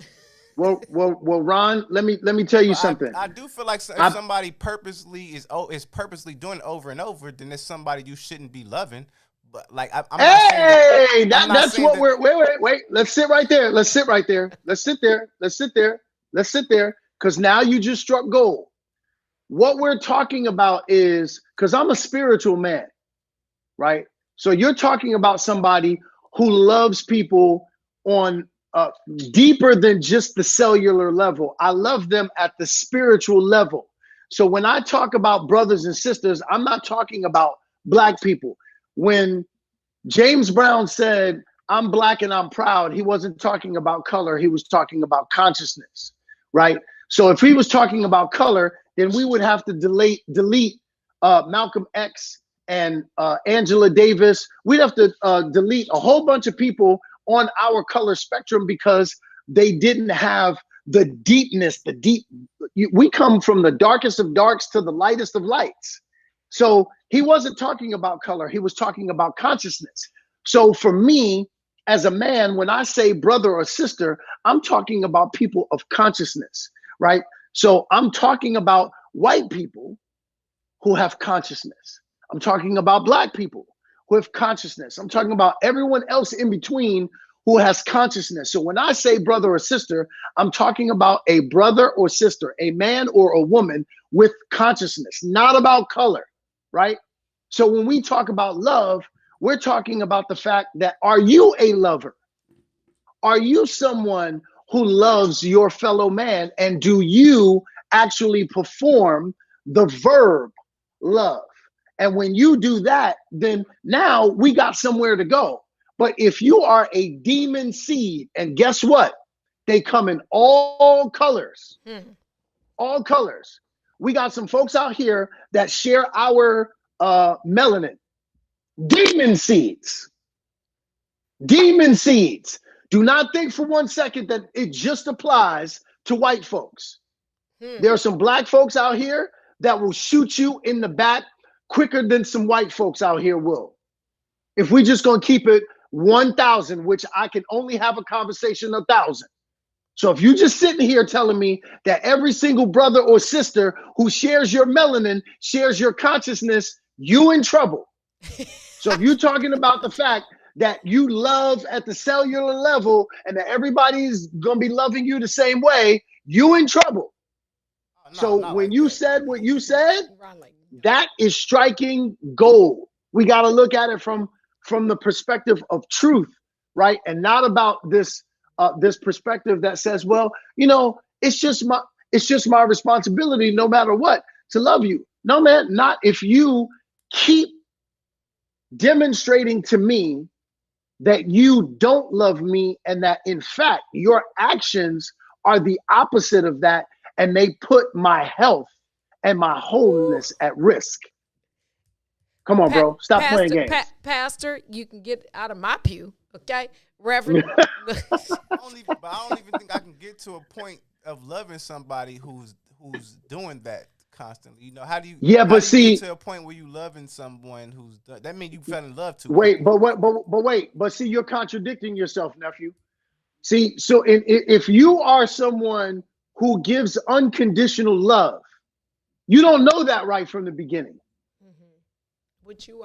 Speaker 17: Ron, let me tell you something.
Speaker 4: I do feel like if somebody purposely is purposely doing it over and over, then it's somebody you shouldn't be loving. But like, I'm not saying
Speaker 17: that's what we're. Wait. Let's sit right there. Let's sit there. Because now you just struck gold. What we're talking about is, because I'm a spiritual man, right? So you're talking about somebody who loves people on deeper than just the cellular level. I love them at the spiritual level. So when I talk about brothers and sisters, I'm not talking about black people. When James Brown said, "I'm black and I'm proud," he wasn't talking about color. He was talking about consciousness, right? So if he was talking about color, then we would have to delete Malcolm X and Angela Davis. We'd have to delete a whole bunch of people on our color spectrum because they didn't have the deepness, we come from the darkest of darks to the lightest of lights. So he wasn't talking about color. He was talking about consciousness. So for me, as a man, when I say brother or sister, I'm talking about people of consciousness, right? So I'm talking about white people who have consciousness. I'm talking about black people who have consciousness. I'm talking about everyone else in between who has consciousness. So when I say brother or sister, I'm talking about a brother or sister, a man or a woman with consciousness, not about color, right? So when we talk about love, we're talking about the fact that, are you a lover? Are you someone who loves your fellow man? And do you actually perform the verb love? And when you do that, then now we got somewhere to go. But if you are a demon seed, and guess what? They come in all colors. All colors. We got some folks out here that share our melanin. Demon seeds. Demon seeds. Do not think for 1 second that it just applies to white folks. There are some black folks out here that will shoot you in the back quicker than some white folks out here will. If we just gonna keep it 1,000, which I can only have a conversation 1,000. So if you just sitting here telling me that every single brother or sister who shares your melanin, shares your consciousness, you in trouble. So if you're talking about the fact that you love at the cellular level and that everybody's gonna be loving you the same way, you in trouble. So when you said what you said, that is striking gold. We got to look at it from the perspective of truth, right? And not about this perspective that says, well, it's just my responsibility no matter what to love you. No, man, not if you keep demonstrating to me that you don't love me and that in fact your actions are the opposite of that, and they put my health and my wholeness at risk. Come on, bro. Stop playing games.
Speaker 2: Pastor, you can get out of my pew, okay? Reverend.
Speaker 4: I don't even think I can get to a point of loving somebody who's doing that constantly. How do you get to a point where you loving someone who's that means you fell in love too?
Speaker 17: Wait, but see, you're contradicting yourself, nephew. See, so if you are someone who gives unconditional love, you don't know that right from the beginning.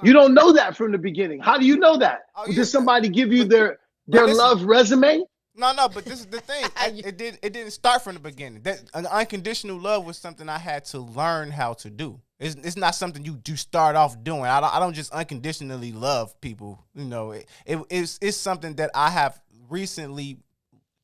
Speaker 17: You don't know that from the beginning. How do you know that? Does somebody give you their love resume?
Speaker 4: No, but this is the thing. It didn't start from the beginning. That an unconditional love was something I had to learn how to do. It's not something you start off doing. I don't just unconditionally love people. You know, it's something that I have recently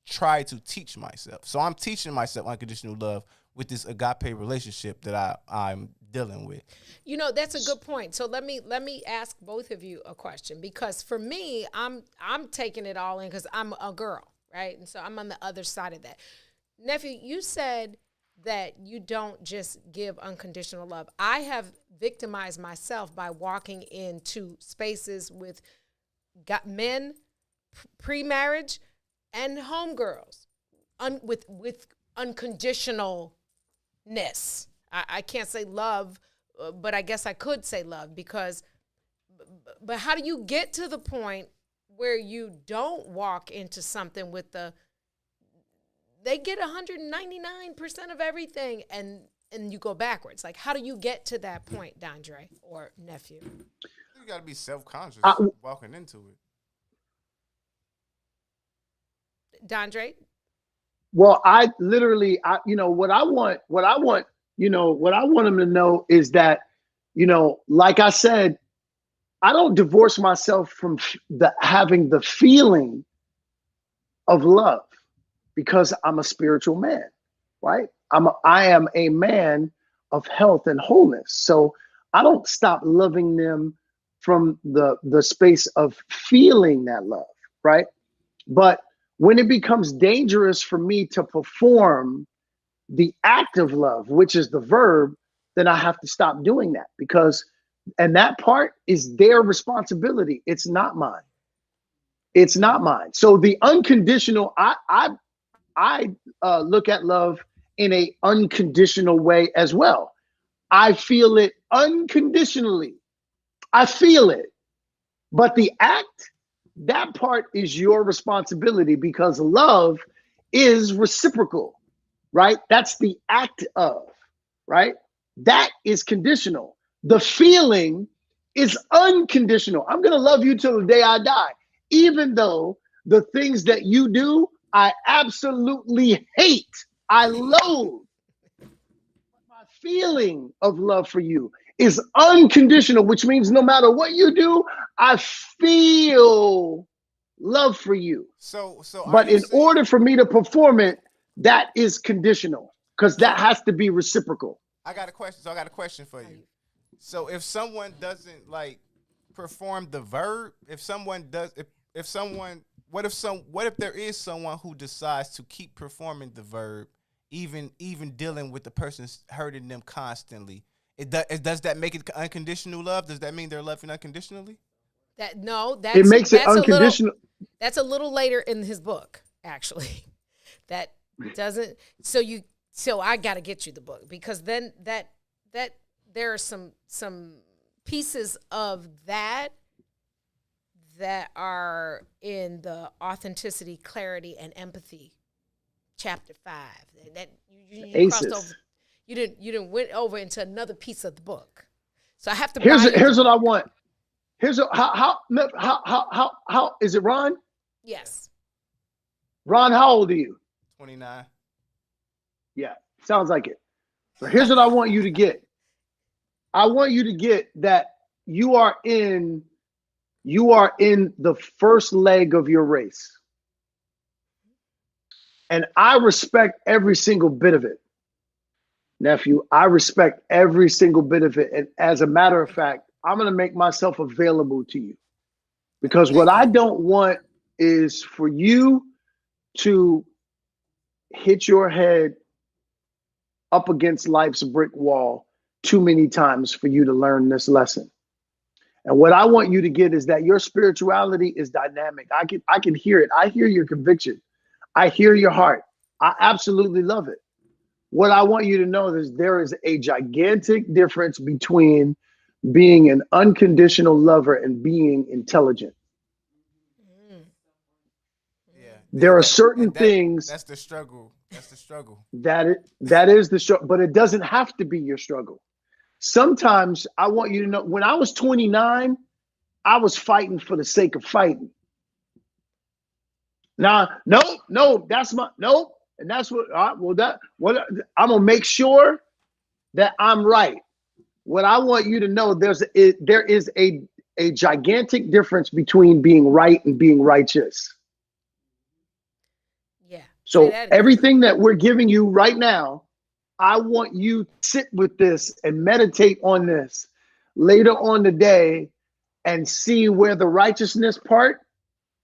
Speaker 4: tried to teach myself. So I'm teaching myself unconditional love with this agape relationship that I'm dealing with.
Speaker 2: You know, that's a good point. So let me ask both of you a question, because for me, I'm taking it all in because I'm a girl, right? And so I'm on the other side of that. Nephew, you said that you don't just give unconditional love. I have victimized myself by walking into spaces with men pre-marriage and homegirls with unconditionalness. I can't say love, but I guess I could say love, because, but how do you get to the point where you don't walk into something with they get 199% of everything and you go backwards? Like, how do you get to that point, Dondre or Nephew?
Speaker 4: You got to be self-conscious walking into it.
Speaker 2: Dondre?
Speaker 17: Well, I literally, what I want them to know is that, like I said, I don't divorce myself from having the feeling of love, because I'm a spiritual man, right? I am a man of health and wholeness. So I don't stop loving them from the space of feeling that love, right? But when it becomes dangerous for me to perform the act of love, which is the verb, then I have to stop doing that, and that part is their responsibility. It's not mine. It's not mine. So the unconditional, I look at love in a unconditional way as well. I feel it unconditionally. I feel it. But the act, that part is your responsibility, because love is reciprocal, right? That's the act of, right? That is conditional. The feeling is unconditional. I'm going to love you till the day I die, even though the things that you do, I absolutely hate. I loathe. My feeling of love for you is unconditional, which means no matter what you do, I feel love for you. But in order for me to perform it, that is conditional, because that has to be reciprocal.
Speaker 4: I got a question for you. So if someone doesn't perform the verb, what if there is someone who decides to keep performing the verb, even dealing with the person hurting them constantly? Does that make it unconditional love? Does that mean they're loving unconditionally?
Speaker 17: It makes it unconditional.
Speaker 2: That's a little later in his book, actually. That doesn't. So I got to get you the book, because then that there are some pieces of that are in the authenticity, clarity, and empathy, chapter 5. That you crossed over. You didn't went over into another piece of the book. So I have to.
Speaker 17: Here's what I want. How is it, Ron?
Speaker 2: Yes.
Speaker 17: Ron, how old are you?
Speaker 4: 29.
Speaker 17: Yeah, sounds like it. So here's what I want you to get. I want you to get that you are in the first leg of your race. And I respect every single bit of it. Nephew, I respect every single bit of it. And as a matter of fact, I'm going to make myself available to you, because what I don't want is for you to hit your head up against life's brick wall too many times for you to learn this lesson. And what I want you to get is that your spirituality is dynamic. I can hear it. I hear your conviction. I hear your heart. I absolutely love it. What I want you to know is there is a gigantic difference between being an unconditional lover and being intelligent.
Speaker 4: Yeah.
Speaker 17: There are certain things.
Speaker 4: That's the struggle.
Speaker 17: That is the struggle, but it doesn't have to be your struggle. Sometimes I want you to know, when I was 29, I was fighting for the sake of fighting. Nah, no, that's my nope. And that's what I'm gonna make sure that I'm right. What I want you to know, there is a gigantic difference between being right and being righteous.
Speaker 2: Yeah.
Speaker 17: So everything that we're giving you right now, I want you to sit with this and meditate on this later on today and see where the righteousness part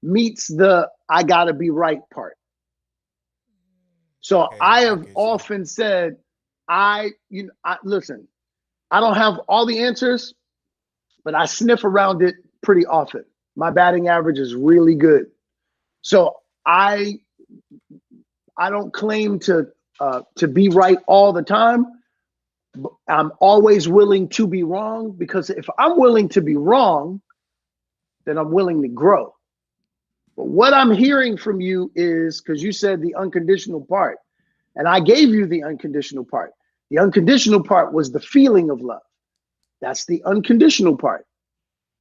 Speaker 17: meets the I gotta be right part. So I have often said, listen, I don't have all the answers, but I sniff around it pretty often. My batting average is really good. So I don't claim to be right all the time. I'm always willing to be wrong, because if I'm willing to be wrong, then I'm willing to grow. But what I'm hearing from you is, because you said the unconditional part, and I gave you the unconditional part. The unconditional part was the feeling of love. That's the unconditional part.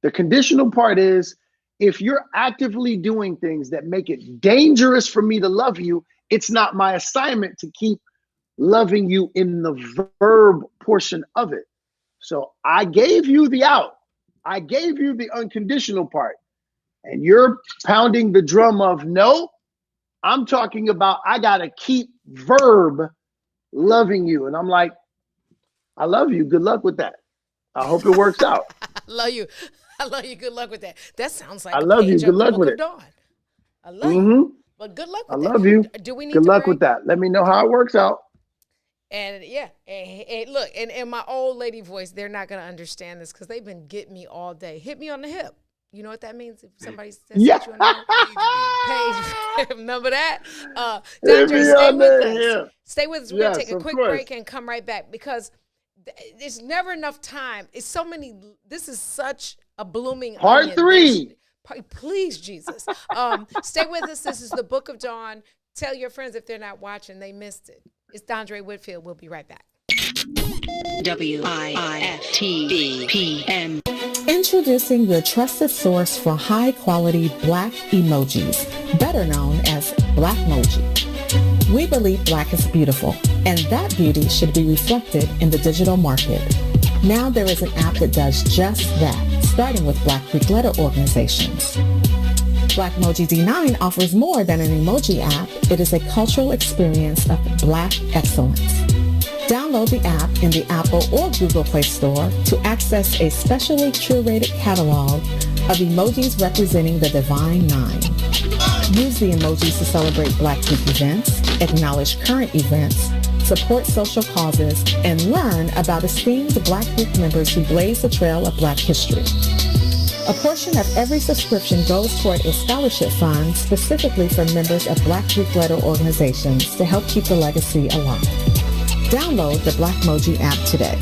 Speaker 17: The conditional part is, if you're actively doing things that make it dangerous for me to love you, it's not my assignment to keep loving you in the verb portion of it. So I gave you the out. I gave you the unconditional part. And you're pounding the drum of no, I'm talking about I got to keep verb loving you. And I'm like, I love you. Good luck with that. I hope it works out.
Speaker 2: I love you. Good luck with that. That sounds like
Speaker 17: I love you. Good luck with it.
Speaker 2: Dawn. I love you. But good luck with that.
Speaker 17: I love you.
Speaker 2: Do we need
Speaker 17: good
Speaker 2: to
Speaker 17: luck
Speaker 2: break?
Speaker 17: with that. Let me know how it works out.
Speaker 2: And yeah, and look, in my old lady voice, they're not going to understand this because they've been getting me all day. Hit me on the hip. You know what that means? If somebody says you on the page, remember that? Dondre, stay with us. Yeah. Stay with us. We're going to take a quick break and come right back, because there's never enough time. It's so many. This is such a blooming
Speaker 17: Part 3.
Speaker 2: Please, Jesus. Stay with us. This is the Book of Dawn. Tell your friends if they're not watching, they missed it. It's Dondre Whitfield. We'll be right back.
Speaker 8: WIFTBPM.
Speaker 18: Introducing your trusted source for high-quality Black emojis, better known as Blackmoji. We believe Black is beautiful, and that beauty should be reflected in the digital market. Now there is an app that does just that, starting with Black Greek letter organizations. Blackmoji D9 offers more than an emoji app. It is a cultural experience of Black excellence. Download the app in the Apple or Google Play Store to access a specially curated catalog of emojis representing the Divine Nine. Use the emojis to celebrate Black Greek events, acknowledge current events, support social causes, and learn about esteemed Black Greek members who blaze the trail of Black history. A portion of every subscription goes toward a scholarship fund specifically for members of Black Greek letter organizations to help keep the legacy alive. Download the Blackmoji app today.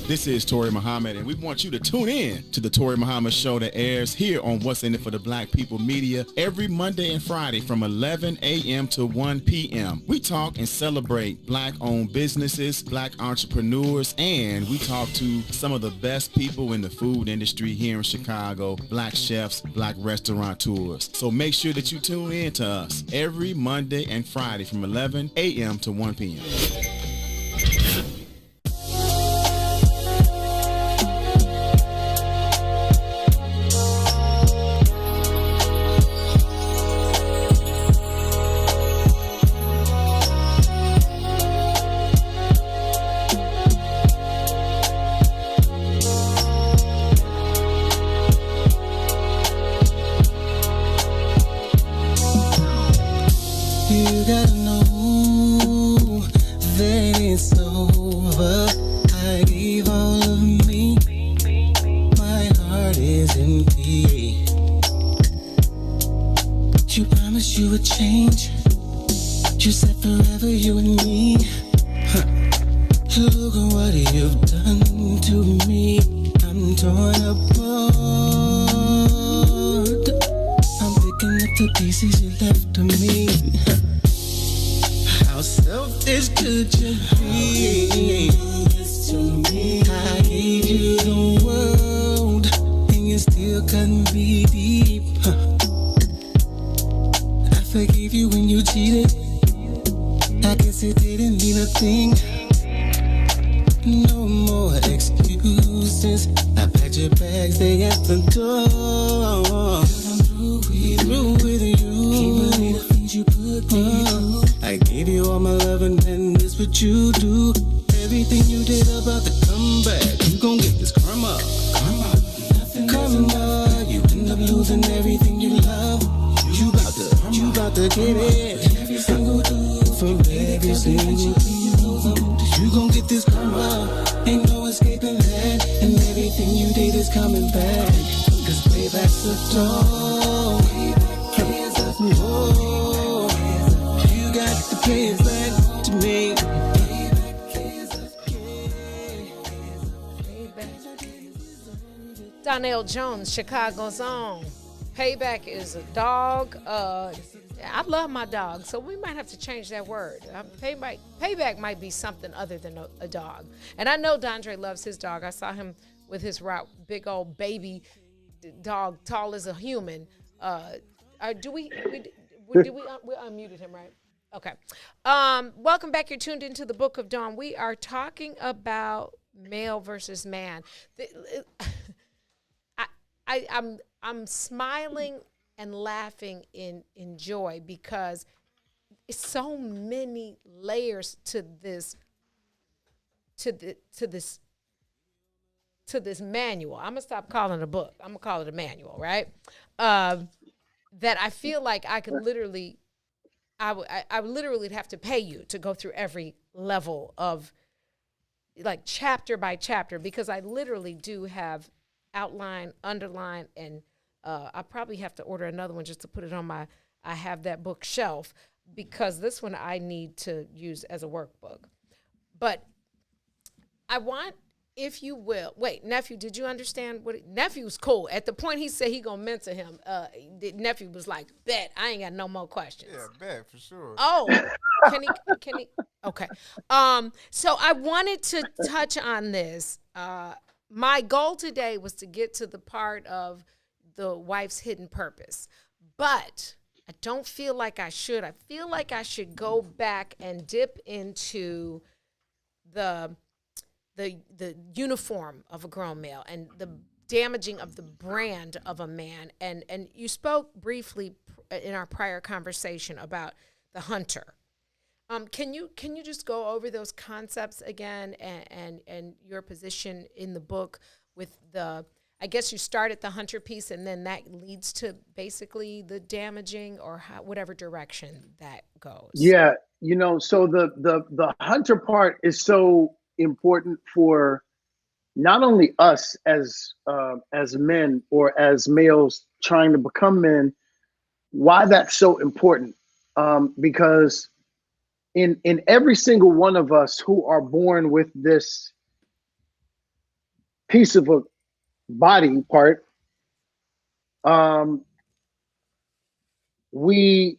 Speaker 12: This is Tori Muhammad, and we want you to tune in to the Tori Muhammad Show that airs here on What's In It for the Black People Media every Monday and Friday from 11 a.m. to 1 p.m. We talk and celebrate Black-owned businesses, Black entrepreneurs, and we talk to some of the best people in the food industry here in Chicago, Black chefs, Black restaurateurs. So make sure that you tune in to us every Monday and Friday from 11 a.m. to 1 p.m.
Speaker 16: You gotta know that it's over. I gave all of me. My heart is empty. You promised you would change. You said forever you and me. Look at what you've done to me. I'm torn apart. I'm picking up the pieces you left to me. How selfish could you be? I gave you the world, and you still cut stay at the door. Through with you. Keep believe the things you put me through. I gave you all my love and then this what you do. Everything you did about the comeback, you gon' get this karma. Karma, you end up losing everything you love. You about to get it. Every single do from every single thing you lose. You gon' get this karma. Ain't no escaping that. And everything you did is coming back. Cause payback's the door. Oh, you got to pay it back to me.
Speaker 2: Donnell Jones, Chicago's own. Payback is a dog. I love my dog, so we might have to change that word. Payback might be something other than a dog. And I know Dondre loves his dog. I saw him with his big old baby dog, tall as a human. We unmuted him, right? Okay. Welcome back. You're tuned into the Book of Dawn. We are talking about male versus man. I'm smiling and laughing in joy because it's so many layers to this manual. I'm gonna stop calling it a book. I'm gonna call it a manual, right? That I feel like I could literally, I would literally have to pay you to go through every level of, like, chapter by chapter, because I literally do have outline, underline, and I probably have to order another one just to put it on I have that bookshelf, because this one I need to use as a workbook. But I want, if you will, wait, nephew, did you understand nephew's cool. At the point he said he gonna mentor him, nephew was like, bet, I ain't got no more questions.
Speaker 4: Yeah, bet, for sure.
Speaker 2: Oh, can he, okay. So I wanted to touch on this. My goal today was to get to the part of the wife's hidden purpose, but I don't feel like I should. I feel like I should go back and dip into the uniform of a grown male and the damaging of the brand of a man. And you spoke briefly in our prior conversation about the hunter. Can you just go over those concepts again and your position in the book with I guess you start at the hunter piece and then that leads to basically the damaging or whatever direction that goes.
Speaker 17: Yeah, so the hunter part is so important for not only us as men or as males trying to become men. Why that's so important? Because in every single one of us who are born with this piece of a body part, we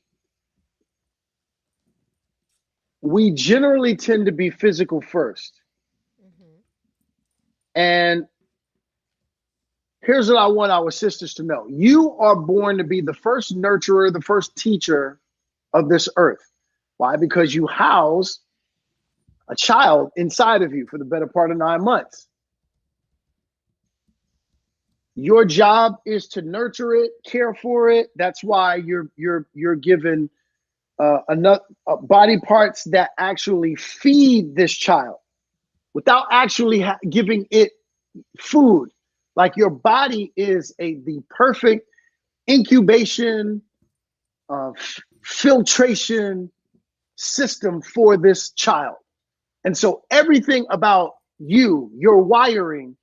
Speaker 17: generally tend to be physical first. And here's what I want our sisters to know. You are born to be the first nurturer, the first teacher of this earth. Why? Because you house a child inside of you for the better part of 9 months. Your job is to nurture it, care for it. That's why you're given enough body parts that actually feed this child without actually giving it food. Like, your body is the perfect incubation, filtration system for this child. And so everything about your wiring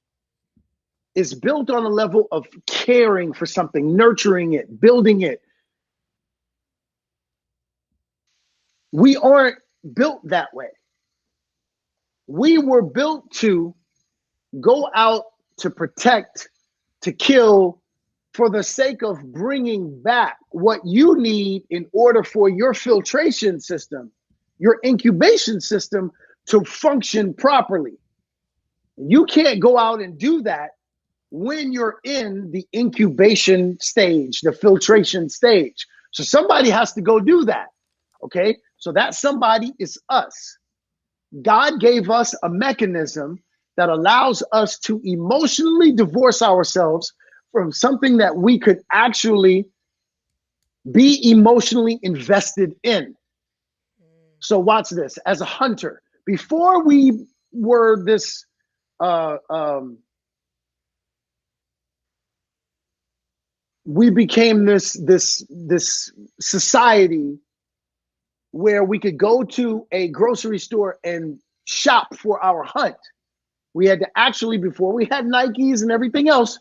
Speaker 17: is built on a level of caring for something, nurturing it, building it. We aren't built that way. We were built to go out to protect, to kill, for the sake of bringing back what you need in order for your filtration system, your incubation system to function properly. You can't go out and do that when you're in the incubation stage, the filtration stage. So somebody has to go do that, okay? So that somebody is us. God gave us a mechanism that allows us to emotionally divorce ourselves from something that we could actually be emotionally invested in. So watch this. As a hunter, before we were this we became this society where we could go to a grocery store and shop for our hunt. We had to actually, before we had Nikes and everything else,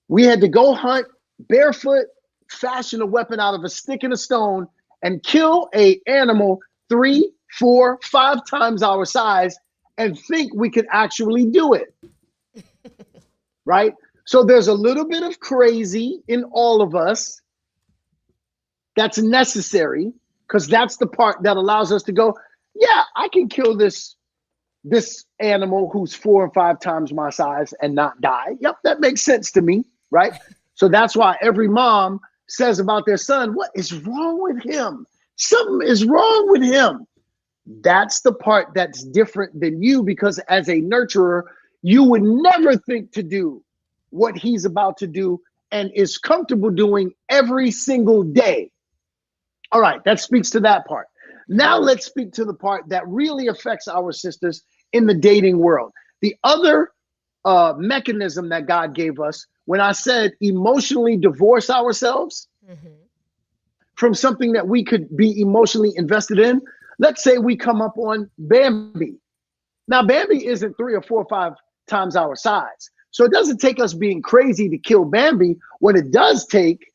Speaker 17: we had to go hunt barefoot, fashion a weapon out of a stick and a stone, and kill a animal 3, 4, 5 times our size and think we could actually do it. Right? So there's a little bit of crazy in all of us that's necessary, because that's the part that allows us to go, yeah, I can kill this animal who's 4 and 5 times my size and not die. Yep, that makes sense to me, right? So that's why every mom says about their son, what is wrong with him? Something is wrong with him. That's the part that's different than you, because as a nurturer, you would never think to do what he's about to do and is comfortable doing every single day. All right, that speaks to that part. Now let's speak to the part that really affects our sisters in the dating world. The other mechanism that God gave us, when I said emotionally divorce ourselves from something that we could be emotionally invested in, let's say we come up on Bambi. Now, Bambi isn't 3 or 4 or 5 times our size. So it doesn't take us being crazy to kill Bambi. What it does take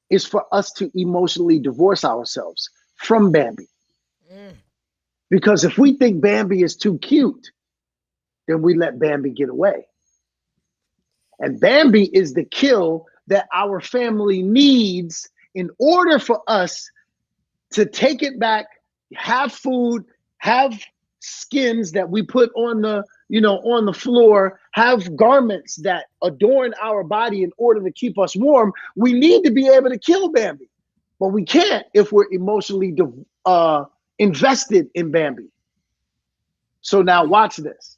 Speaker 17: is for us to emotionally divorce ourselves from Bambi. Because if we think Bambi is too cute, then we let Bambi get away. And Bambi is the kill that our family needs in order for us to take it back, have food, have skins that we put on the, on the floor, have garments that adorn our body in order to keep us warm. We need to be able to kill Bambi, but we can't if we're emotionally invested in Bambi. So now watch this.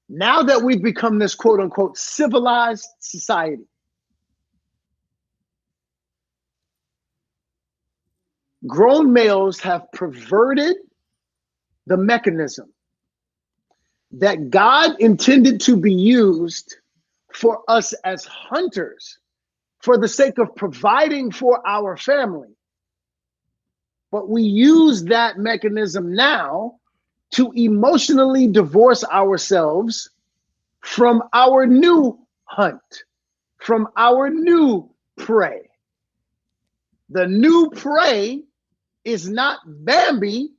Speaker 17: Now that we've become this quote unquote civilized society, grown males have perverted the mechanism that God intended to be used for us as hunters for the sake of providing for our family. But we use that mechanism now to emotionally divorce ourselves from our new hunt, from our new prey. The new prey is not Bambi,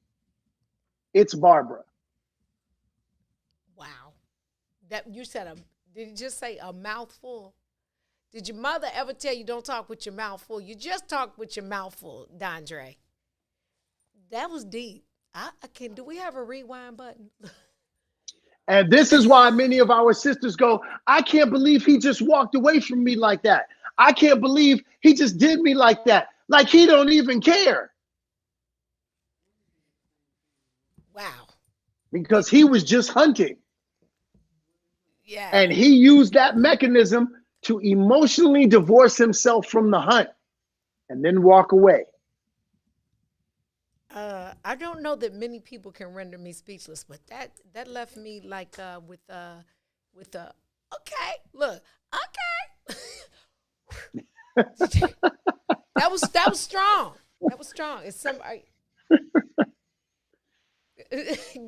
Speaker 17: it's Barbara.
Speaker 2: Wow. That you said did you just say a mouthful? Did your mother ever tell you don't talk with your mouth full? You just talk with your mouth full, Dondre. That was deep. Do we have a rewind button?
Speaker 17: And this is why many of our sisters go, I can't believe he just walked away from me like that. I can't believe he just did me like that. Like he don't even care.
Speaker 2: Wow.
Speaker 17: Because he was just hunting.
Speaker 2: Yeah.
Speaker 17: And he used that mechanism to emotionally divorce himself from the hunt and then walk away.
Speaker 2: I don't know that many people can render me speechless, but that left me like with okay, look, okay. that was strong. That was strong. It's somebody.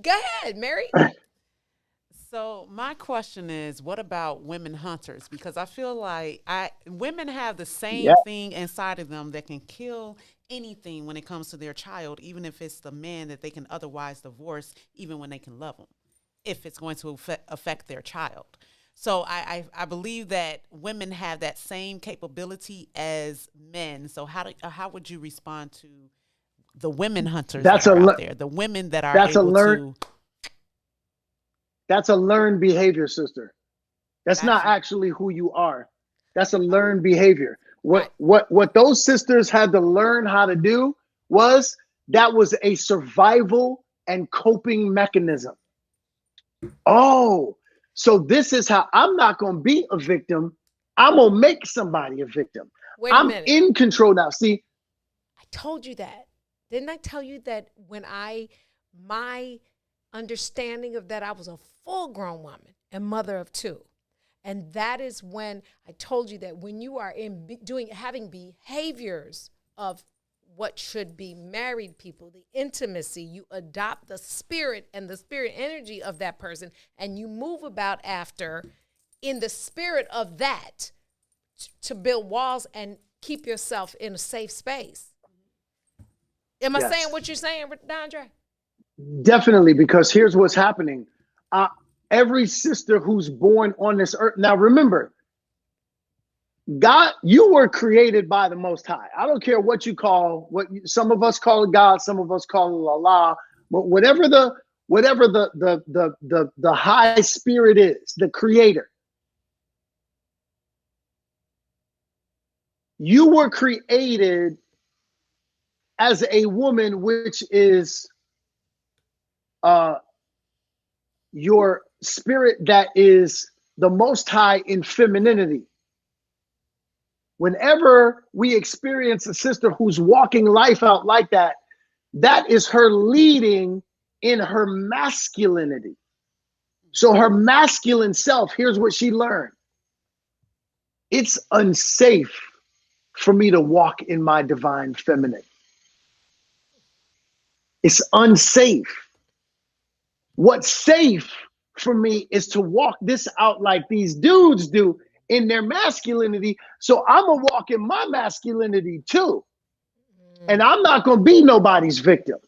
Speaker 2: Go ahead, Mary.
Speaker 5: So my question is, what about women hunters? Because I feel like women have the same thing inside of them that can kill anything when it comes to their child, even if it's the man that they can otherwise divorce, even when they can love them, if it's going to affect their child. So I believe that women have that same capability as men. So how would you respond to the women hunters that are out there, the women that are able to?
Speaker 17: That's a learned behavior, sister. That's not actually who you are. That's a learned behavior. What those sisters had to learn how to do was a survival and coping mechanism. Oh, so this is how I'm not going to be a victim. I'm going to make somebody a victim.
Speaker 2: Wait a
Speaker 17: I'm
Speaker 2: minute.
Speaker 17: in control now. See,
Speaker 2: I told you that. Didn't I tell you that when my understanding of that, I was a full-grown woman and mother of two. And that is when I told you that when you are having behaviors of what should be married people, the intimacy, you adopt the spirit and the spirit energy of that person, and you move about after in the spirit of that to build walls and keep yourself in a safe space. Am I saying what you're saying, Dondre?
Speaker 17: definitely, because here's what's happening. Every sister who's born on this earth. Now, remember, God, you were created by the Most High. I don't care what you call, some of us call it God, some of us call it Allah, but whatever the high spirit is, the creator. You were created as a woman, which is your spirit that is the Most High in femininity. Whenever we experience a sister who's walking life out like that, that is her leading in her masculinity. So her masculine self, here's what she learned. It's unsafe for me to walk in my divine feminine. It's unsafe. What's safe for me is to walk this out like these dudes do in their masculinity. So I'm gonna walk in my masculinity too. And I'm not gonna be nobody's victim.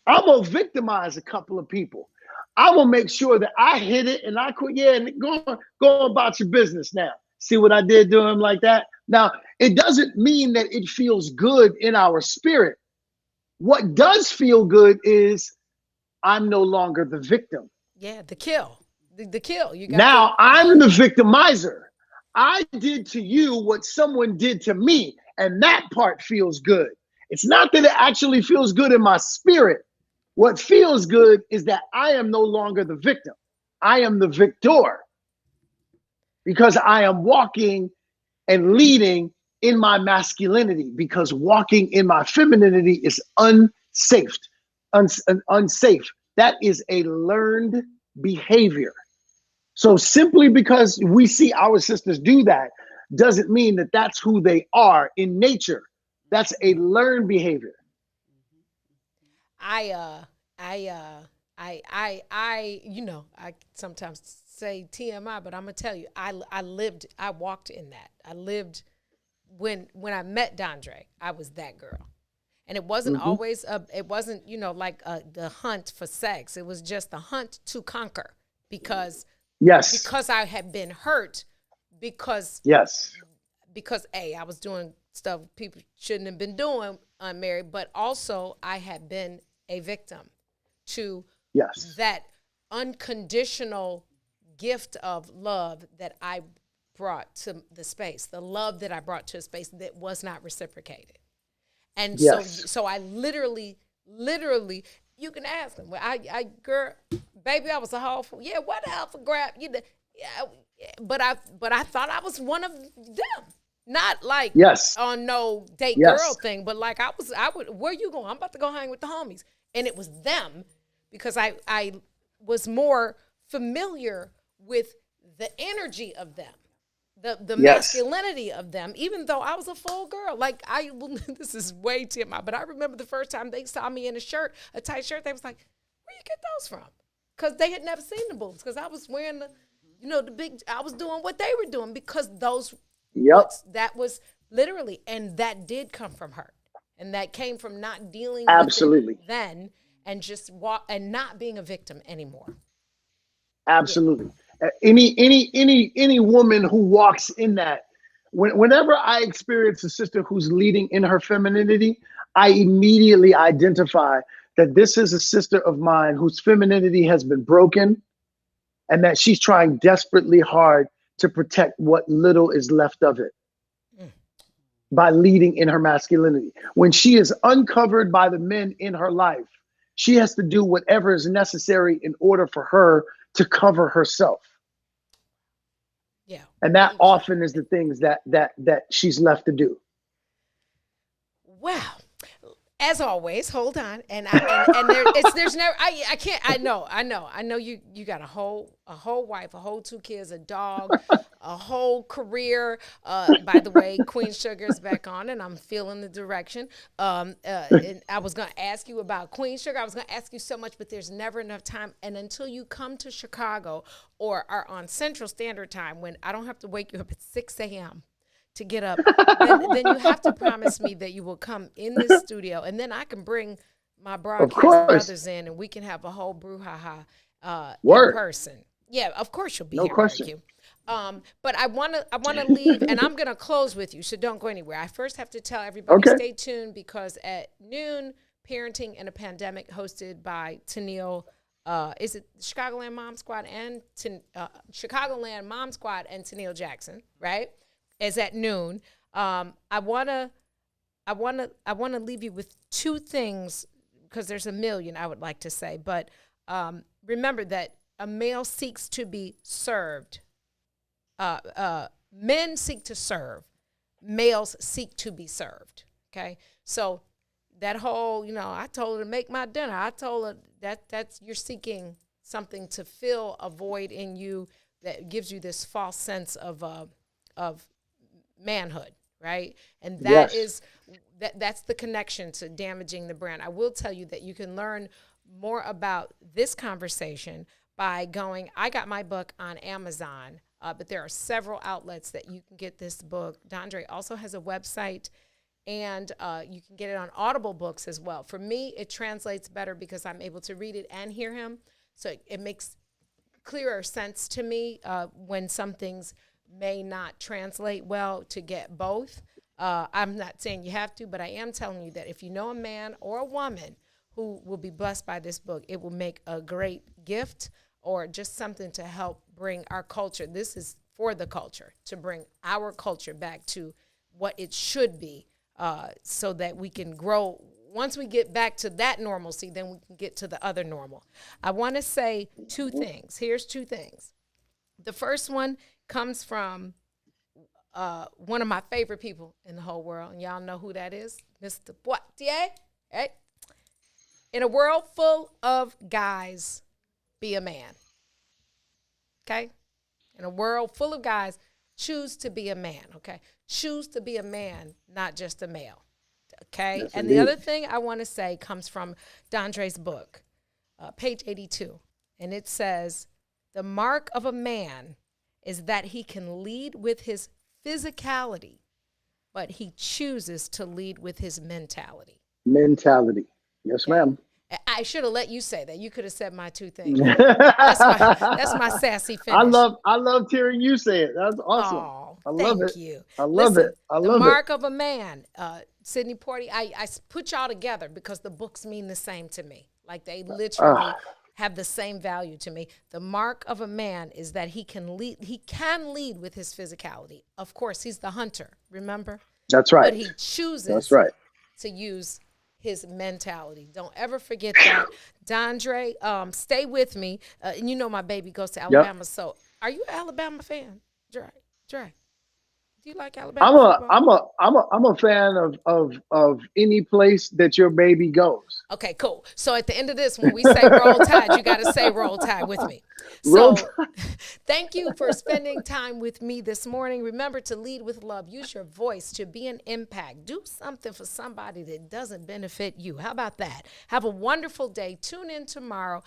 Speaker 17: I'm gonna victimize a couple of people. I'm gonna make sure that I hit it and I quit. Yeah, and go about your business now. See what I did to him like that? Now, it doesn't mean that it feels good in our spirit. What does feel good is I'm no longer the victim.
Speaker 2: Yeah, the kill. The kill. You got
Speaker 17: now I'm the victimizer. I did to you what someone did to me, and that part feels good. It's not that it actually feels good in my spirit. What feels good is that I am no longer the victim. I am the victor because I am walking and leading in my masculinity, because walking in my femininity is unsafe. Unsafe. That is a learned behavior. So simply because we see our sisters do that doesn't mean that that's who they are in nature. That's a learned behavior.
Speaker 2: I sometimes say TMI, but I'm gonna tell you, I walked in that. I lived when I met Dondre, I was that girl. And it wasn't always it wasn't, like the hunt for sex. It was just the hunt to conquer because I had been hurt because I was doing stuff people shouldn't have been doing unmarried, but also I had been a victim to that unconditional gift of love that I brought to the space, the love that I brought to a space that was not reciprocated. And so I literally, you can ask them. Well, girl, baby, I was a hoe for, what the hell for grab? But I thought I was one of them. Not like on no date girl thing, but like I would, where you going? I'm about to go hang with the homies. And it was them because I was more familiar with the energy of them, the masculinity of them, even though I was a full girl. Like this is way TMI, but I remember the first time they saw me in a tight shirt, they was like, where you get those from? Because they had never seen the boobs, because I was wearing I was doing what they were doing, because those, that was literally, and that did come from hurt. And that came from not dealing with it then and just and not being a victim anymore.
Speaker 17: Absolutely. Any woman who walks in that, whenever I experience a sister who's leading in her femininity, I immediately identify that this is a sister of mine whose femininity has been broken and that she's trying desperately hard to protect what little is left of it by leading in her masculinity. When she is uncovered by the men in her life, she has to do whatever is necessary in order for her to cover herself.
Speaker 2: Yeah.
Speaker 17: And that often is the things that she's left to do.
Speaker 2: Wow. As always, hold on, and there's never I can't I know you got a whole wife, a whole 2 kids, a dog, a whole career. By the way, Queen Sugar's back on, and I'm feeling the direction. And I was gonna ask you about Queen Sugar. I was gonna ask you so much, but there's never enough time. And until you come to Chicago or are on Central Standard Time, when I don't have to wake you up at 6 a.m. to get up, then you have to promise me that you will come in this studio, and then I can bring my broadcast brothers in, and we can have a whole brouhaha in person. Yeah, of course you'll be here. No question. But I want to leave, and I'm going to close with you, so don't go anywhere. I first have to tell everybody, stay tuned, because at noon, Parenting in a Pandemic, hosted by Tennille. Is it Chicagoland Mom Squad and Chicagoland Mom Squad and Tennille Jackson, right? Is at noon. I wanna leave you with 2 things, because there's a million I would like to say. But remember that a male seeks to be served. Men seek to serve. Males seek to be served. Okay, so that whole, I told her to make my dinner. I told her that's you're seeking something to fill a void in you that gives you this false sense of manhood, right? And that is that's the connection to damaging the brand. I will tell you that you can learn more about this conversation by going. I got my book on Amazon, but there are several outlets that you can get this book. Dondre also has a website, and you can get it on Audible books as well. For me, it translates better because I'm able to read it and hear him, so it makes clearer sense to me when some things may not translate well to get both. I'm not saying you have to, but I am telling you that if you know a man or a woman who will be blessed by this book, it will make a great gift or just something to help bring our culture. This is for the culture, to bring our culture back to what it should be, so that we can grow. Once we get back to that normalcy, then we can get to the other normal. I want to say 2 things. Here's 2 things. The first one comes from one of my favorite people in the whole world, and y'all know who that is, Mr. Poitier. Right? In a world full of guys, be a man. Okay? In a world full of guys, choose to be a man. Okay? Choose to be a man, not just a male. Okay? Yes, and the other thing I want to say comes from Dondre's book, page 82, and it says, the mark of a man is that he can lead with his physicality, but he chooses to lead with his mentality.
Speaker 17: Mentality. Yes, ma'am.
Speaker 2: I should have let you say that. You could have said my 2 things. That's my sassy finish.
Speaker 17: I love hearing you say it. That's awesome.
Speaker 2: Oh,
Speaker 17: I love
Speaker 2: thank
Speaker 17: it.
Speaker 2: you.
Speaker 17: I love it. I love it.
Speaker 2: The mark of a man, Sidney Porty. I put y'all together because the books mean the same to me. Like they literally have the same value to me. The mark of a man is that he can lead. He can lead with his physicality. Of course, he's the hunter. Remember?
Speaker 17: That's right.
Speaker 2: But he chooses.
Speaker 17: That's right.
Speaker 2: To use his mentality. Don't ever forget that. Dondre, stay with me. And you know my baby goes to Alabama. Yep. So are you an Alabama fan? Dre. Do you like Alabama?
Speaker 17: I'm a fan of any place that your baby goes.
Speaker 2: Okay, cool. So at the end of this, when we say Roll Tide, you got to say Roll Tide with me. So thank you for spending time with me this morning. Remember to lead with love. Use your voice to be an impact. Do something for somebody that doesn't benefit you. How about that? Have a wonderful day. Tune in tomorrow.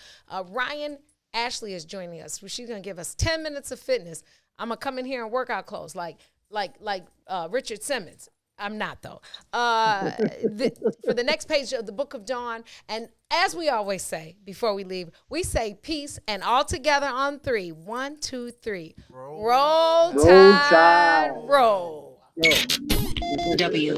Speaker 2: Ryan Ashley is joining us. She's going to give us 10 minutes of fitness. I'm going to come in here in workout clothes like Richard Simmons. I'm not, though. For the next page of the Book of Dawn. And as we always say before we leave, we say peace and all together on 3. 1, 2, 3. Roll Tide, roll.
Speaker 18: WIFTBPM.